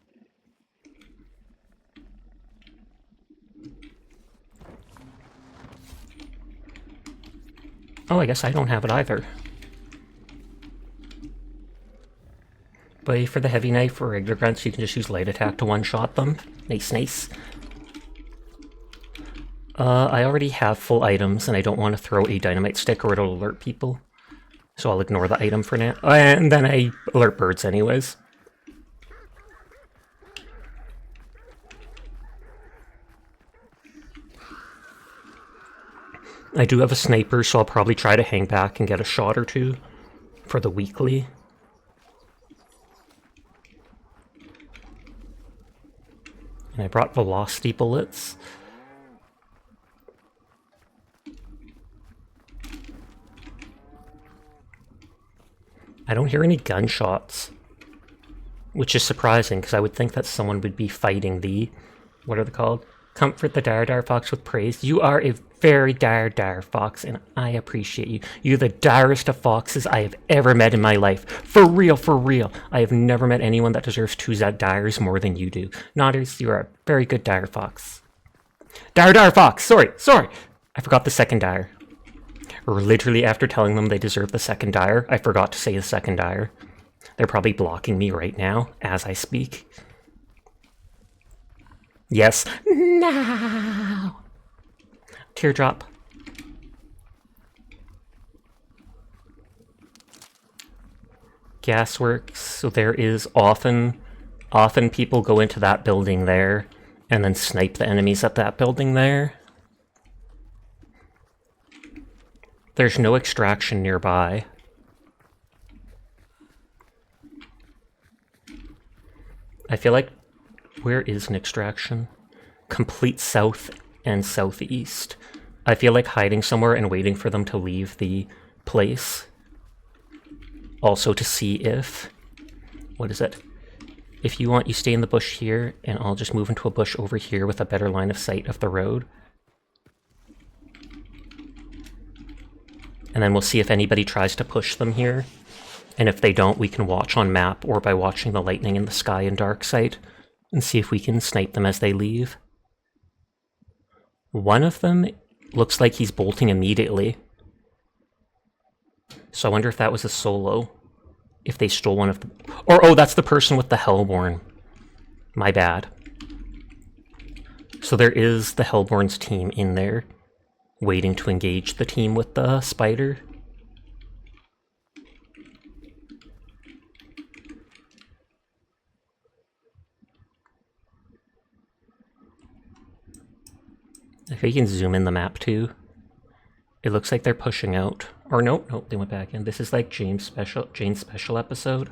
Oh, I guess I don't have it either. But for the heavy knife or regular grunts, you can just use light attack to one-shot them. Nice, nice. I already have full items, and I don't want to throw a dynamite stick or it'll alert people. So I'll ignore the item for now. And then I alert birds anyways. I do have a sniper, so I'll probably try to hang back and get a shot or two for the weekly. And I brought velocity bullets. I don't hear any gunshots, which is surprising because I would think that someone would be fighting the, what are they called? Comfort the Dar Fox with praise. You are a very Dar Fox, and I appreciate you. You're the direst of foxes I have ever met in my life. For real, for real. I have never met anyone that deserves two Dars more than you do. Nodders, you are a very good Dar Fox. Dar Fox! Sorry! I forgot the second Dar. Or literally after telling them they deserve the second Dar, I forgot to say the second Dar. They're probably blocking me right now as I speak. Yes. No! Teardrop. Gasworks. So there is often people go into that building there and then snipe the enemies at that building there. There's no extraction nearby. I feel like... Where is an extraction? Complete south and southeast. I feel like hiding somewhere and waiting for them to leave the place. Also to see if... What is it? If you want, you stay in the bush here, and I'll just move into a bush over here with a better line of sight of the road. And then we'll see if anybody tries to push them here. And if they don't, we can watch on map or by watching the lightning in the sky in dark sight and see if we can snipe them as they leave. One of them looks like he's bolting immediately. So I wonder if that was a solo. If they stole one of the... Or, oh, that's the person with the Hellborn. My bad. So there is the Hellborn's team in there, waiting to engage the team with the spider. If you can zoom in the map too. It looks like they're pushing out. Or nope, they went back in. This is like Jane's special episode.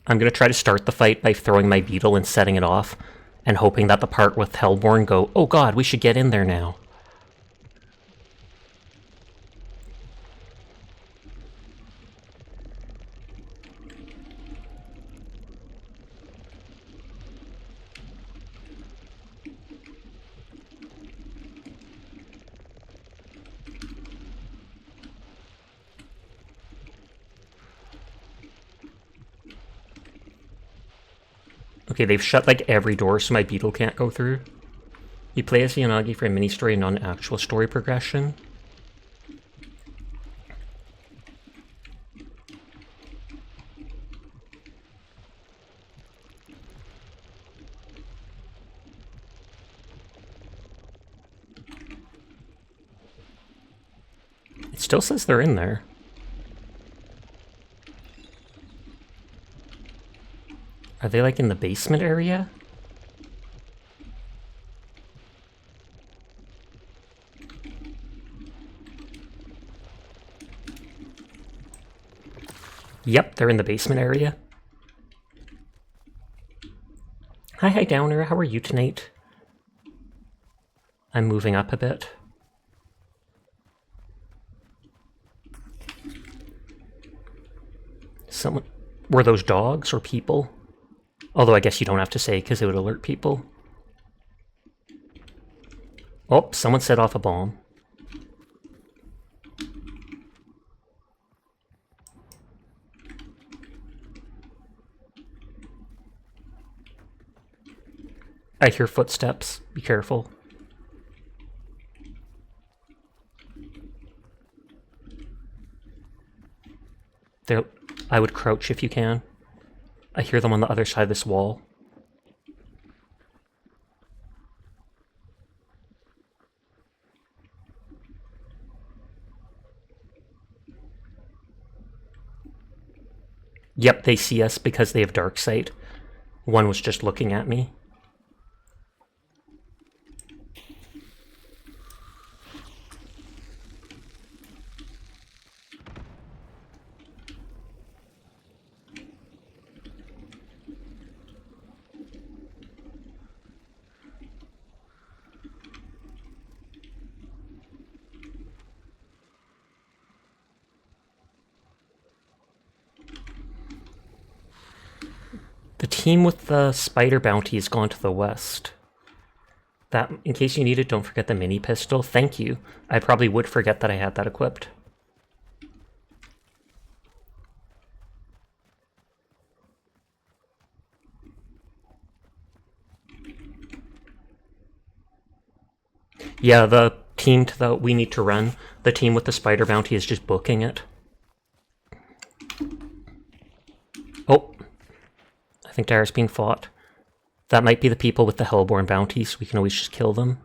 I'm gonna try to start the fight by throwing my beetle and setting it off, and hoping that the part with Hellborn go, oh god, we should get in there now. Okay, they've shut like every door so my beetle can't go through. You play as Yanagi for a mini-story and non-actual story progression. It still says they're in there. Are they like in the basement area? Yep, they're in the basement area. Hi Downer, how are you tonight? I'm moving up a bit. Someone... Were those dogs or people? Although I guess you don't have to say because it would alert people. Oh, someone set off a bomb. I hear footsteps. Be careful. I would crouch if you can. I hear them on the other side of this wall. Yep, they see us because they have dark sight. One was just looking at me. The team with the spider bounty has gone to the west. That, in case you need it, don't forget the mini pistol. Thank you. I probably would forget that I had that equipped. Yeah, the team we need to run, the team with the spider bounty is just booking it. Oh. I think Dara's being fought. That might be the people with the Hellborn bounty, so we can always just kill them.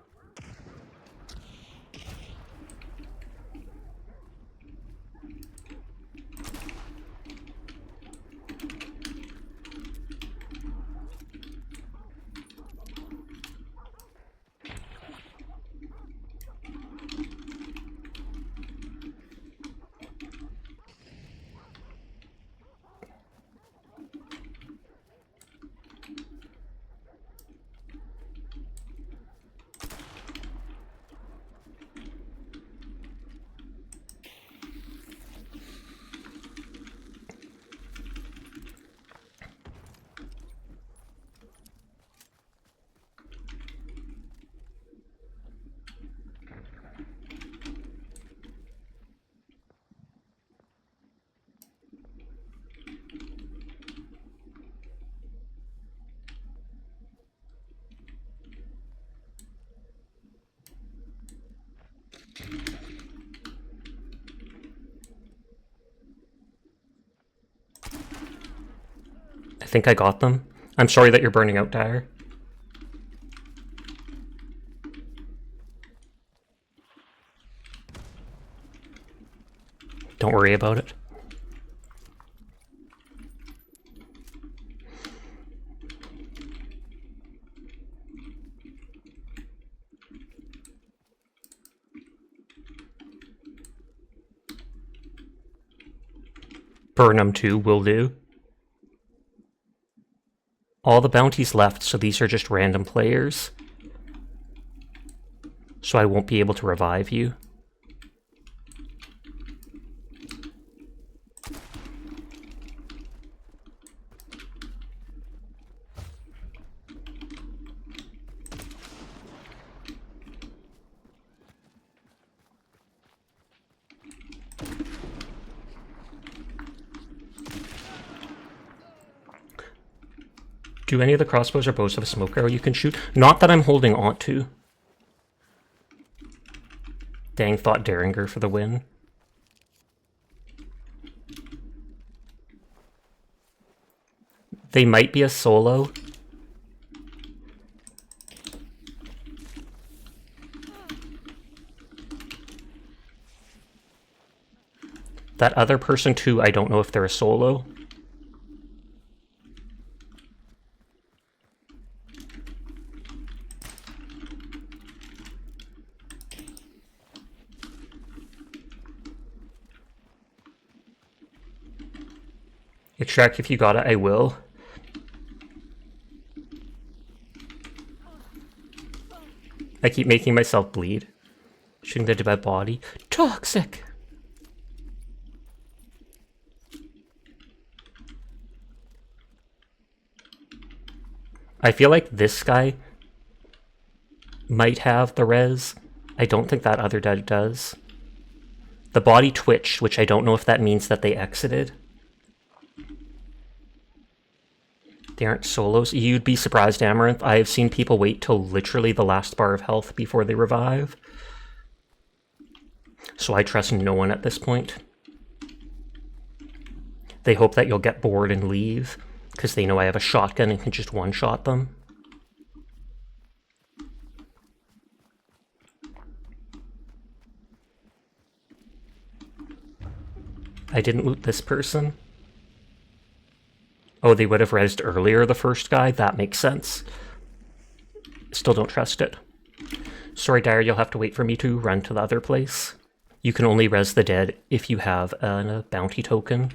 think I got them. I'm sorry that you're burning out, Dyer. Don't worry about it. Burn them too, will do. All the bounties left, so these are just random players. So I won't be able to revive you. Do any of the crossbows or bows have a smoke arrow you can shoot? Not that I'm holding on to. Dang, thought Derringer for the win. They might be a solo. That other person too, I don't know if they're a solo. Extract if you got it, I will. I keep making myself bleed. Shooting the dead body. Toxic! I feel like this guy might have the res. I don't think that other dead does. The body twitched, which I don't know if that means that they exited. They aren't solos. You'd be surprised, Amaranth. I have seen people wait till literally the last bar of health before they revive. So I trust no one at this point. They hope that you'll get bored and leave, because they know I have a shotgun and can just one-shot them. I didn't loot this person. Oh, they would have rezzed earlier, the first guy? That makes sense. Still don't trust it. Sorry, Dyer, you'll have to wait for me to run to the other place. You can only res the dead if you have a bounty token.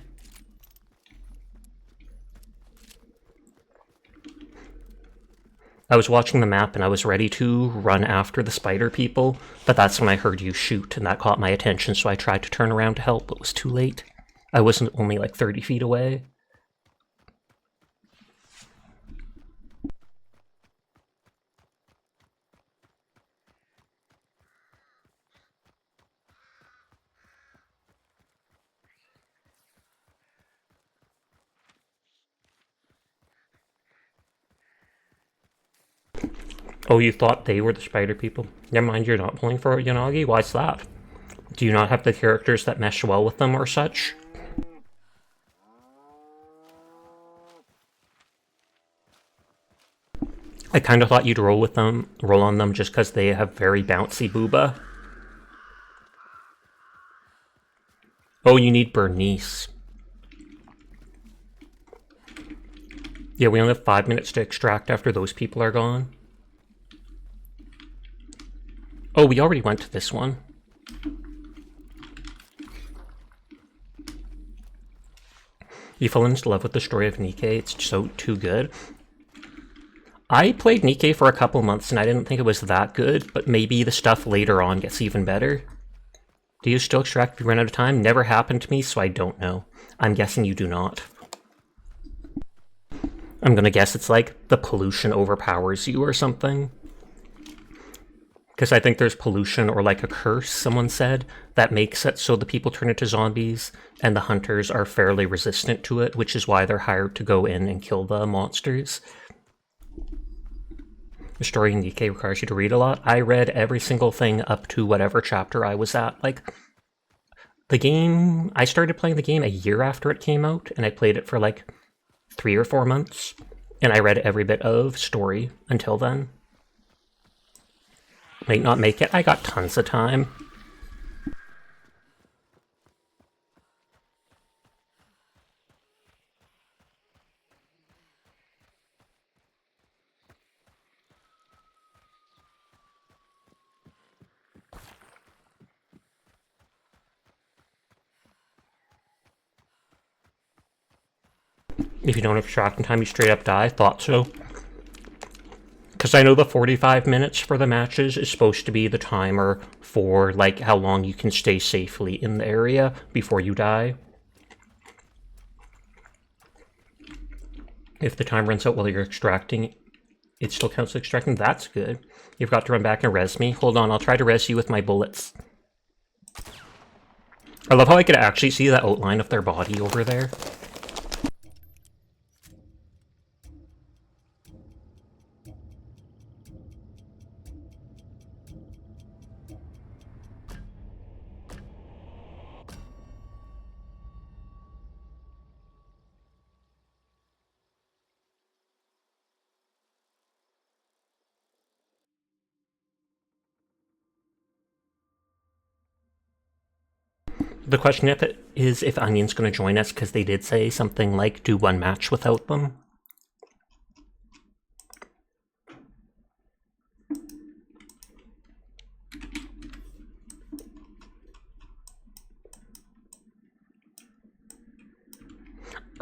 I was watching the map and I was ready to run after the spider people, but that's when I heard you shoot and that caught my attention, so I tried to turn around to help, but it was too late. I wasn't only like 30 feet away. Oh, you thought they were the spider people? Never mind, you're not pulling for Yanagi? Why's that? Do you not have the characters that mesh well with them or such? I kind of thought you'd roll on them just because they have very bouncy booba. Oh, you need Bernice. Yeah, we only have 5 minutes to extract after those people are gone. Oh, we already went to this one. You fell into love with the story of Nikkei. It's so too good. I played Nikkei for a couple months and I didn't think it was that good, but maybe the stuff later on gets even better. Do you still extract if you run out of time? Never happened to me, so I don't know. I'm guessing you do not. I'm gonna guess it's like the pollution overpowers you or something. Because I think there's pollution or like a curse, someone said, that makes it so the people turn into zombies and the hunters are fairly resistant to it, which is why they're hired to go in and kill the monsters. The story in Nikkei requires you to read a lot. I read every single thing up to whatever chapter I was at. Like, the game, I started playing the game a year after it came out, and I played it for like 3 or 4 months, and I read every bit of story until then. Might not make it. I got tons of time. If you don't have extracting time, you straight up die. Thought so. Because I know the 45 minutes for the matches is supposed to be the timer for, like, how long you can stay safely in the area before you die. If the time runs out while you're extracting, it still counts as extracting. That's good. You've got to run back and res me. Hold on, I'll try to res you with my bullets. I love how I could actually see the outline of their body over there. The question is if Onion's going to join us, because they did say something like do one match without them.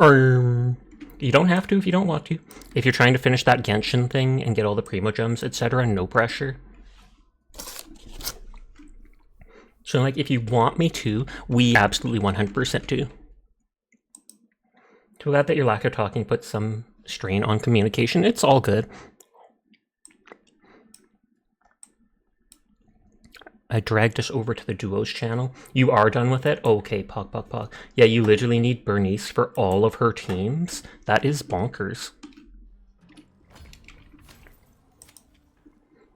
You don't have to if you don't want to. If you're trying to finish that Genshin thing and get all the Primo Gems, etc., no pressure. So, like, if you want me to, we absolutely 100% do. Too glad that your lack of talking puts some strain on communication. It's all good. I dragged us over to the Duos channel. You are done with it? Okay, pog. Yeah, you literally need Bernice for all of her teams. That is bonkers.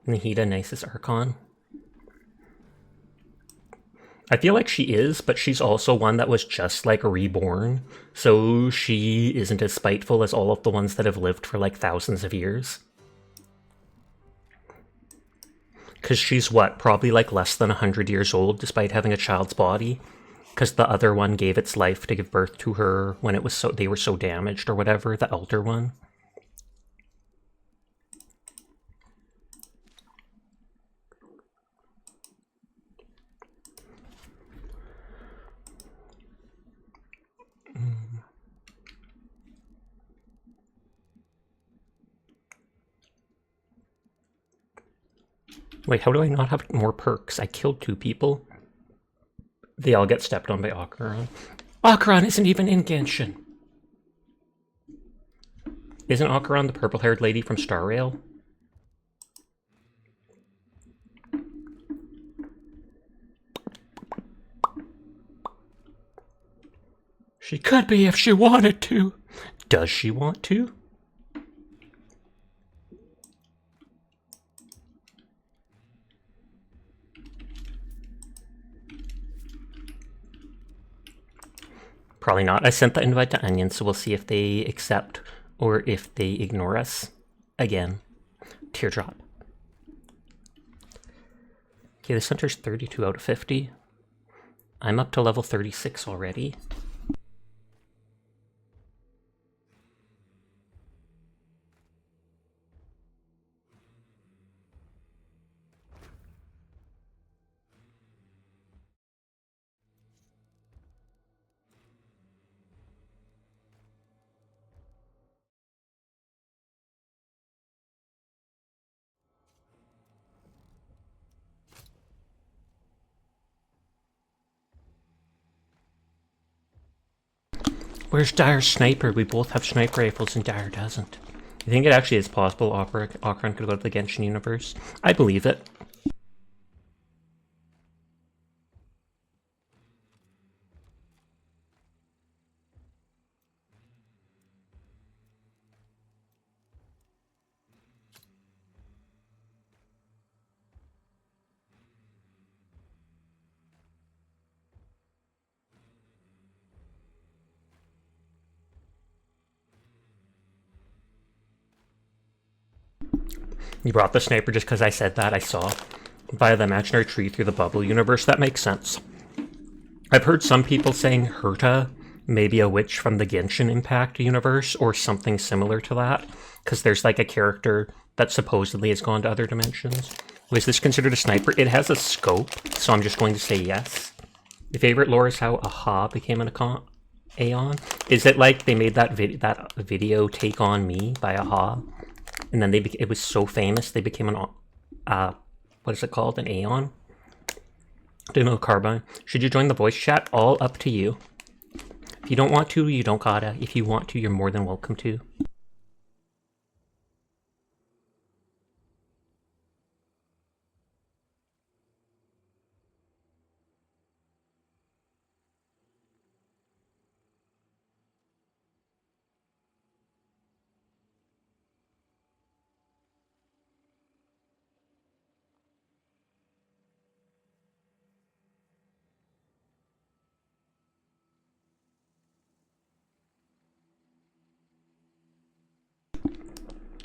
Nahida, nicest Archon. I feel like she is, but she's also one that was just, like, reborn. So she isn't as spiteful as all of the ones that have lived for, like, thousands of years. Because she's, what, probably, like, less than 100 years old, despite having a child's body? Because the other one gave its life to give birth to her when it was they were so damaged or whatever, the elder one. Wait, how do I not have more perks? I killed 2 people. They all get stepped on by Acheron. Acheron isn't even in Genshin! Isn't Acheron the purple-haired lady from Star Rail? She could be if she wanted to. Does she want to? Probably not. I sent the invite to Onion, so we'll see if they accept or if they ignore us. Again. Teardrop. Okay, this hunter's 32 out of 50. I'm up to level 36 already. Where's Dyer's sniper? We both have sniper rifles and Dyer doesn't. You think it actually is possible Acheron could go to the Genshin universe? I believe it. You brought the sniper just because I said that, I saw. Via the imaginary tree through the bubble universe, that makes sense. I've heard some people saying Herta may be a witch from the Genshin Impact universe, or something similar to that, because there's like a character that supposedly has gone to other dimensions. Was this considered a sniper? It has a scope, so I'm just going to say yes. My favorite lore is how Aha became an Aeon. Is it like they made that video Take On Me by Aha? And then it was so famous they became an what is it called? An Aeon? Don't know, Carbine. Should you join the voice chat? All up to you. If you don't want to, you don't gotta. If you want to, you're more than welcome to.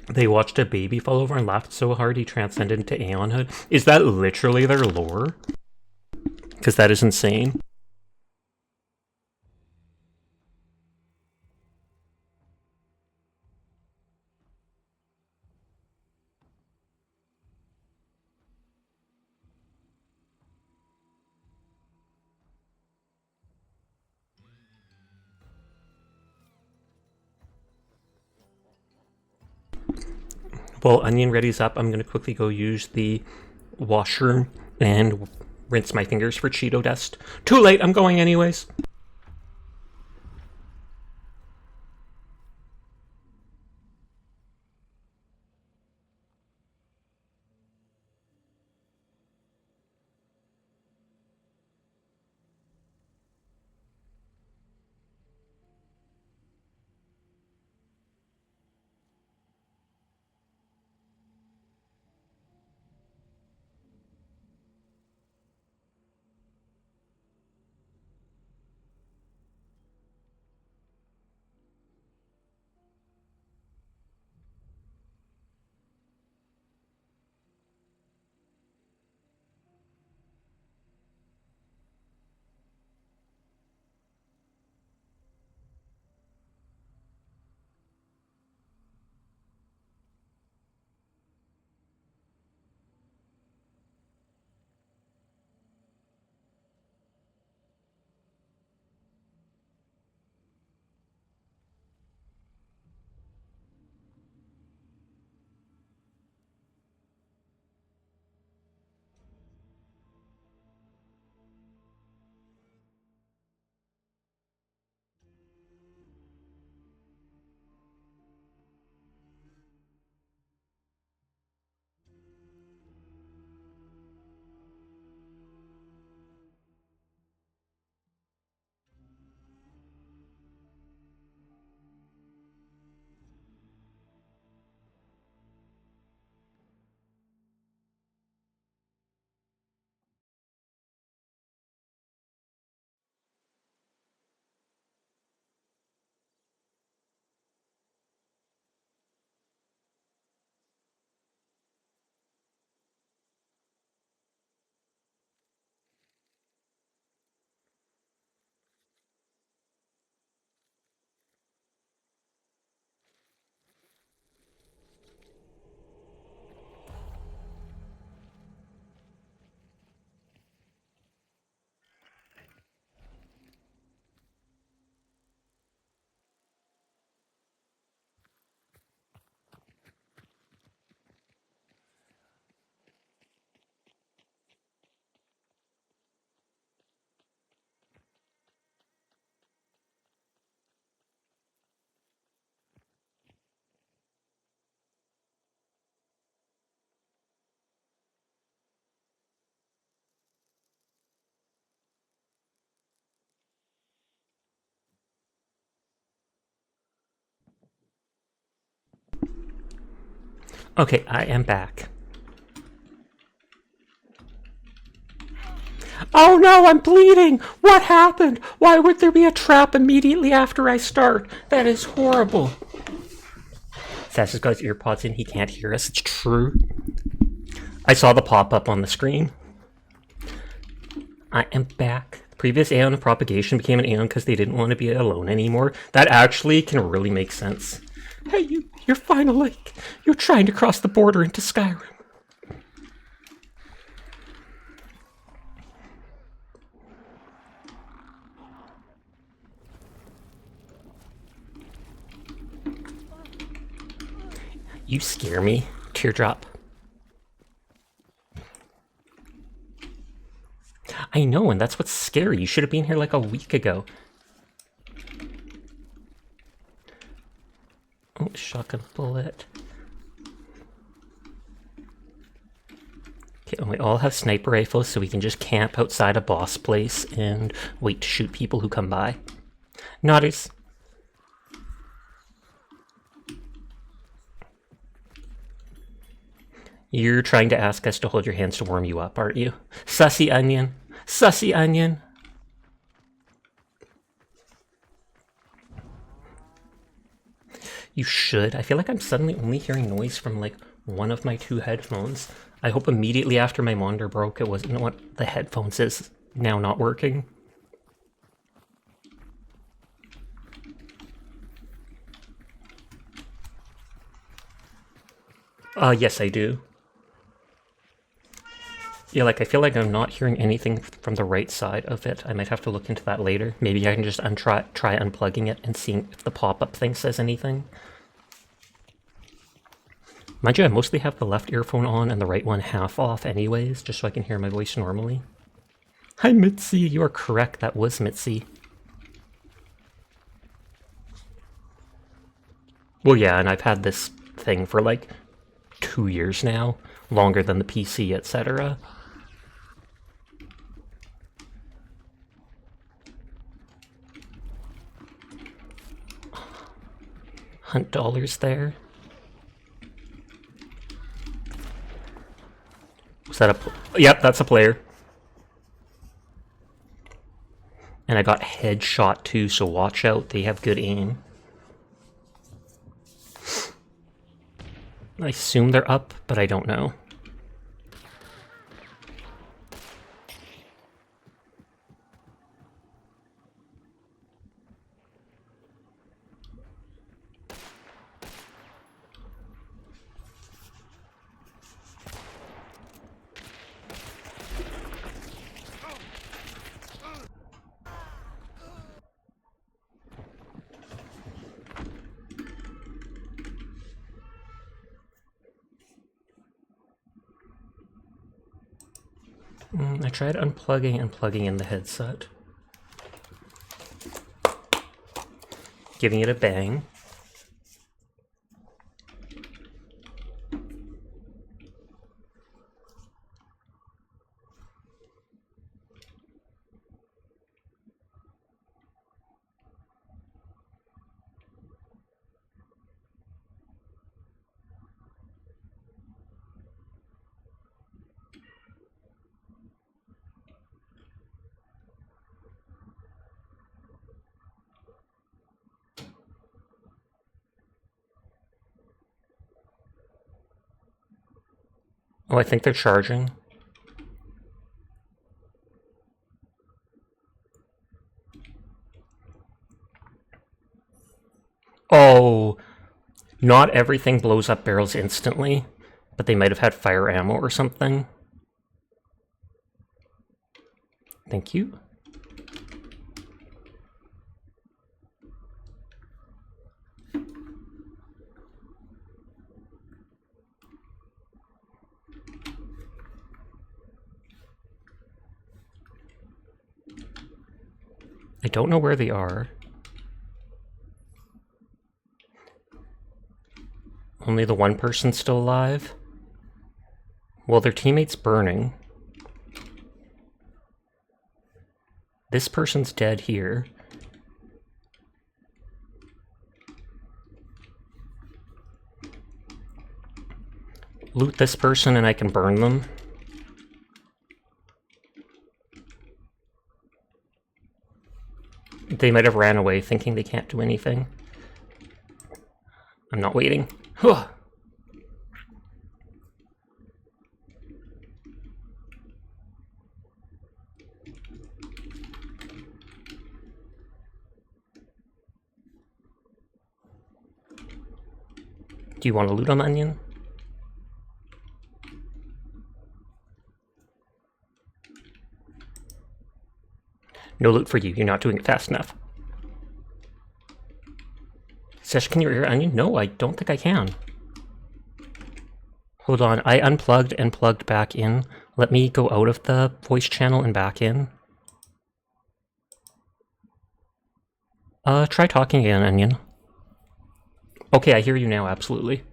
They watched a baby fall over and laughed so hard he transcended into Aeonhood. Is that literally their lore? Because that is insane. While Onion readies up, I'm going to quickly go use the washroom and rinse my fingers for Cheeto dust. Too late, I'm going anyways. Okay, I am back. Oh no, I'm bleeding! What happened? Why would there be a trap immediately after I start? That is horrible. Sass has got his earpods in, he can't hear us, it's true. I saw the pop-up on the screen. I am back. The previous Aeon of Propagation became an Aeon because they didn't want to be alone anymore. That actually can really make sense. Hey, you're finally... You're trying to cross the border into Skyrim. You scare me, Teardrop. I know, and that's what's scary. You should have been here like a week ago. Oh, shotgun bullet. Okay, and we all have sniper rifles, so we can just camp outside a boss place and wait to shoot people who come by. Nodders. You're trying to ask us to hold your hands to warm you up, aren't you? Sussy onion. Sussy onion. You should. I feel like I'm suddenly only hearing noise from like one of my two headphones. I hope immediately after my monitor broke it wasn't what the headphones is now not working. Yes I do. Yeah, like I feel like I'm not hearing anything from the right side of it. I might have to look into that later. Maybe I can just try unplugging it and seeing if the pop-up thing says anything. Mind you, I mostly have the left earphone on and the right one half off anyways, just so I can hear my voice normally. Hi Mitzi, you are correct, that was Mitzi. Well yeah, and I've had this thing for like 2 years now, longer than the PC, etc. Hunt dollars there. Was that a... Yep, that's a player. And I got headshot too, so watch out, they have good aim. I assume they're up, but I don't know. I tried unplugging and plugging in the headset. Giving it a bang. Oh, I think they're charging. Oh, not everything blows up barrels instantly, but they might have had fire ammo or something. Thank you. I don't know where they are. Only the one person's still alive? Well, their teammate's burning. This person's dead here. Loot this person and I can burn them. They might have ran away thinking they can't do anything. I'm not waiting. Do you want to loot on the onion? No loot for you. You're not doing it fast enough. Sesh, can you hear onion? No, I don't think I can. Hold on. I unplugged and plugged back in. Let me go out of the voice channel and back in. Try talking again, onion. Okay, I hear you now, absolutely.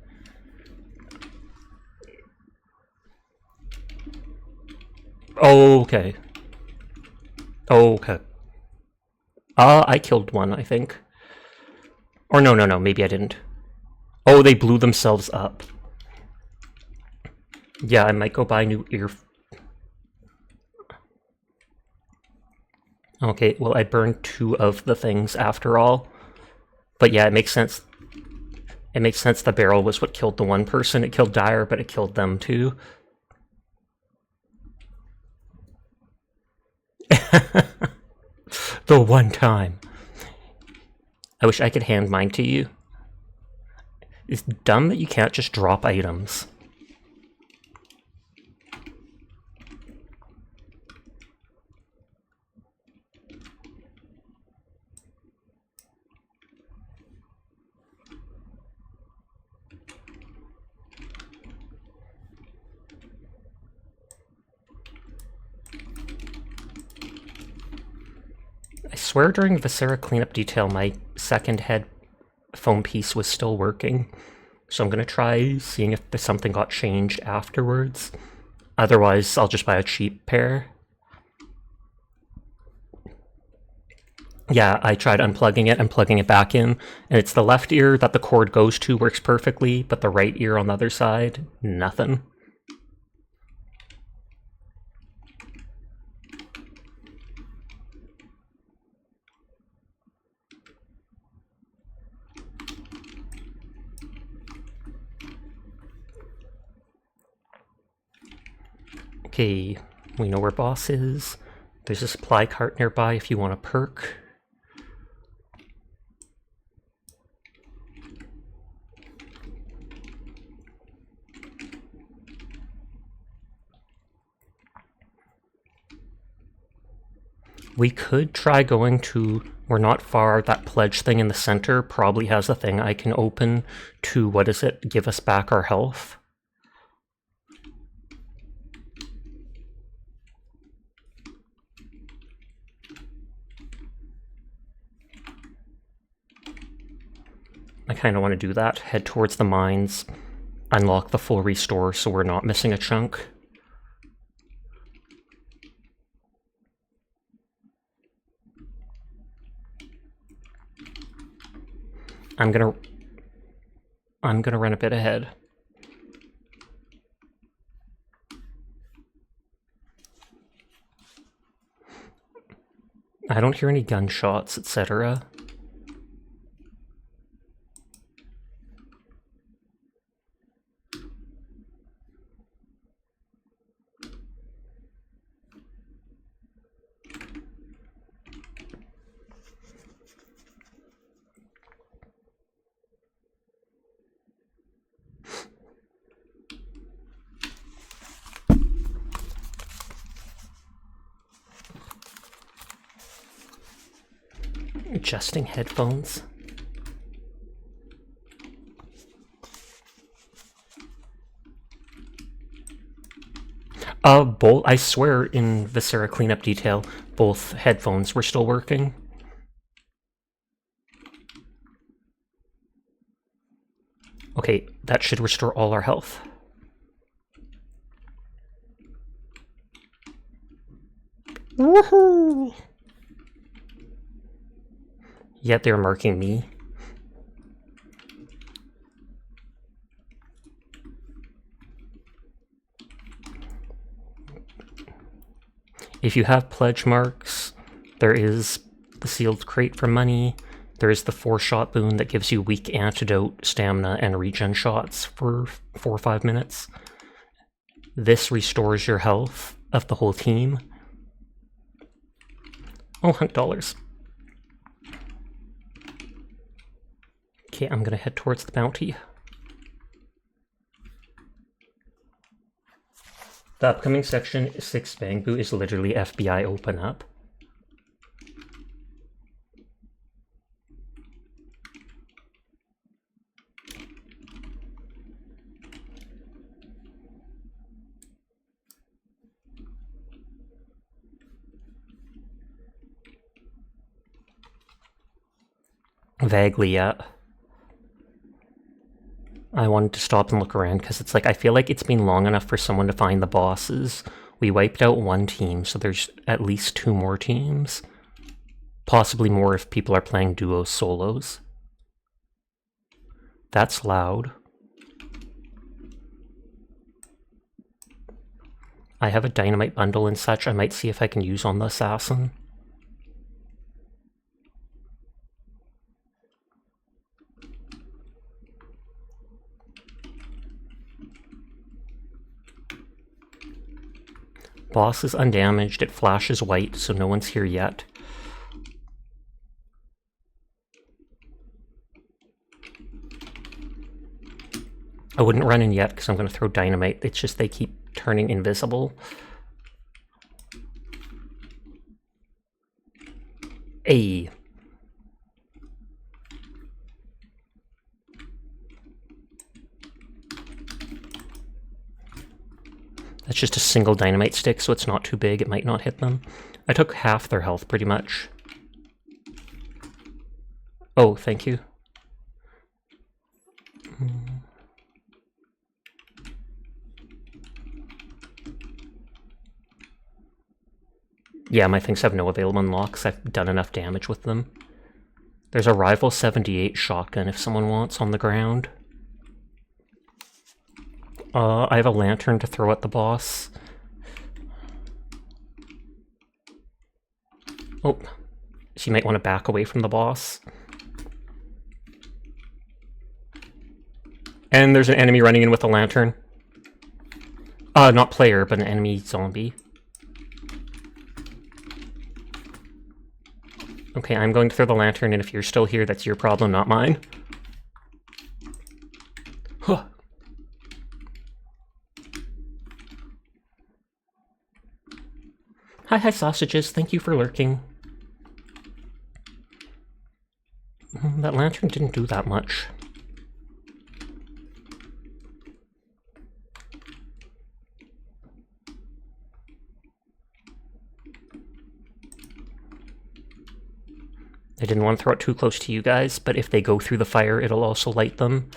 Okay. Okay. I killed one, I think. Or no, maybe I didn't. Oh, they blew themselves up. Yeah, I might go buy new ear... Okay, well, I burned 2 of the things after all. But yeah, it makes sense. It makes sense the barrel was what killed the one person. It killed Dyer, but it killed them too. The one time. I wish I could hand mine to you. It's dumb that you can't just drop items. I swear during Viscera cleanup detail my second headphone piece was still working. So I'm gonna try seeing if something got changed afterwards. Otherwise, I'll just buy a cheap pair. Yeah, I tried unplugging it and plugging it back in, and it's the left ear that the cord goes to works perfectly, but the right ear on the other side, nothing. Okay, we know where boss is. There's a supply cart nearby if you want a perk. We could try going to, we're not far, that pledge thing in the center probably has a thing I can open to, what is it, give us back our health. I kind of want to do that, head towards the mines, unlock the full restore so we're not missing a chunk. I'm gonna run a bit ahead. I don't hear any gunshots, etc. Adjusting headphones. Both, I swear in Viscera cleanup detail, both headphones were still working. Okay, that should restore all our health. Woohoo! Yet they're marking me. If you have pledge marks, there is the sealed crate for money. There is the 4-shot boon that gives you weak antidote, stamina, and regen shots for 4 or 5 minutes. This restores your health of the whole team. Oh, $100. Okay, I'm gonna head towards the bounty. The upcoming Section 6 Bangbu is literally FBI open up. Vaguely, yeah. I wanted to stop and look around because it's like, I feel like it's been long enough for someone to find the bosses. We wiped out one team, so there's at least 2 more teams. Possibly more if people are playing duos, solos. That's loud. I have a dynamite bundle and such I might see if I can use on the assassin. Boss is undamaged, it flashes white, so no one's here yet. I wouldn't run in yet because I'm going to throw dynamite. It's just they keep turning invisible. Ayy. That's just a single dynamite stick, so it's not too big. It might not hit them. I took half their health, pretty much. Oh, thank you. Yeah, my things have no available unlocks. I've done enough damage with them. There's a rival 78 shotgun if someone wants on the ground. I have a lantern to throw at the boss. Oh, so you might want to back away from the boss. And there's an enemy running in with a lantern. Not player, but an enemy zombie. Okay, I'm going to throw the lantern, and if you're still here, that's your problem, not mine. Huh. Hi, sausages. Thank you for lurking. That lantern didn't do that much. I didn't want to throw it too close to you guys, but if they go through the fire, it'll also light them.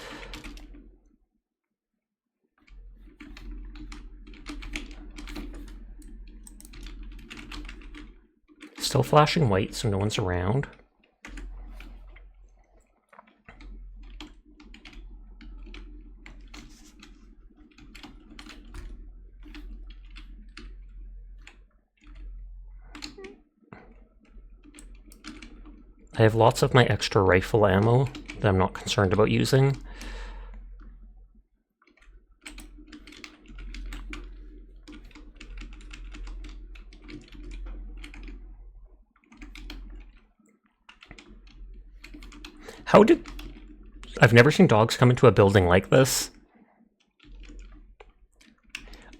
Still flashing white, so no one's around. I have lots of my extra rifle ammo that I'm not concerned about using. How did... I've never seen dogs come into a building like this.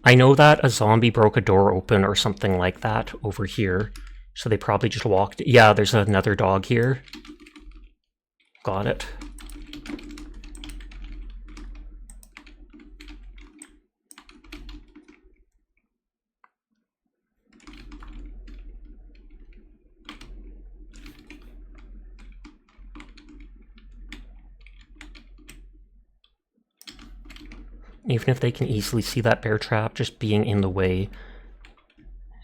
I know that a zombie broke a door open or something like that over here. So they probably just walked... Yeah, there's another dog here. Got it. Even if they can easily see that bear trap, just being in the way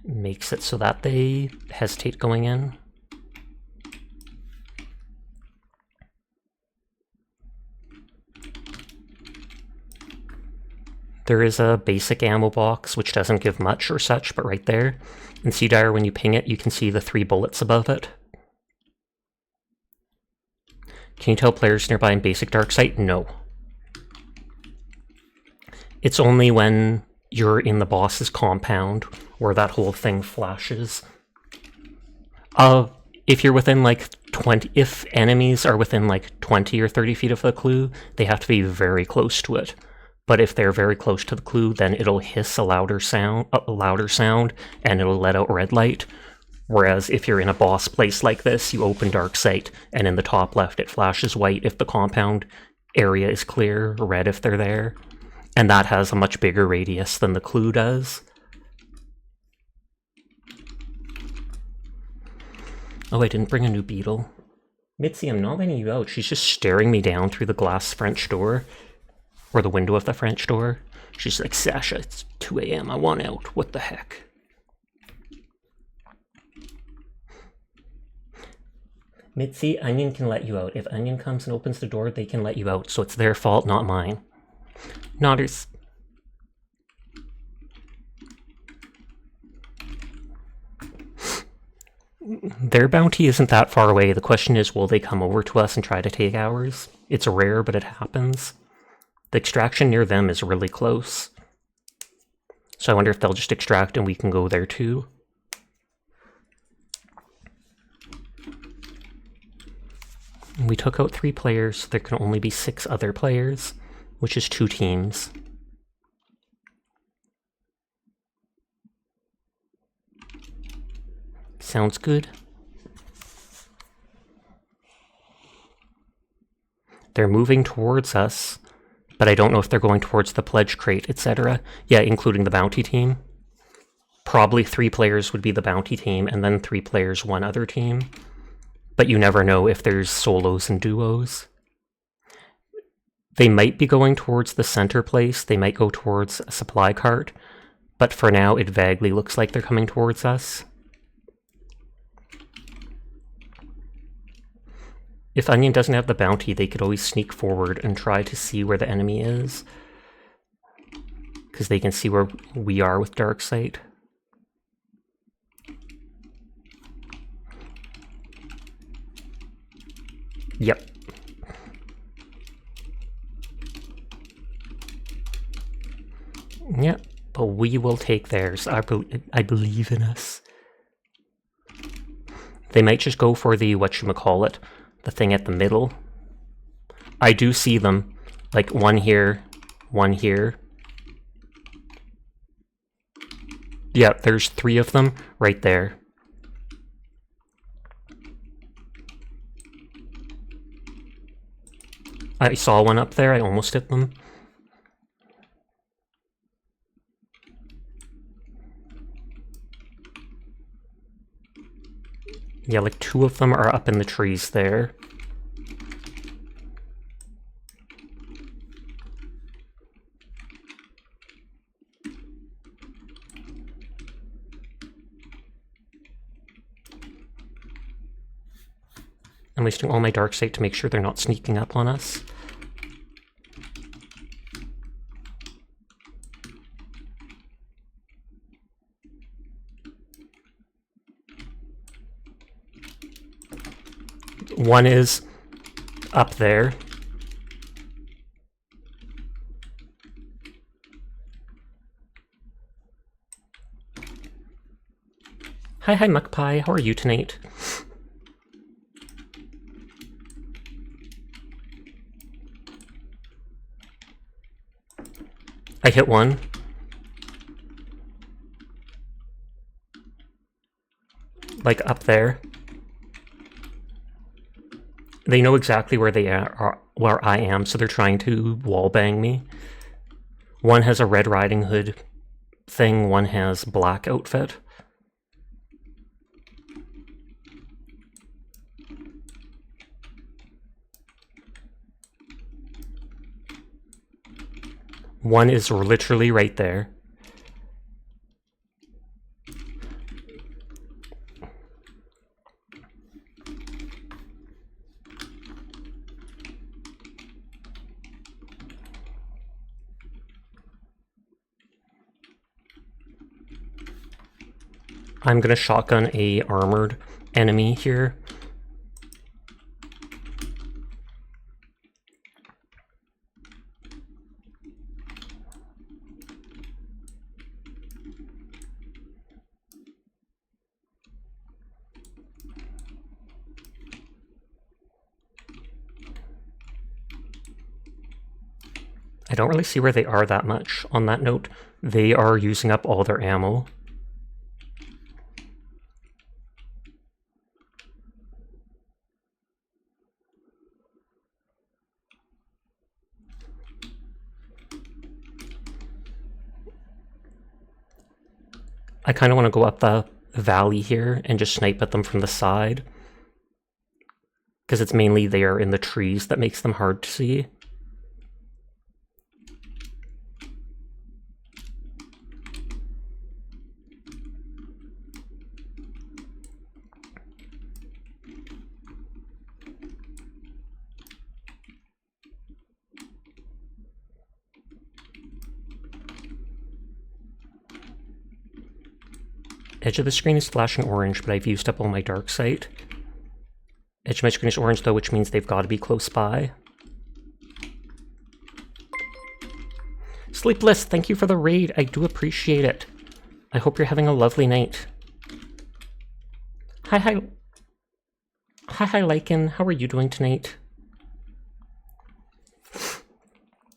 makes it so that they hesitate going in. There is a basic ammo box, which doesn't give much or such, but right there. In Sea Dire, when you ping it, you can see the 3 bullets above it. Can you tell players nearby in basic dark sight? No. It's only when you're in the boss's compound where that whole thing flashes. If you're within like 20, if enemies are within like 20 or 30 feet of the clue, they have to be very close to it. but if they're very close to the clue, then it'll hiss a louder sound, and it'll let out red light. Whereas if you're in a boss place like this, you open dark sight, and in the top left it flashes white if the compound area is clear, red if they're there, and that has a much bigger radius than the clue does. Oh, I didn't bring a new beetle. Mitzi, I'm not letting you out. She's just staring me down through the glass French door. Or the window of the French door. She's like, Sasha, it's 2 a.m. I want out. What the heck? Mitzi, Onion can let you out. If Onion comes and opens the door, they can let you out. So it's their fault, not mine. Nodders. Their bounty isn't that far away. The question is, will they come over to us and try to take ours? It's rare, but it happens. The extraction near them is really close. So I wonder if they'll just extract and we can go there too. We took out 3 players, so there can only be 6 other players, which is 2 teams. Sounds good. They're moving towards us, but I don't know if they're going towards the pledge crate, etc. Yeah, including the bounty team. Probably 3 players would be the bounty team, and then 3 players, 1 other team. But you never know if there's solos and duos. They might be going towards the center place, they might go towards a supply cart, but for now it vaguely looks like they're coming towards us. If Onion doesn't have the bounty, they could always sneak forward and try to see where the enemy is. Because they can see where we are with Darksight. Yep. Yep, but we will take theirs. I believe in us. They might just go for the whatchamacallit, the thing at the middle. I do see them. Like, 1 here, 1 here. Yeah, there's 3 of them right there. I saw one up there, I almost hit them. Yeah, like 2 of them are up in the trees there. I'm wasting all my dark sight to make sure they're not sneaking up on us. One is up there. Hi, Muckpie. How are you tonight? I hit one. Like up there. They know exactly where they are, where I am, so they're trying to wallbang me. One has a Red Riding Hood thing, one has black outfit. One is literally right there. I'm gonna shotgun a armored enemy here. I don't really see where they are that much. On that note, they are using up all their ammo. I kind of want to go up the valley here and just snipe at them from the side. Because it's mainly there in the trees that makes them hard to see. Edge of the screen is flashing orange, but I've used up all my dark sight. Edge of my screen is orange though, which means they've got to be close by. Sleepless, thank you for the raid. I do appreciate it. I hope you're having a lovely night. Hi, Lycan. How are you doing tonight?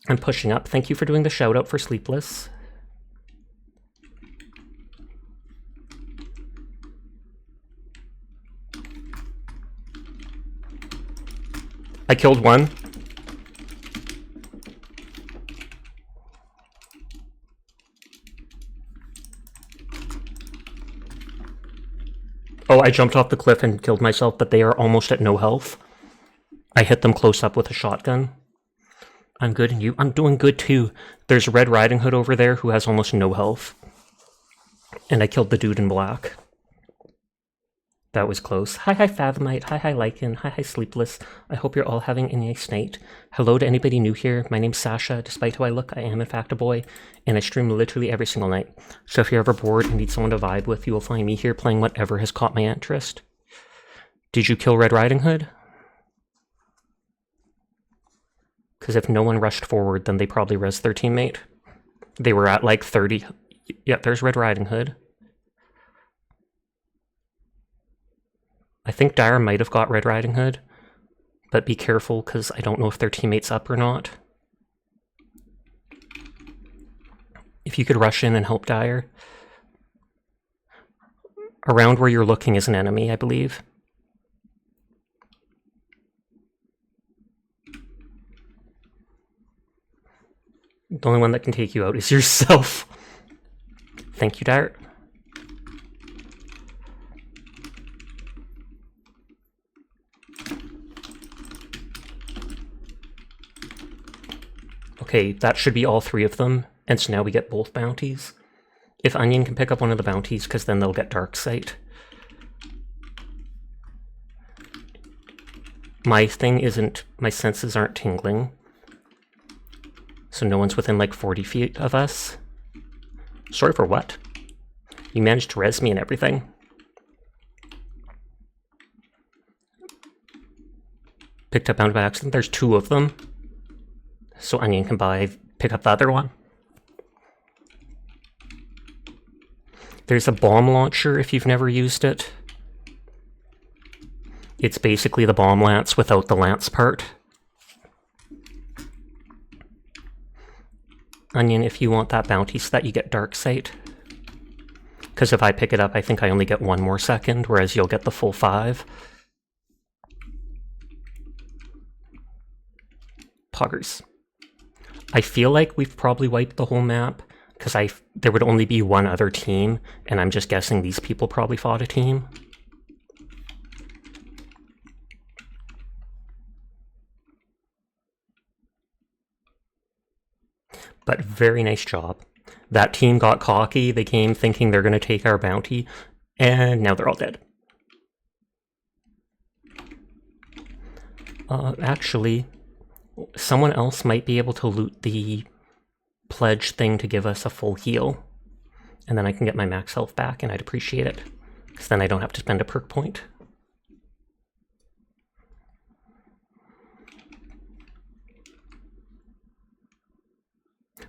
I'm pushing up. Thank you for doing the shout out for Sleepless. I killed one. Oh, I jumped off the cliff and killed myself, but they are almost at no health. I hit them close up with a shotgun. I'm good, and you? I'm doing good too. There's Red Riding Hood over there who has almost no health. And I killed the dude in black. That was close. Hi Fathomite, hi Lycan, hi Sleepless. I hope you're all having a nice night. Hello to anybody new here. My name's Sasha. Despite how I look, I am in fact a boy, and I stream literally every single night. So if you're ever bored and need someone to vibe with, you will find me here playing whatever has caught my interest. Did you kill Red Riding Hood? Because if no one rushed forward, then they probably res their teammate. They were at like 30. Yep, there's Red Riding Hood. I think Dire might have got Red Riding Hood, but be careful because I don't know if their teammate's up or not. If you could rush in and help Dire. Around where you're looking is an enemy, I believe. The only one that can take you out is yourself. Thank you, Dire. Okay, that should be all three of them, and so now we get both bounties. If Onion can pick up one of the bounties, because then they'll get Dark Sight. My thing isn't, my senses aren't tingling. So no one's within like 40 feet of us. Sorry for what? You managed to res me and everything. Picked up bounty by accident. There's two of them. So Onion can pick up the other one. There's a bomb launcher if you've never used it. It's basically the bomb lance without the lance part. Onion, if you want that bounty so that you get Dark Sight. Because if I pick it up, I think I only get 1 more second, whereas you'll get the full 5. Poggers. I feel like we've probably wiped the whole map, because there would only be one other team, and I'm just guessing these people probably fought a team. But very nice job. That team got cocky, they came thinking they're going to take our bounty, and now they're all dead. Actually, someone else might be able to loot the pledge thing to give us a full heal. And then I can get my max health back, and I'd appreciate it. Because then I don't have to spend a perk point.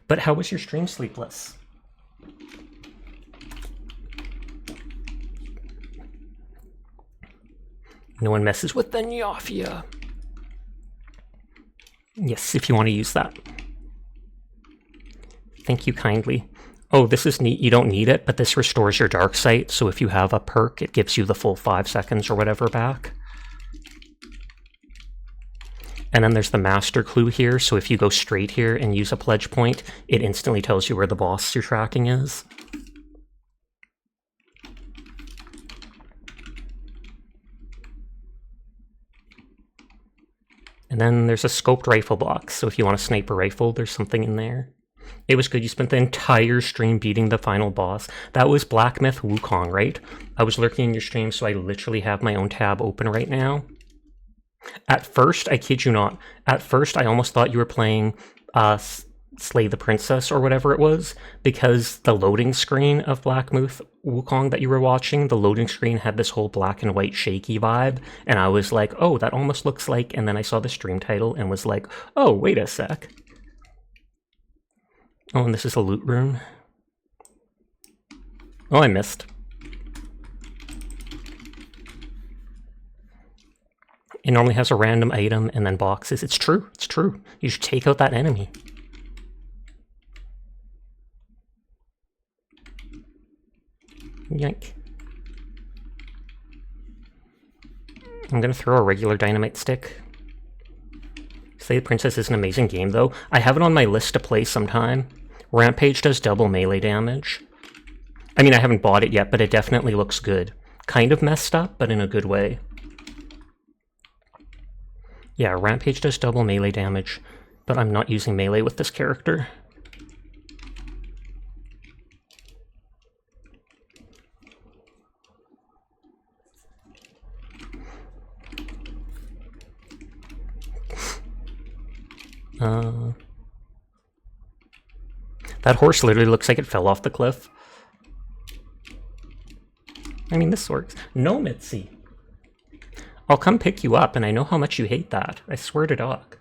But how was your stream, Sleepless? No one messes with the Nyafia. Yes, if you want to use that. thank you kindly. Oh, this is neat. You don't need it, but this restores your dark sight, so if you have a perk, it gives you the full 5 seconds or whatever back. And then there's the master clue here, so if you go straight here and use a pledge point, it instantly tells you where the boss you're tracking is. And then there's a scoped rifle box, so if you want a sniper rifle, there's something in there. It was good. You spent the entire stream beating the final boss. That was Black Myth Wukong, right? I was lurking in your stream, so I literally have my own tab open right now. At first, I kid you not, at first I almost thought you were playing Slay the Princess or whatever it was, because the loading screen of Black Myth Wukong that you were watching, the loading screen had this whole black and white shaky vibe, and I was like, oh, that almost looks like, and then I saw the stream title and was like, oh, wait a sec. Oh, and this is a loot room. Oh, I missed. It normally has a random item and then boxes. It's true. It's true. You should take out that enemy. Yank. I'm gonna throw a regular dynamite stick. Slay the Princess is an amazing game, though. I have it on my list to play sometime. Rampage does double melee damage. I mean, I haven't bought it yet, but it definitely looks good. Kind of messed up, but in a good way. Yeah, Rampage does double melee damage, but I'm not using melee with this character. That horse literally looks like it fell off the cliff. I mean, this works. No, Mitzi. I'll come pick you up, and I know how much you hate that. I swear to dog.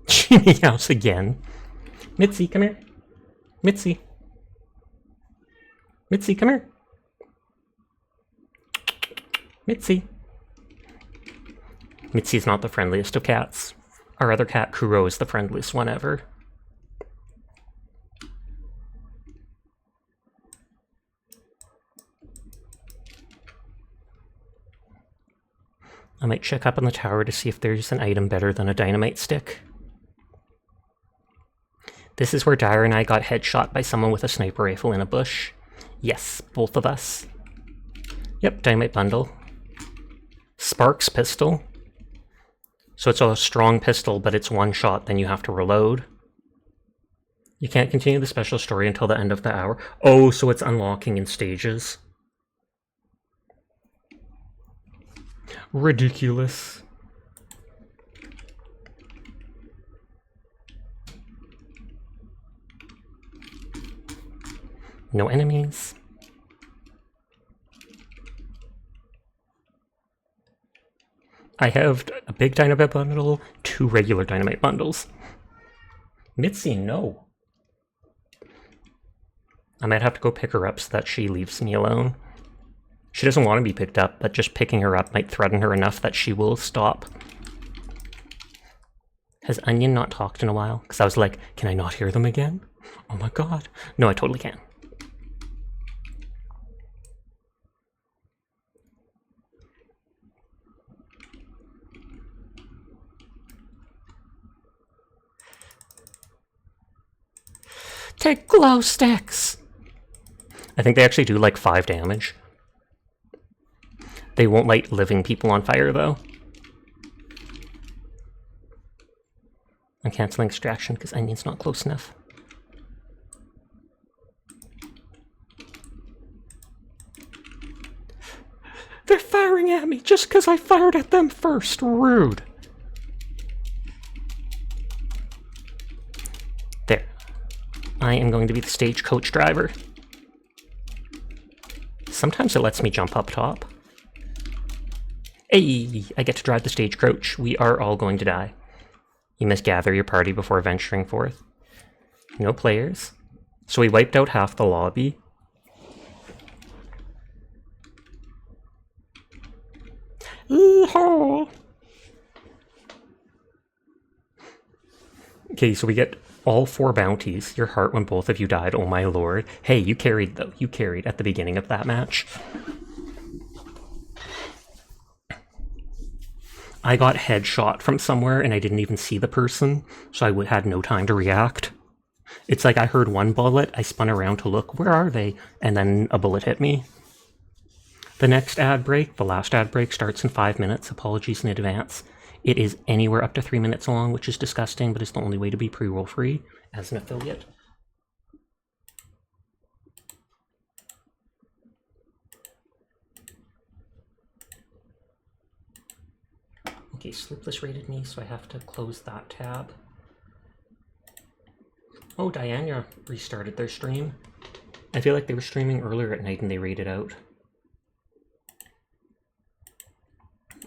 She meows again. Mitzi, come here. Mitzi. Mitzi, come here. Mitzi. Mitzi's not the friendliest of cats. Our other cat, Kuro, is the friendliest one ever. I might check up on the tower to see if there's an item better than a dynamite stick. This is where Dyer and I got headshot by someone with a sniper rifle in a bush. Yes, both of us. Yep, dynamite bundle. Sparks pistol. So it's a strong pistol, but it's one shot, then you have to reload. You can't continue the special story until the end of the hour. Oh, so it's unlocking in stages. Ridiculous. No enemies. I have a big dynamite bundle, 2 regular dynamite bundles. Mitzi, no. I might have to go pick her up so that she leaves me alone. She doesn't want to be picked up, but just picking her up might threaten her enough that she will stop. Has Onion not talked in a while? Because I was like, can I not hear them again? Oh my god. No, I totally can. Take glow sticks! I think they actually do like 5 damage. They won't light living people on fire, though. I'm canceling extraction because Onion's not close enough. They're firing at me just because I fired at them first. Rude. There. I am going to be the stagecoach driver. Sometimes it lets me jump up top. Hey, I get to drive the stagecoach. We are all going to die. You must gather your party before venturing forth. No players. So we wiped out half the lobby. Yeehaw! Okay, so we get All 4 bounties. Your heart when both of you died. Oh my lord. Hey, you carried though. You carried at the beginning of that match. I got headshot from somewhere and I didn't even see the person, so I had no time to react. It's like I heard one bullet, I spun around to look, where are they? And then a bullet hit me. The next ad break, the last ad break, starts in 5 minutes. Apologies in advance. It is anywhere up to 3 minutes long, which is disgusting, but it's the only way to be pre-roll free as an affiliate. Okay, Sleepless rated me, so I have to close that tab. Oh, Diana restarted their stream. I feel like they were streaming earlier at night and they raided out.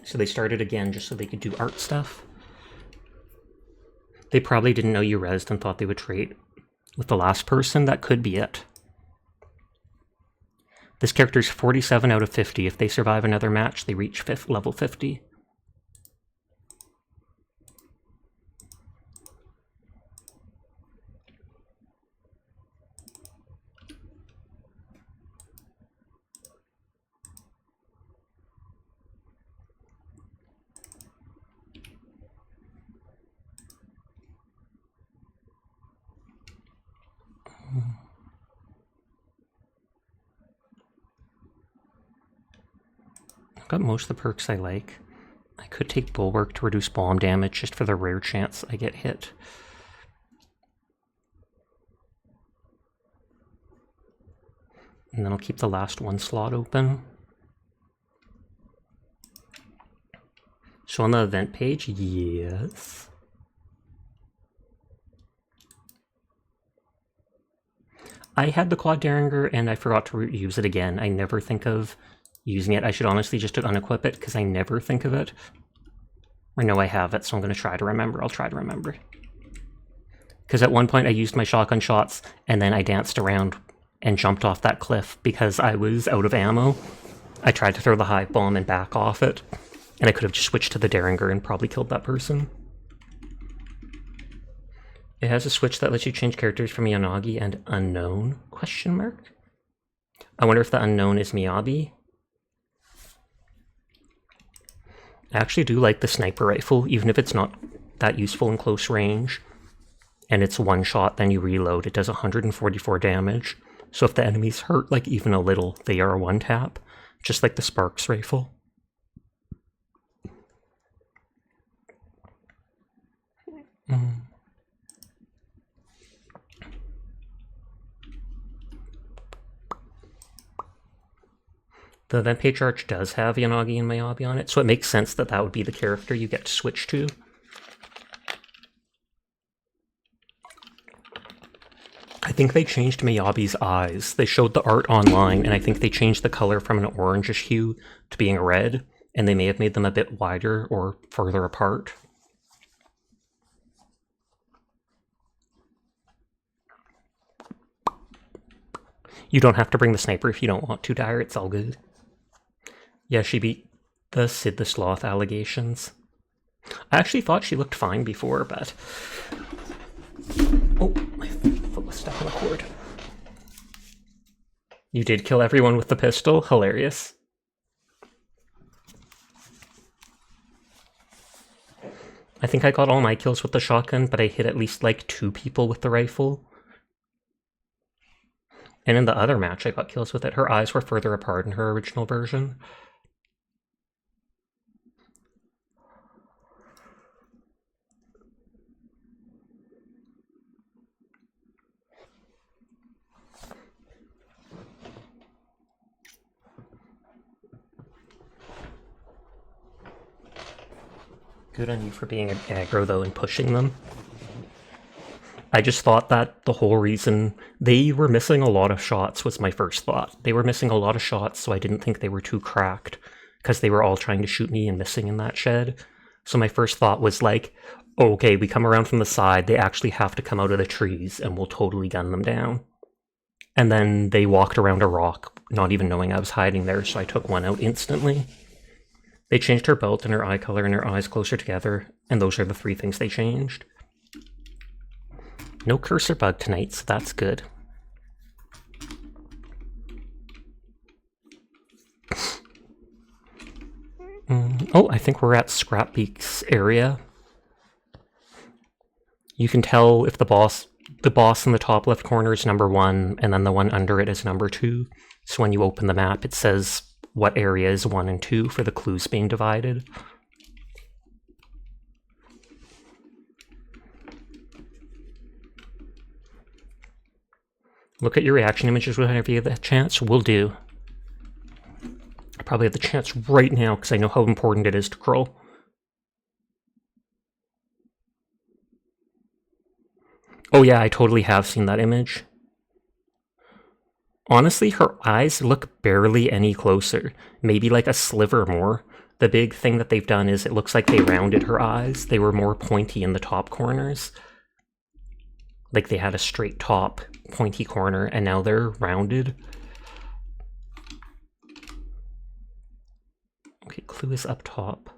So they started again just so they could do art stuff. They probably didn't know you rezzed and thought they would trade with the last person. That could be it. This character's 47 out of 50. If they survive another match, they reach level 50. I've got most of the perks I like. I could take Bulwark to reduce bomb damage just for the rare chance I get hit. And then I'll keep the last one slot open. So on the event page, yes. I had the Quad Derringer and I forgot to use it again. I never think of using it. I should honestly just unequip it because I never think of it. I know I have it, so I'm going to try to remember. I'll try to remember. Because at one point I used my shotgun shots and then I danced around and jumped off that cliff because I was out of ammo. I tried to throw the hive bomb and back off it, and I could have just switched to the Derringer and probably killed that person. It has a switch that lets you change characters from Yanagi and Unknown, question mark? I wonder if the Unknown is Miyabi. I actually do like the sniper rifle, even if it's not that useful in close range. And it's one shot, then you reload. It does 144 damage. So if the enemies hurt, like even a little, they are a one-tap. Just like the Sparks rifle. The event page arch does have Yanagi and Miyabi on it, so it makes sense that that would be the character you get to switch to. I think they changed Miyabi's eyes. They showed the art online, and I think they changed the color from an orangish hue to being red, and they may have made them a bit wider or further apart. You don't have to bring the sniper if you don't want to, Dyer. It's all good. Yeah, she beat the Sid the Sloth allegations. I actually thought she looked fine before, but... Oh, my foot was stuck on the cord. You did kill everyone with the pistol? Hilarious. I think I got all my kills with the shotgun, but I hit at least like 2 people with the rifle. And in the other match, I got kills with it. Her eyes were further apart in her original version. Good on you for being an aggro, though, and pushing them. I just thought that the whole reason they were missing a lot of shots was my first thought. They were missing a lot of shots, so I didn't think they were too cracked, because they were all trying to shoot me and missing in that shed. So my first thought was like, oh, okay, we come around from the side, they actually have to come out of the trees, and we'll totally gun them down. And then they walked around a rock, not even knowing I was hiding there, so I took one out instantly. They changed her belt and her eye color and her eyes closer together, and those are the 3 things they changed. No cursor bug tonight, so that's good. Oh, I think we're at Scrapbeak's area. You can tell if the boss in the top left corner is number 1, and then the one under it is number 2. So when you open the map, it says what area is 1 and 2 for the clues being divided. Look at your reaction images whenever you have the chance. Will do. I probably have the chance right now because I know how important it is to Kroll. Oh yeah, I totally have seen that image. Honestly, her eyes look barely any closer. Maybe like a sliver more. The big thing that they've done is it looks like they rounded her eyes. They were more pointy in the top corners. Like they had a straight top, pointy corner, and now they're rounded. Okay, clue is up top.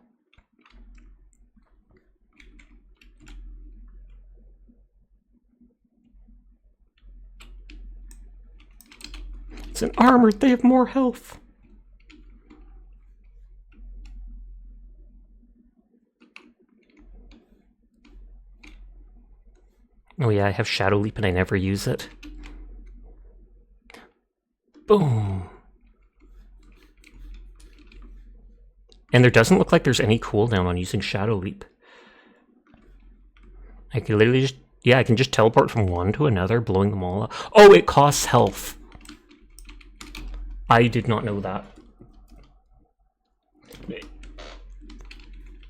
It's an armored, they have more health. Oh yeah, I have Shadow Leap and I never use it. Boom. And there doesn't look like there's any cooldown on using Shadow Leap. I can literally just, yeah, I can just teleport from one to another, blowing them all up. Oh, it costs health. I did not know that.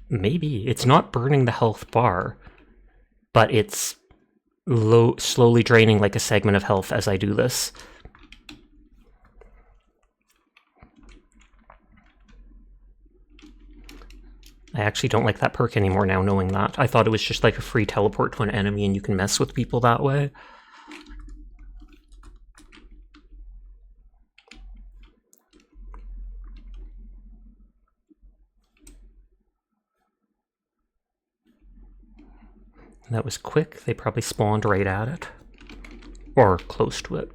Maybe. It's not burning the health bar, but it's slowly draining like a segment of health as I do this. I actually don't like that perk anymore now, knowing that. I thought it was just like a free teleport to an enemy and you can mess with people that way. That was quick. They probably spawned right at it. Or close to it.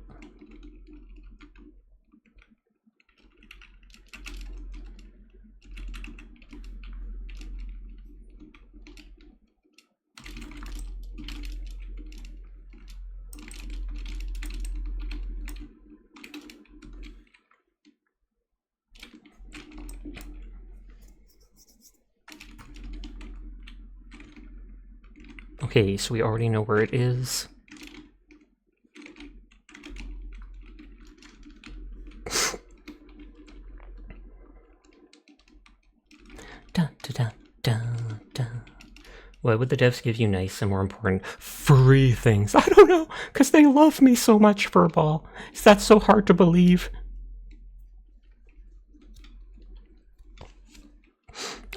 Okay, so we already know where it is. Dun, dun, dun, dun, dun. Why would the devs give you nice and more important free things? I don't know, because they love me so much, Furball. Is that so hard to believe?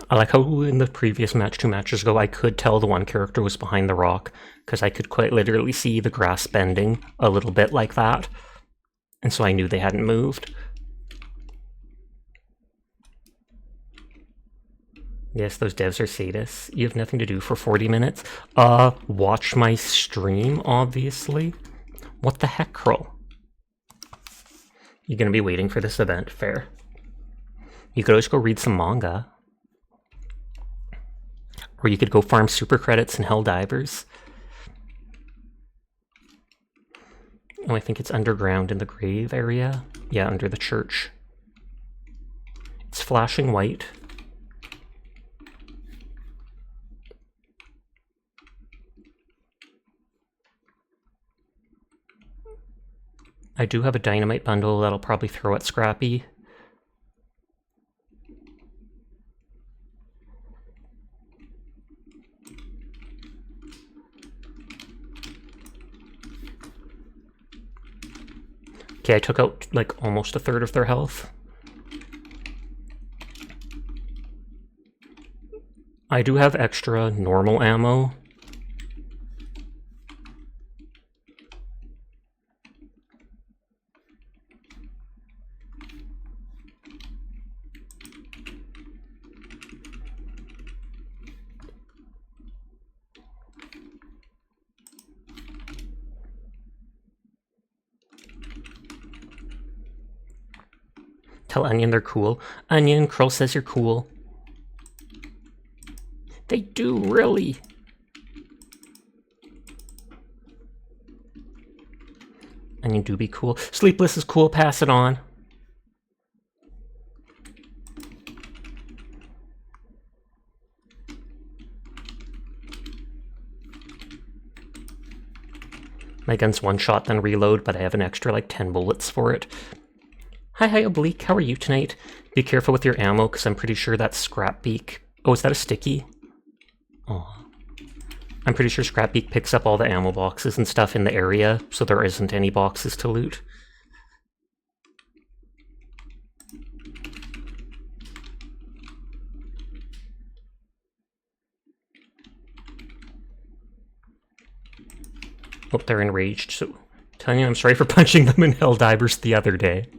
I like how in the previous match 2 matches ago, I could tell the one character was behind the rock, because I could quite literally see the grass bending a little bit like that. And so I knew they hadn't moved. Yes, those devs are sadists. You have nothing to do for 40 minutes? Watch my stream, obviously. What the heck, Kroll? You're gonna be waiting for this event, fair. You could always go read some manga. Or you could go farm super credits and Helldivers. Oh, I think it's underground in the grave area. Yeah, under the church. It's flashing white. I do have a dynamite bundle that'll probably throw at Scrappy. Okay, I took out like almost a third of their health. I do have extra normal ammo. Tell Onion they're cool. Onion, Crow says you're cool. They do, really. Onion do be cool. Sleepless is cool, pass it on. My gun's one shot, then reload, but I have an extra like 10 bullets for it. Hi, Oblique. How are you tonight? Be careful with your ammo, because I'm pretty sure that's Scrap Beak. Oh, is that a sticky? Oh. I'm pretty sure Scrap Beak picks up all the ammo boxes and stuff in the area, so there isn't any boxes to loot. Oh, they're enraged, so... Tanya, I'm sorry for punching them in Helldivers the other day.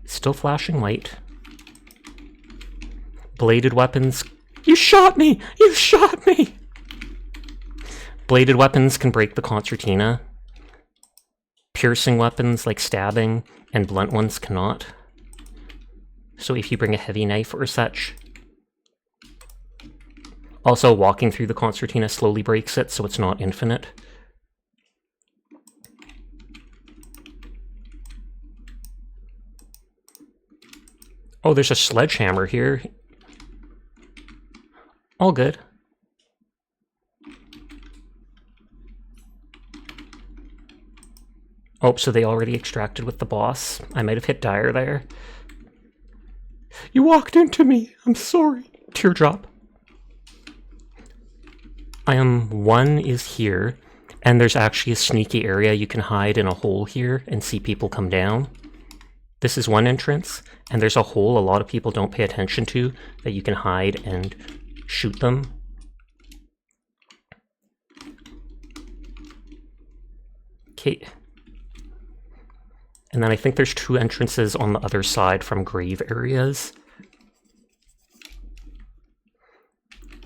Still flashing light. Bladed weapons... You shot me! You shot me! Bladed weapons can break the concertina. Piercing weapons, like stabbing, and blunt ones cannot. So if you bring a heavy knife or such... Also, walking through the concertina slowly breaks it, so it's not infinite. Oh, there's a sledgehammer here. All good. Oh, so they already extracted with the boss. I might have hit Dire there. You walked into me. I'm sorry. Teardrop. One is here, and there's actually a sneaky area you can hide in a hole here and see people come down. This is one entrance, and there's a hole a lot of people don't pay attention to that you can hide and shoot them. Okay. And then I think there's two entrances on the other side from grave areas.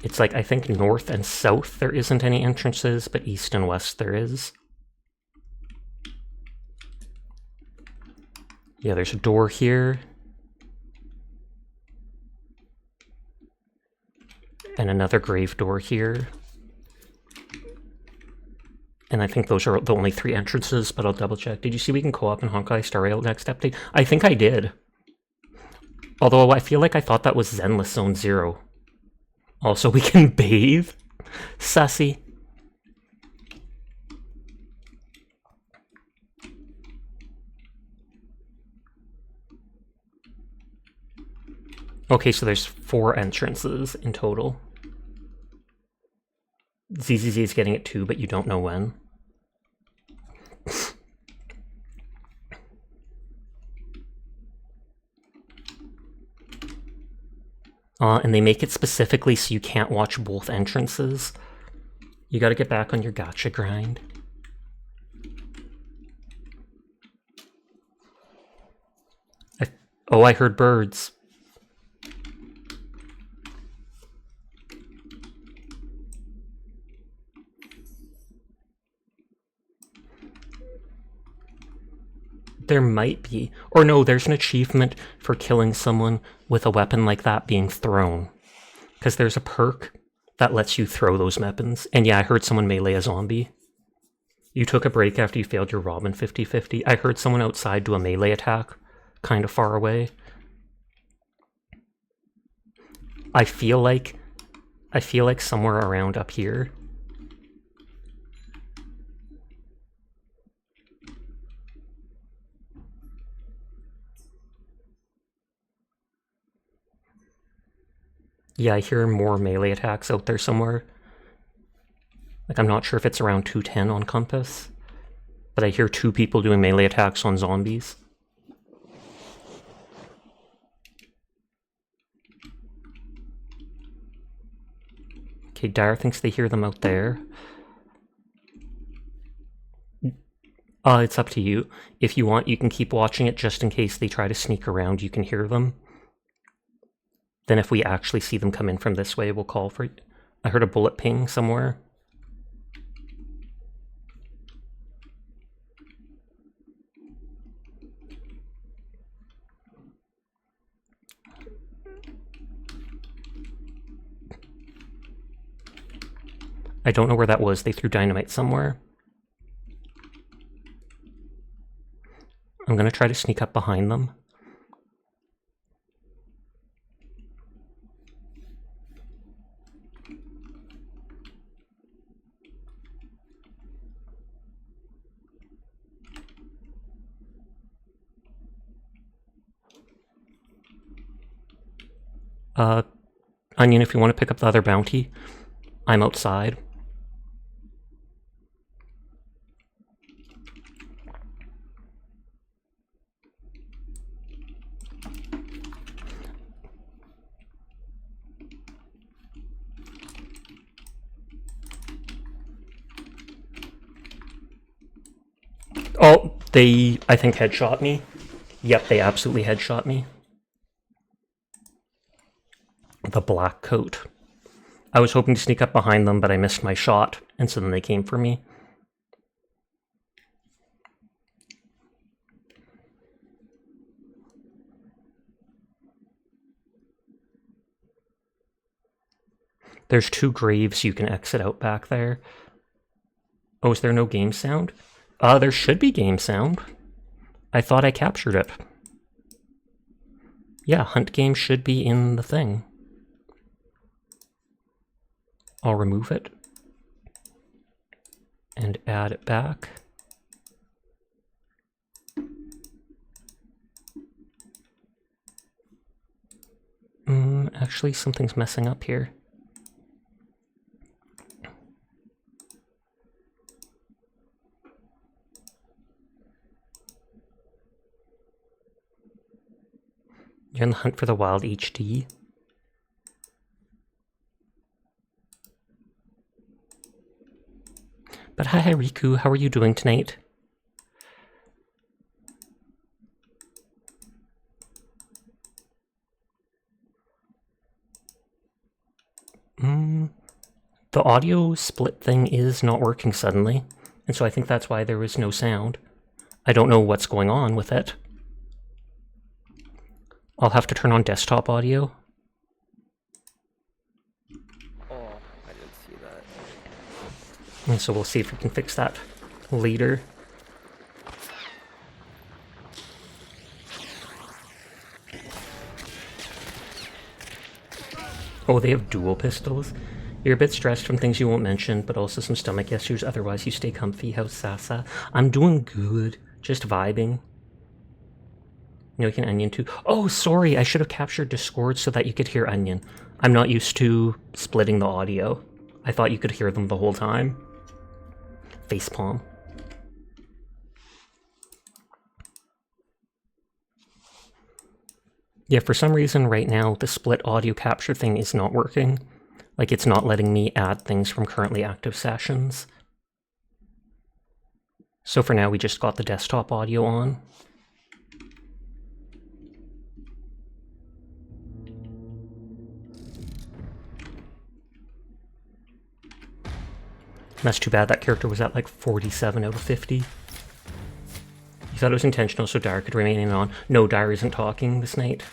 It's like, I think north and south there isn't any entrances, but east and west there is. Yeah, there's a door here. And another grave door here. And I think those are the only three entrances, but I'll double check. Did you see we can co-op in Honkai Star Rail next update? I think I did. Although I feel like I thought that was Zenless Zone 0. Also, we can bathe? Sassy. Okay, so there's 4 entrances in total. ZZZ is getting it too, but you don't know when. And they make it specifically so you can't watch both entrances. You gotta get back on your gacha grind. Oh, I heard birds. There might be. Or no, there's an achievement for killing someone with a weapon like that being thrown. Because there's a perk that lets you throw those weapons. And yeah, I heard someone melee a zombie. You took a break after you failed your Robin 50-50. I heard someone outside do a melee attack, kind of far away. I feel like somewhere around up here. Yeah, I hear more melee attacks out there somewhere. Like, I'm not sure if it's around 210 on Compass, but I hear 2 people doing melee attacks on zombies. Okay, Dire thinks they hear them out there. It's up to you. If you want, you can keep watching it just in case they try to sneak around, you can hear them. Then if we actually see them come in from this way, we'll call for it. I heard a bullet ping somewhere. I don't know where that was. They threw dynamite somewhere. I'm gonna try to sneak up behind them. Onion, if you want to pick up the other bounty, I'm outside. Oh, they, I think, headshot me. Yep, they absolutely headshot me. The black coat. I was hoping to sneak up behind them, but I missed my shot, and so then they came for me. There's 2 graves you can exit out back there. Oh, is there no game sound? There should be game sound. I thought I captured it. Yeah, hunt game should be in the thing. I'll remove it and add it back. Actually, something's messing up here. You're in the hunt for the wild HD. But hi Riku, how are you doing tonight? The audio split thing is not working suddenly, and so I think that's why there was no sound. I don't know what's going on with it. I'll have to turn on desktop audio. Oh, I didn't see that. And so we'll see if we can fix that later. Oh, they have dual pistols. You're a bit stressed from things you won't mention, but also some stomach issues. Otherwise, you stay comfy. How's Sasa? I'm doing good. Just vibing. You know, you can Onion too. Oh, sorry. I should have captured Discord so that you could hear Onion. I'm not used to splitting the audio. I thought you could hear them the whole time. Facepalm. Yeah, for some reason right now, the split audio capture thing is not working. Like, it's not letting me add things from currently active sessions. So for now, we just got the desktop audio on. That's too bad that character was at like 47 out of 50. You thought it was intentional so Dire could remain on? No, Dire isn't talking this night.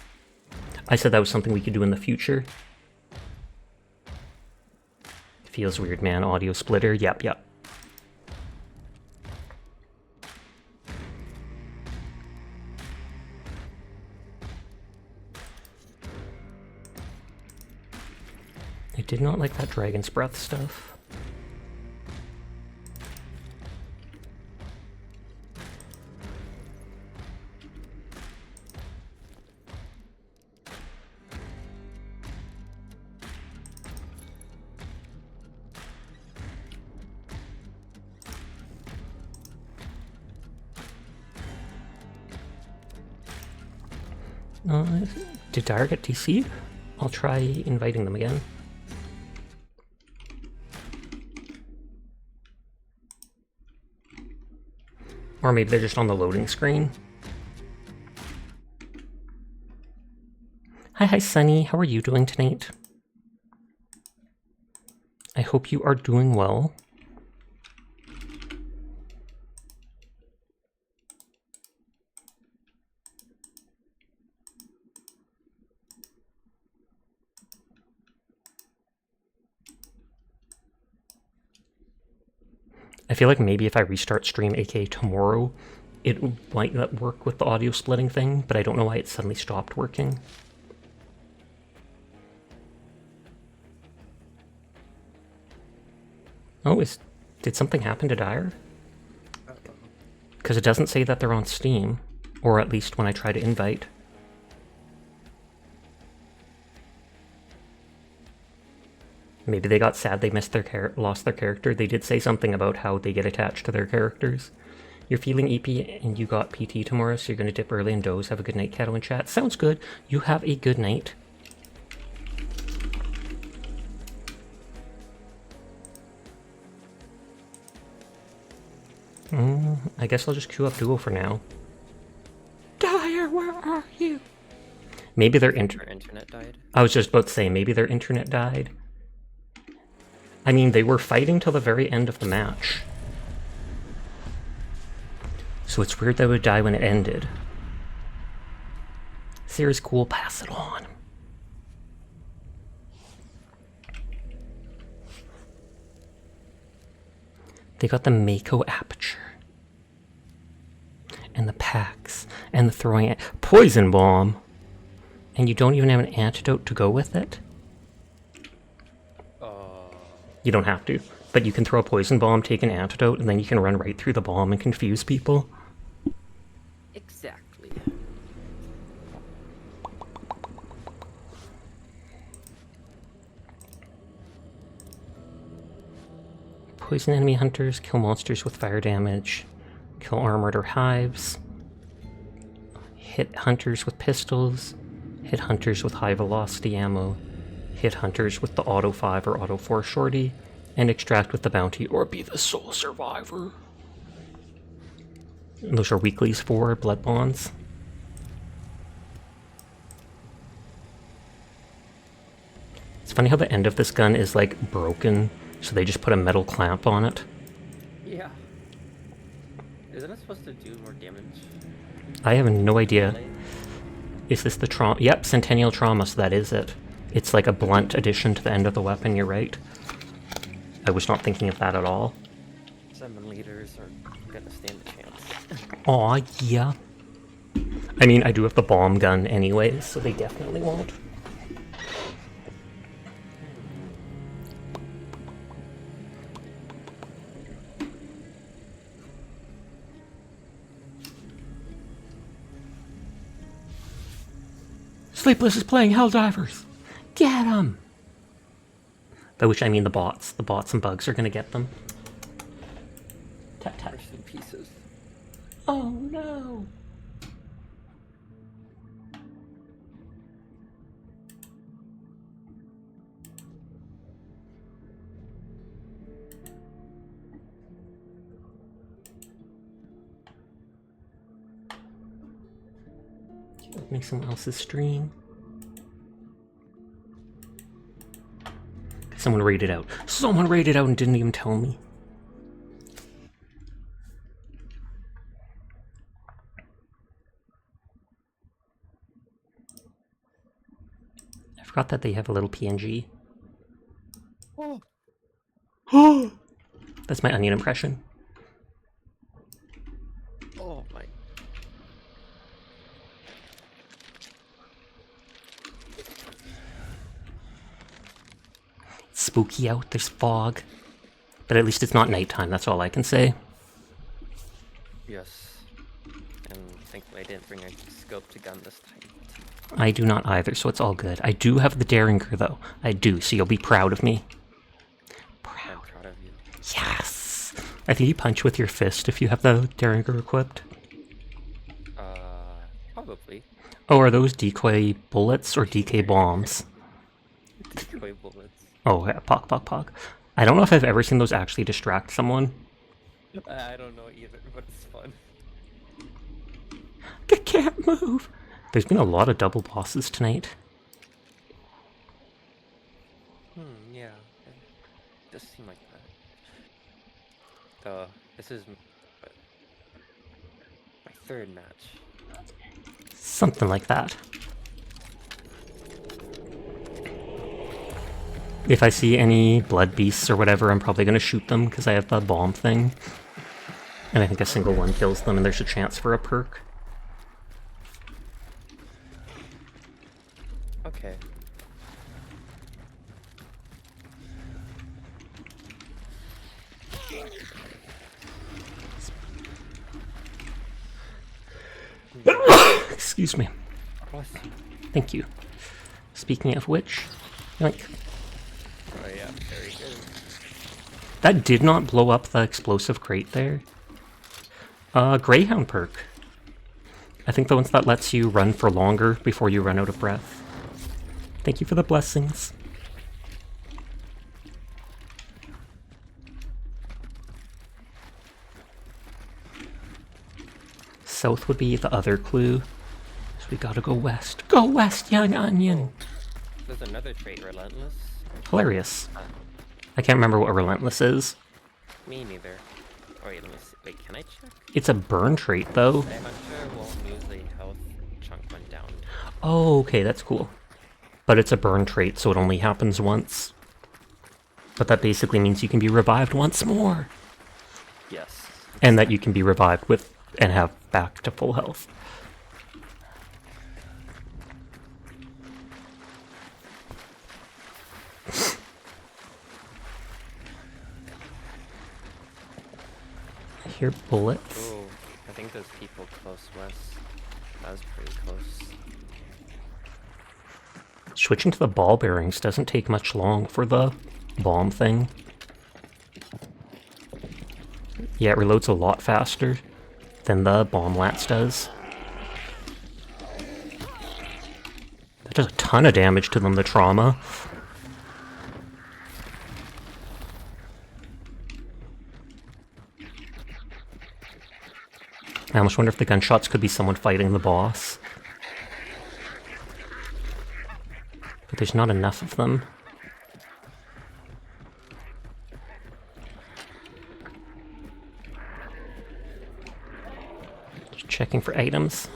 I said that was something we could do in the future. Feels weird, man. Audio splitter. Yep. I did not like that Dragon's Breath stuff. Did Dire get TC'd? I'll try inviting them again. Or maybe they're just on the loading screen. Hi, Sunny. How are you doing tonight? I hope you are doing well. I feel like maybe if I restart stream, aka tomorrow, it might not work with the audio splitting thing, but I don't know why it suddenly stopped working. Oh, did something happen to Dyer? Because it doesn't say that they're on Steam, or at least when I try to invite. Maybe they got sad they missed lost their character. They did say something about how they get attached to their characters. You're feeling EP and you got PT tomorrow, so you're going to dip early and doze. Have a good night, Cato, in chat. Sounds good. You have a good night. I guess I'll just queue up Duo for now. Dyer, where are you? Maybe their internet died. I was just about to say, maybe their internet died. I mean, they were fighting till the very end of the match. So it's weird they would die when it ended. Sarah's cool, pass it on. They got the Mako aperture. And the packs. And the throwing it. Poison bomb! And you don't even have an antidote to go with it? You don't have to. But you can throw a poison bomb, take an antidote, and then you can run right through the bomb and confuse people. Exactly. Poison enemy hunters, kill monsters with fire damage, kill armored or hives, hit hunters with pistols, hit hunters with high velocity ammo, hit hunters with the auto 5 or auto 4 shorty, and extract with the bounty or be the sole survivor. And those are weeklies for blood bonds. It's funny how the end of this gun is like broken, so they just put a metal clamp on it. Yeah. Isn't it supposed to do more damage? I have no idea. Is this the trauma? Yep, Centennial Trauma, so that is it. It's like a blunt addition to the end of the weapon, you're right. I was not thinking of that at all. 7 liters are gonna stand a chance. Aw, yeah. I mean, I do have the bomb gun anyways, so they definitely won't. Sleepless is playing Helldivers! Get 'em! By which I mean the bots. The bots and bugs are gonna get them. Tap tap. Rest in pieces. Oh no! Make someone else's stream. Someone raided out. Someone raided out and didn't even tell me. I forgot that they have a little PNG. Oh! That's my onion impression. Oh my. It's spooky out, there's fog. But at least it's not nighttime, that's all I can say. Yes. And thankfully I didn't bring a scoped gun this time. I do not either, so it's all good. I do have the Derringer, though. I do, so you'll be proud of me. I'm proud of you. Yes! I think you punch with your fist if you have the Derringer equipped. Probably. Oh, are those decoy bullets or DK bombs? Decoy bullets. Oh, yeah, pock, pock, pock. I don't know if I've ever seen those actually distract someone. I don't know either, but it's fun. I can't move! There's been a lot of double bosses tonight. Yeah. It does seem like that. This is my third match. Something like that. If I see any blood beasts or whatever, I'm probably going to shoot them because I have the bomb thing. And I think a single one kills them and there's a chance for a perk. Okay. Excuse me. Bless you. Thank you. Speaking of which, yoink. Oh yeah, very good. That did not blow up the explosive crate there. Greyhound perk. I think the ones that lets you run for longer before you run out of breath. Thank you for the blessings. South would be the other clue. So we gotta go west. Go west, young onion! There's another trait, Relentless. Hilarious. I can't remember what Relentless is. Me neither. Oh, wait, let me see. Wait, can I check? It's a burn trait, though. The hunter won't lose a health chunk when down. Oh, okay, that's cool. But it's a burn trait, so it only happens once. But that basically means you can be revived once more. Yes. And that you can be revived with and have back to full health. I hear bullets. Ooh, I think there's people close west. That was pretty close. Switching to the ball bearings doesn't take much long for the bomb thing. Yeah, it reloads a lot faster than the bomb lats does. That does a ton of damage to them, the trauma. I almost wonder if the gunshots could be someone fighting the boss. But there's not enough of them. Just checking for items.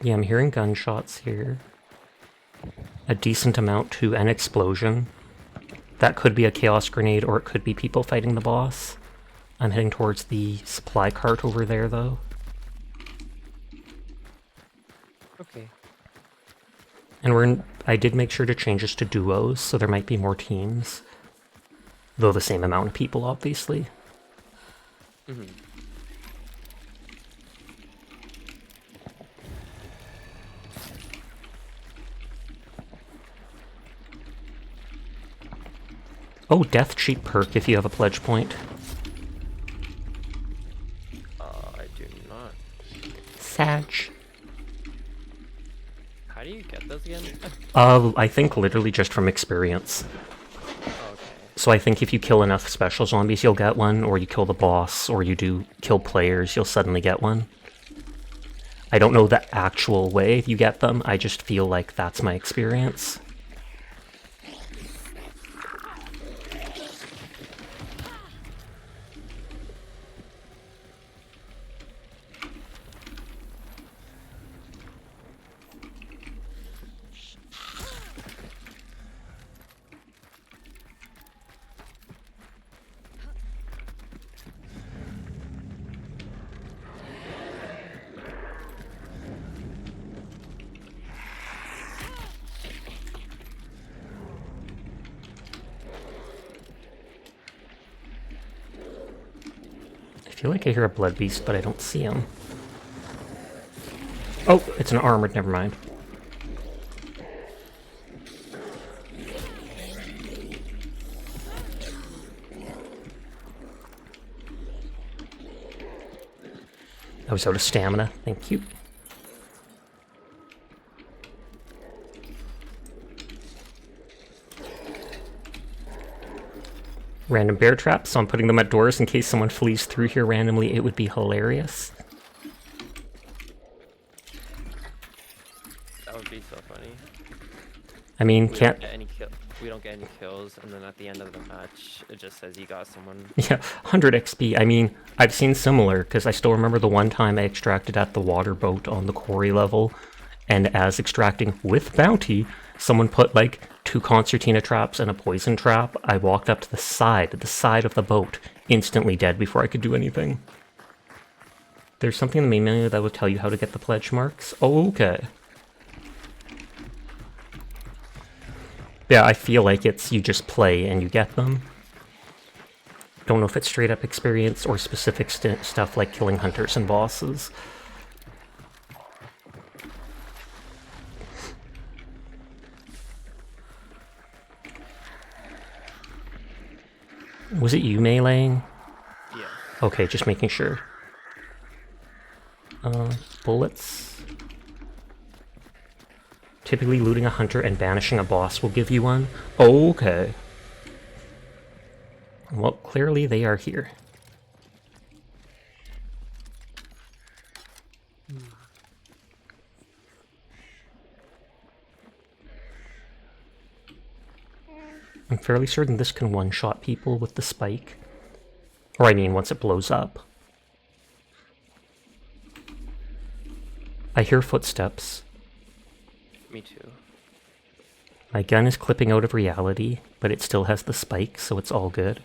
Yeah, I'm hearing gunshots here. A decent amount to an explosion. That could be a chaos grenade, or it could be people fighting the boss. I'm heading towards the supply cart over there, though. Okay. And I did make sure to change this to duos, so there might be more teams. Though the same amount of people, obviously. Mm-hmm. Oh, death cheat perk if you have a pledge point. I do not. Sag. How do you get those again? I think literally just from experience. Okay. So I think if you kill enough special zombies, you'll get one, or you kill the boss, or you do kill players, you'll suddenly get one. I don't know the actual way you get them, I just feel like that's my experience. I feel like I hear a blood beast, but I don't see him. Oh, it's an armored, never mind. I was out of stamina, thank you. random bear traps, so I'm putting them at doors in case someone flees through here randomly. It would be hilarious. That would be so funny. I mean, We can't... don't get any we don't get any kills, and then at the end of the match, it just says you got someone. Yeah, 100 XP. I mean, I've seen similar, because I still remember the one time I extracted at the water boat on the quarry level, and as extracting with bounty, someone put like 2 concertina traps and a poison trap. I walked up to the side of the boat, instantly dead before I could do anything. There's something in the main menu that will tell you how to get the pledge marks. Oh, okay. Yeah, I feel like it's you just play and you get them. Don't know if it's straight up experience or specific stuff like killing hunters and bosses. Was it you meleeing? Yeah. Okay, just making sure. Bullets. Typically looting a hunter and banishing a boss will give you one. Okay. Well, clearly they are here. I'm fairly certain this can one-shot people with the spike. Or I mean, once it blows up. I hear footsteps. Me too. My gun is clipping out of reality, but it still has the spike, so it's all good.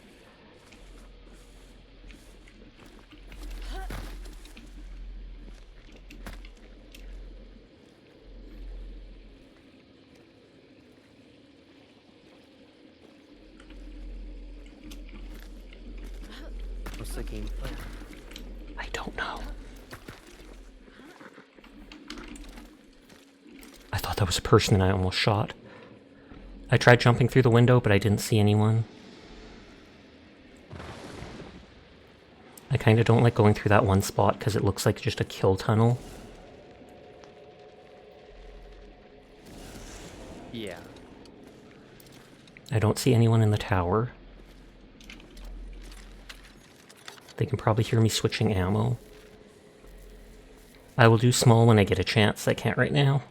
What's the game plan? I don't know. I thought that was a person and I almost shot. I tried jumping through the window, but I didn't see anyone. I kinda don't like going through that one spot because it looks like just a kill tunnel. Yeah. I don't see anyone in the tower. They can probably hear me switching ammo. I will do small when I get a chance. I can't right now.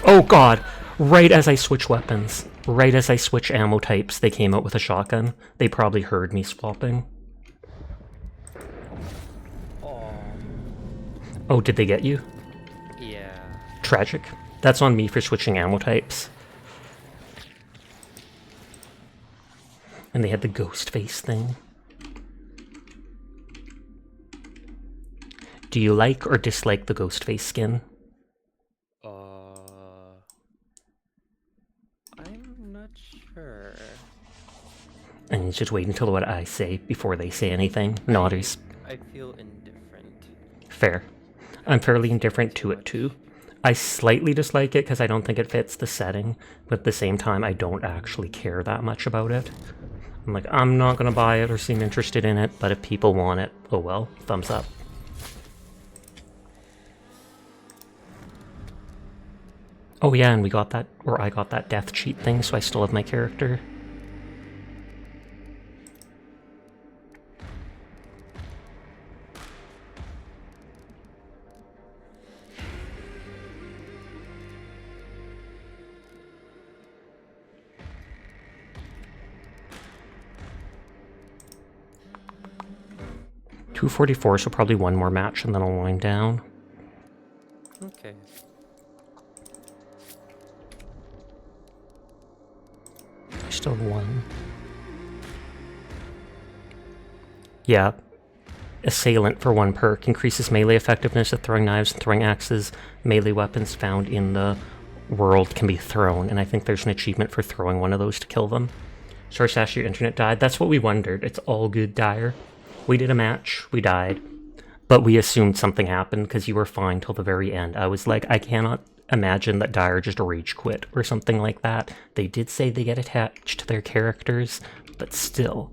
Oh god! Right as I switch weapons, right as I switch ammo types, they came out with a shotgun. They probably heard me swapping. Oh, did they get you? Yeah. Tragic. That's on me for switching ammo types. And they had the ghost face thing. Do you like or dislike the ghost face skin? I'm not sure. And just wait until what I say before they say anything. Nodders. I feel indifferent. Fair. I'm fairly indifferent to it too. I slightly dislike it because I don't think it fits the setting, but at the same time I don't actually care that much about it. I'm like, I'm not gonna buy it or seem interested in it, but if people want it, oh well, thumbs up. Oh yeah, and we got that, or I got that death cheat thing, so I still have my character. .244, so probably one more match and then I'll wind down. Okay. I still have one. Yeah. Assailant for 1 perk increases melee effectiveness at throwing knives and throwing axes. Melee weapons found in the world can be thrown, and I think there's an achievement for throwing one of those to kill them. Sorry, Sash, your internet died. That's what we wondered. It's all good, Dire. We did a match. We died. But we assumed something happened because you were fine till the very end. I was like, I cannot imagine that Dyer just rage quit or something like that. They did say they get attached to their characters, but still.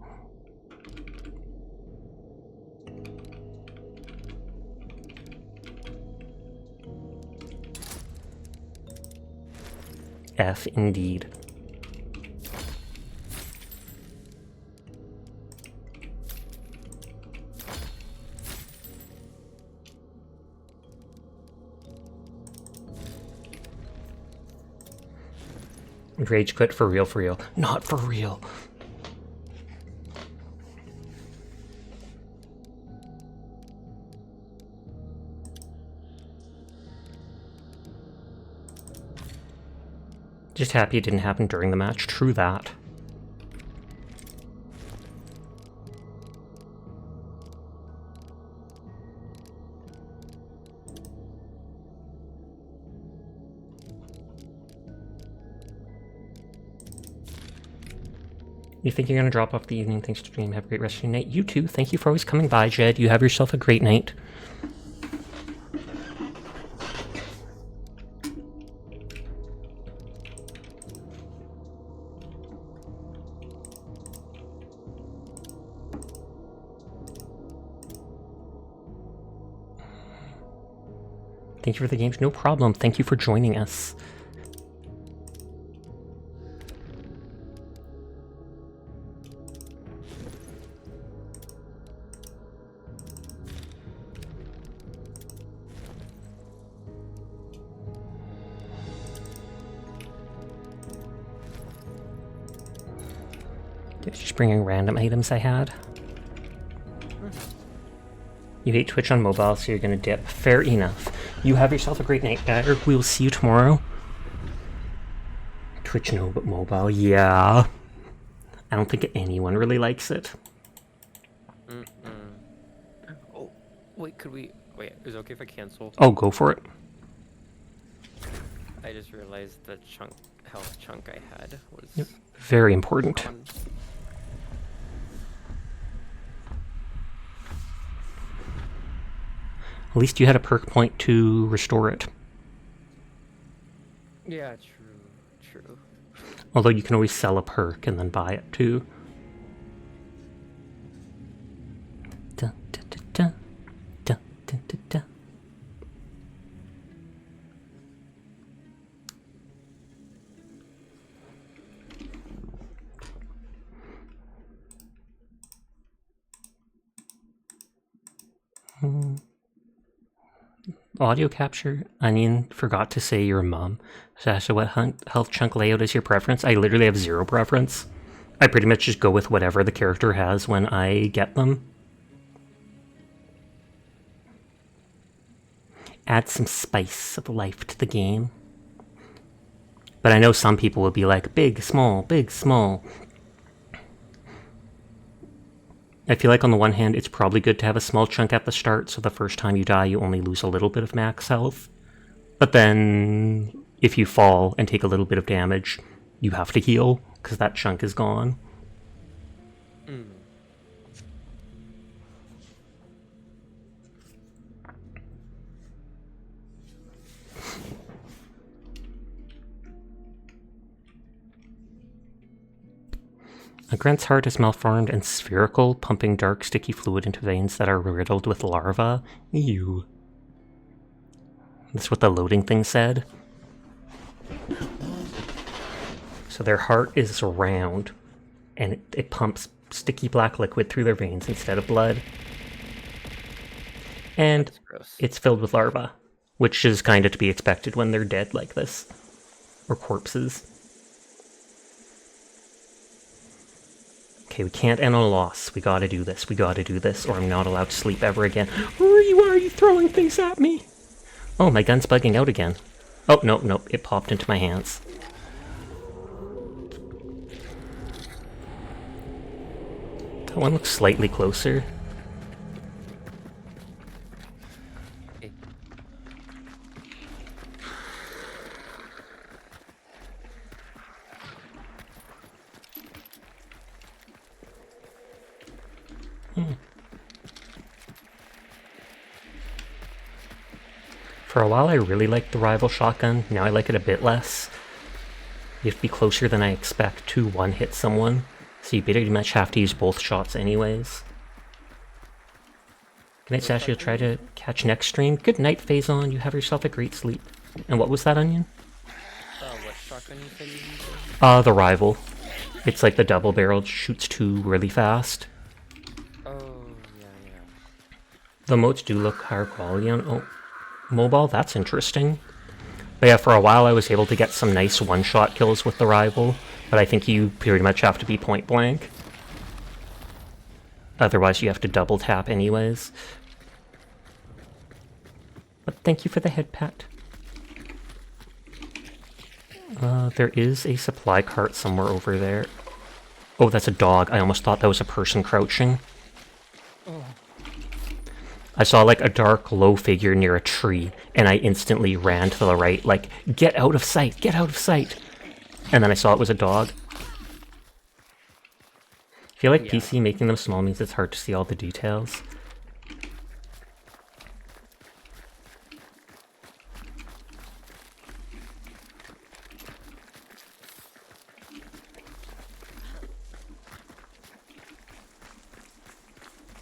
F indeed. Rage quit for real, for real. Not for real. Just happy it didn't happen during the match. True that. You think you're going to drop off the evening? Thanks to stream. Have a great rest of your night. You too. Thank you for always coming by, Jed. You have yourself a great night. Thank you for the games. No problem. Thank you for joining us. Just bringing random items I had. You hate Twitch on mobile, so you're gonna dip. Fair enough. You have yourself a great night, Dyer. We will see you tomorrow. Twitch no, but mobile, yeah. I don't think anyone really likes it. Oh, wait, could we... Wait, is it okay if I cancel? Oh, go for it. I just realized the health chunk I had was... Yep. Very important. On. At least you had a perk point to restore it. Yeah, true. Although you can always sell a perk and then buy it too. Dun, dun, dun, dun. Dun, dun, dun, dun. Audio capture. Onion forgot to say your mom. Sasha, what health chunk layout is your preference? I literally have zero preference. I pretty much just go with whatever the character has when I get them. Add some spice of life to the game. But I know some people will be like, big, small, big, small. I feel like on the one hand, it's probably good to have a small chunk at the start, so the first time you die, you only lose a little bit of max health. But then, if you fall and take a little bit of damage, you have to heal, because that chunk is gone. A Grant's heart is malformed and spherical, pumping dark, sticky fluid into veins that are riddled with larvae. Ew. That's what the loading thing said. So their heart is round, and it pumps sticky black liquid through their veins instead of blood. And it's filled with larvae, which is kind of to be expected when they're dead like this. Or corpses. Okay, we can't end on a loss. We gotta do this. We gotta do this, or I'm not allowed to sleep ever again. Why are you throwing things at me? Oh, my gun's bugging out again. Oh, nope, it popped into my hands. That one looks slightly closer. For a while I really liked the rival shotgun, now I like it a bit less. You have to be closer than I expect to one-hit someone, so you pretty much have to use both shots anyways. Good night, Sashi. I'll try to catch next stream. Good night, Phazon. You have yourself a great sleep. And what was that, Onion? What shotgun you said you used? The rival. It's like the double-barreled, shoots two really fast. Oh, yeah. The motes do look higher quality on mobile. That's interesting. But yeah, for a while I was able to get some nice one-shot kills with the rival, but I think you pretty much have to be point-blank. Otherwise you have to double-tap anyways. But thank you for the head pat. There is a supply cart somewhere over there. Oh, that's a dog. I almost thought that was a person crouching. Oh. I saw like a dark, low figure near a tree, and I instantly ran to the right, like, get out of sight, get out of sight! And then I saw it was a dog. I feel like PC making them small means it's hard to see all the details.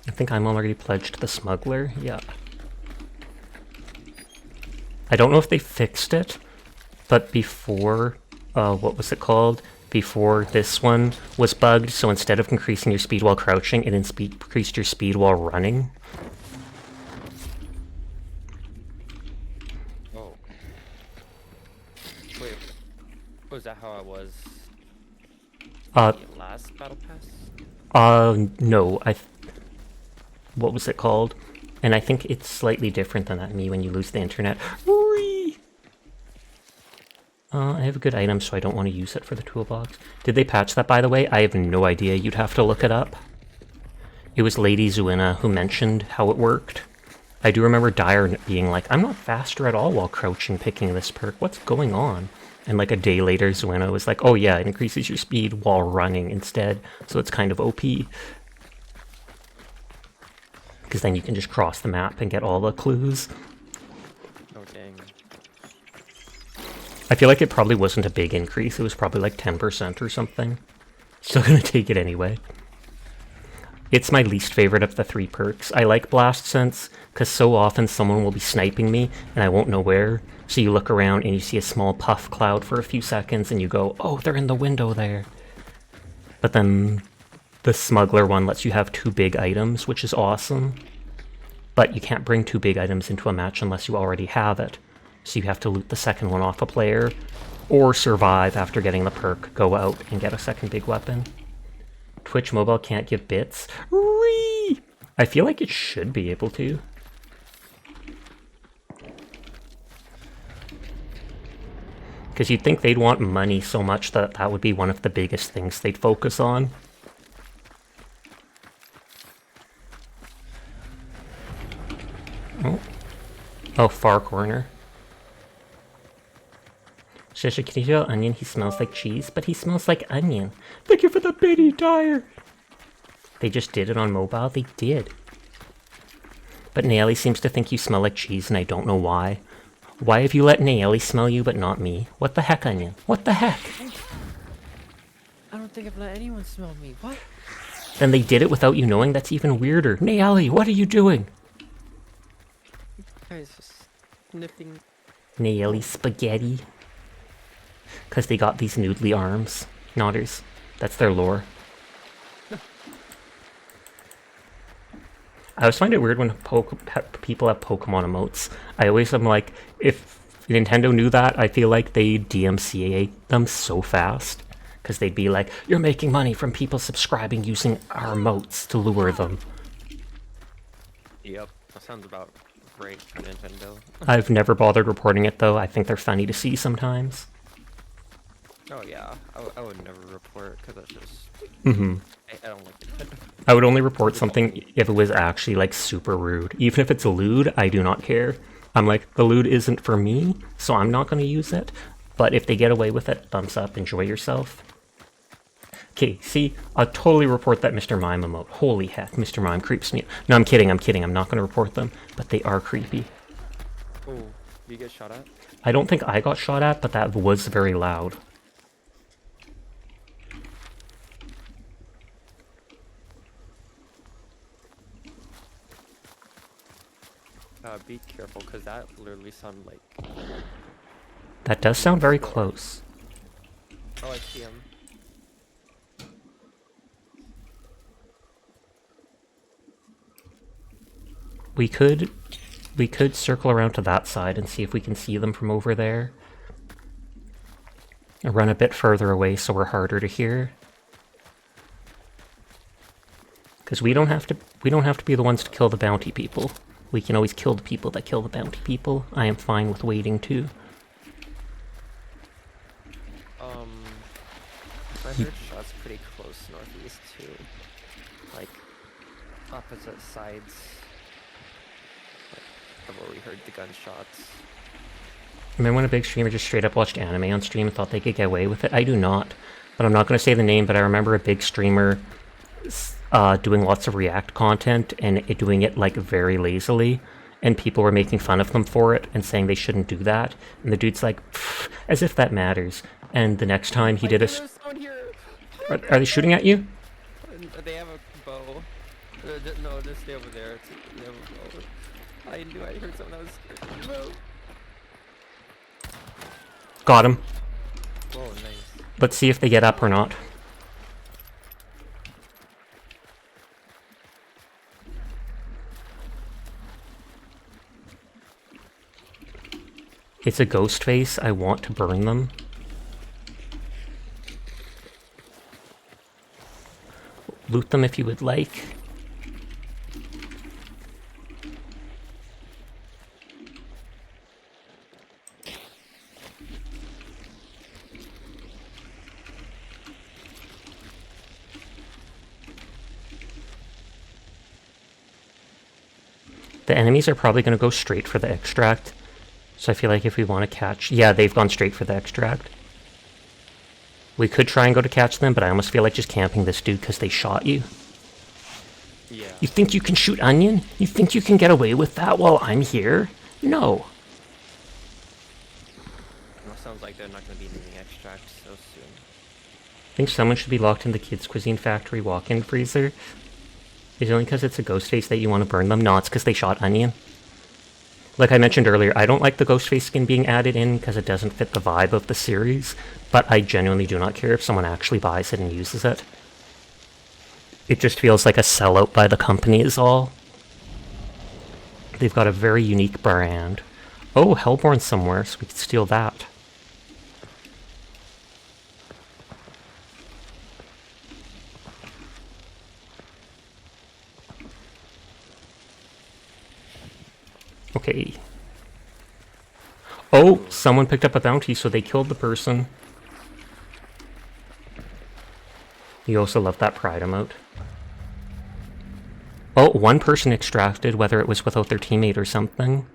I think I'm already pledged to the smuggler, yeah. I don't know if they fixed it, but before, what was it called? Before this one was bugged, so instead of increasing your speed while crouching, it increased your speed while running. Oh. Wait, was that how it was? The last battle pass? No, what was it called? And I think it's slightly different than that me when you lose the internet. Whee! I have a good item, so I don't want to use it for the toolbox. Did they patch that, by the way? I have no idea. You'd have to look it up. It was Lady Zuina who mentioned how it worked. I do remember Dyer being like, I'm not faster at all while crouching picking this perk. What's going on? And like a day later, Zuina was like, oh yeah, it increases your speed while running instead, so it's kind of OP. Because then you can just cross the map and get all the clues. Oh, dang. I feel like it probably wasn't a big increase. It was probably like 10% or something. Still gonna take it anyway. It's my least favorite of the 3 perks. I like Blast Sense, because so often someone will be sniping me, and I won't know where. So you look around and you see a small puff cloud for a few seconds, and you go, oh, they're in the window there. But then the Smuggler one lets you have 2 big items, which is awesome. But you can't bring 2 big items into a match unless you already have it. So you have to loot the second one off a player, or survive after getting the perk, go out and get a second big weapon. Twitch Mobile can't give bits. Whee! I feel like it should be able to. Because you'd think they'd want money so much that that would be one of the biggest things they'd focus on. Oh, far corner. Shisha, can you tell Onion he smells like cheese? But he smells like onion. Thank you for the bitty Dyer! They just did it on mobile? They did. But Naeli seems to think you smell like cheese and I don't know why. Why have you let Naeli smell you but not me? What the heck, Onion? What the heck? I don't think I've let anyone smell me. What? Then they did it without you knowing? That's even weirder. Naeli, what are you doing? You guys just sniffing. Naeli spaghetti. Because they got these noodly arms. Nodders. That's their lore. I always find it weird when people have Pokemon emotes. I always am like, if Nintendo knew that, I feel like they'd DMCA them so fast. Because they'd be like, you're making money from people subscribing using our emotes to lure them. Yep, that sounds about right for Nintendo. I've never bothered reporting it though. I think they're funny to see sometimes. Oh yeah, I would never report because that's just. I don't like it. I would only report something if it was actually like super rude. Even if it's lewd, I do not care. I'm like, the lewd isn't for me, so I'm not going to use it. But if they get away with it, thumbs up, enjoy yourself. Okay, see, I'll totally report that Mr. Mime emote. Holy heck, Mr. Mime creeps me. No, I'm kidding, I'm not going to report them, but they are creepy. Oh, You get shot at? I don't think I got shot at, but that was very loud. Be careful, because that literally sounded like... That does sound very close. Oh, I see him. We could circle around to that side and see if we can see them from over there. And run a bit further away so we're harder to hear. Because we don't have to be the ones to kill the bounty people. We can always kill the people that kill the bounty people. I am fine with waiting too. I heard shots pretty close northeast too. Like, opposite sides of where we heard the gunshots. Remember when a big streamer just straight up watched anime on stream and thought they could get away with it? I do not. But I'm not going to say the name, but I remember a big streamer doing lots of React content and doing it like very lazily. And people were making fun of them for it and saying they shouldn't do that. And the dude's like, as if that matters. And the next time he did a... Are they shooting at you? They have a bow. No, just stay over there. They have a bow. I knew I heard something that was scared. No. Got him. Whoa, nice. Let's see if they get up or not. It's a ghost face. I want to burn them. Loot them if you would like. The enemies are probably going to go straight for the extract. So I feel like if we want to catch... Yeah, they've gone straight for the extract. We could try and go to catch them, but I almost feel like just camping this dude because they shot you. Yeah. You think you can shoot Onion? You think you can get away with that while I'm here? No. Well, sounds like they're not going to be needing extract so soon. I think someone should be locked in the Kids Cuisine Factory walk-in freezer. Is it only because it's a ghost face that you want to burn them? No, it's because they shot Onion. Like I mentioned earlier, I don't like the ghost face skin being added in because it doesn't fit the vibe of the series, but I genuinely do not care if someone actually buys it and uses it. It just feels like a sellout by the company is all. They've got a very unique brand. Oh, Hellborn somewhere, so we could steal that. Okay. Oh, someone picked up a bounty, so they killed the person. You also love that pride emote. Oh, one person extracted, whether it was without their teammate or something.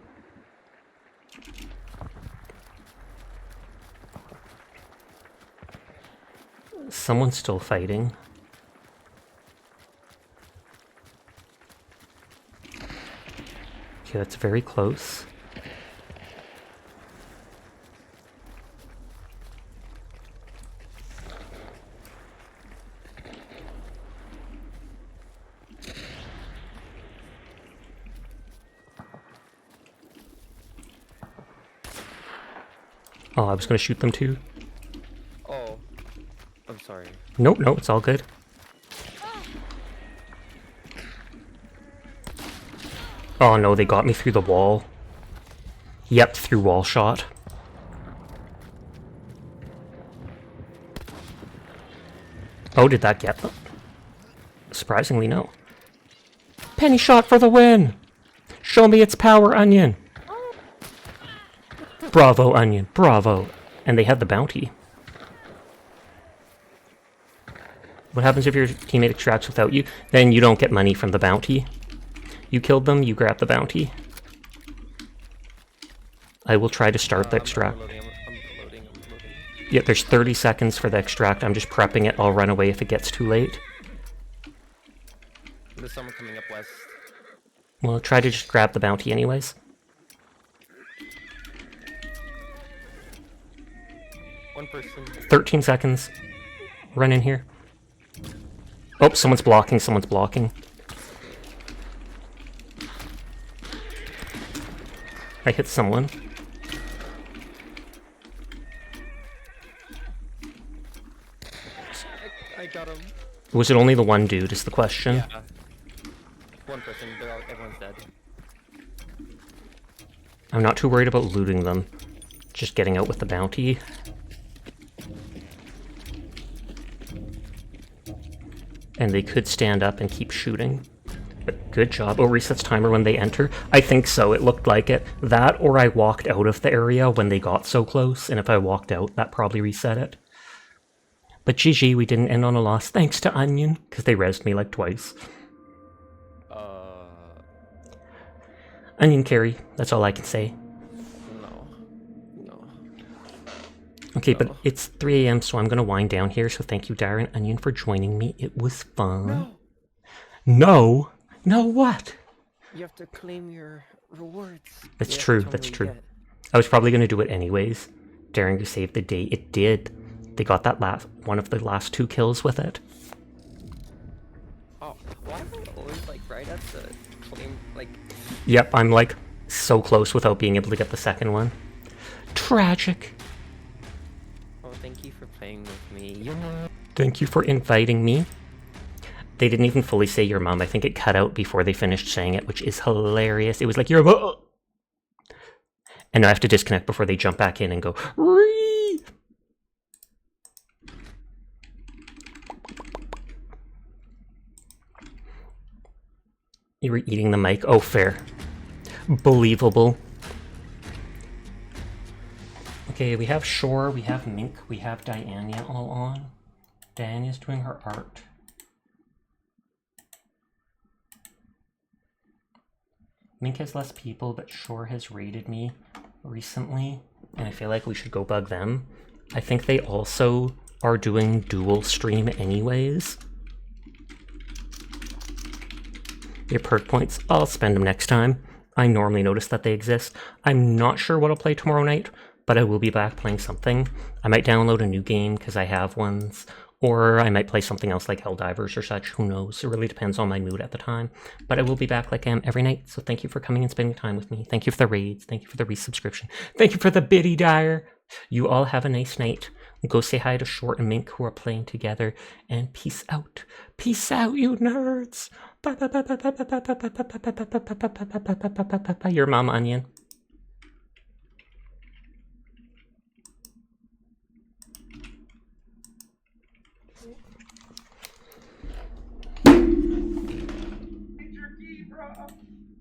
Someone's still fighting. Okay, that's very close. Oh, I was gonna shoot them too. Oh. I'm sorry. Nope, no, it's all good. Oh no, they got me through the wall. Yep, through wall shot. Oh, did that get them? Surprisingly, no. Penny shot for the win! Show me its power, Onion! Bravo, Onion, bravo! And they had the bounty. What happens if your teammate extracts without you? Then you don't get money from the bounty. You killed them, you grab the bounty. I will try to start the extract. I'm loading. Yeah, there's 30 seconds for the extract. I'm just prepping it. I'll run away if it gets too late. There's someone coming up west. Well, try to just grab the bounty anyways. One person. 13 seconds. Run in here. Oh, someone's blocking, someone's blocking. I hit someone. I got him. Was it only the one dude is the question? Yeah. One person. Everyone's dead. I'm not too worried about looting them. Just getting out with the bounty. And they could stand up and keep shooting. But good job. Oh, resets timer when they enter? I think so. It looked like it. That, or I walked out of the area when they got so close, and if I walked out, that probably reset it. But GG, we didn't end on a loss, thanks to Onion, because they rezzed me like twice. Onion carry, that's all I can say. No. Okay, but it's 3 a.m., so I'm going to wind down here, so thank you, Darren Onion, for joining me. It was fun. No? No what? You have to claim your rewards. That's true, that's true. I was probably going to do it anyways. Darren, you saved the day. It did. They got that one of the last 2 kills with it. Oh, why am I always like right at the claim, like... Yep, I'm like so close without being able to get the second one. Tragic. Oh, thank you for playing with me. Thank you for inviting me. They didn't even fully say your mom. I think it cut out before they finished saying it, which is hilarious. It was like, your mom. And now I have to disconnect before they jump back in and go, Ree! You were eating the mic. Oh, fair. Believable. Okay, we have Shore, we have Mink, we have Diania all on. Diania's doing her art. Mink has less people, but Shore has raided me recently, and I feel like we should go bug them. I think they also are doing dual stream anyways. Your perk points, I'll spend them next time. I normally notice that they exist. I'm not sure what I'll play tomorrow night, but I will be back playing something. I might download a new game because I have ones, or I might play something else like Helldivers or such, who knows. It really depends on my mood at the time. But I will be back like I am every night, so thank you for coming and spending time with me. Thank you for the raids, thank you for the resubscription, thank you for the biddy dyer. You all have a nice night. Go say hi to Short and Mink who are playing together, and peace out. Peace out, you nerds. Your mom, Onion. Major D, bro.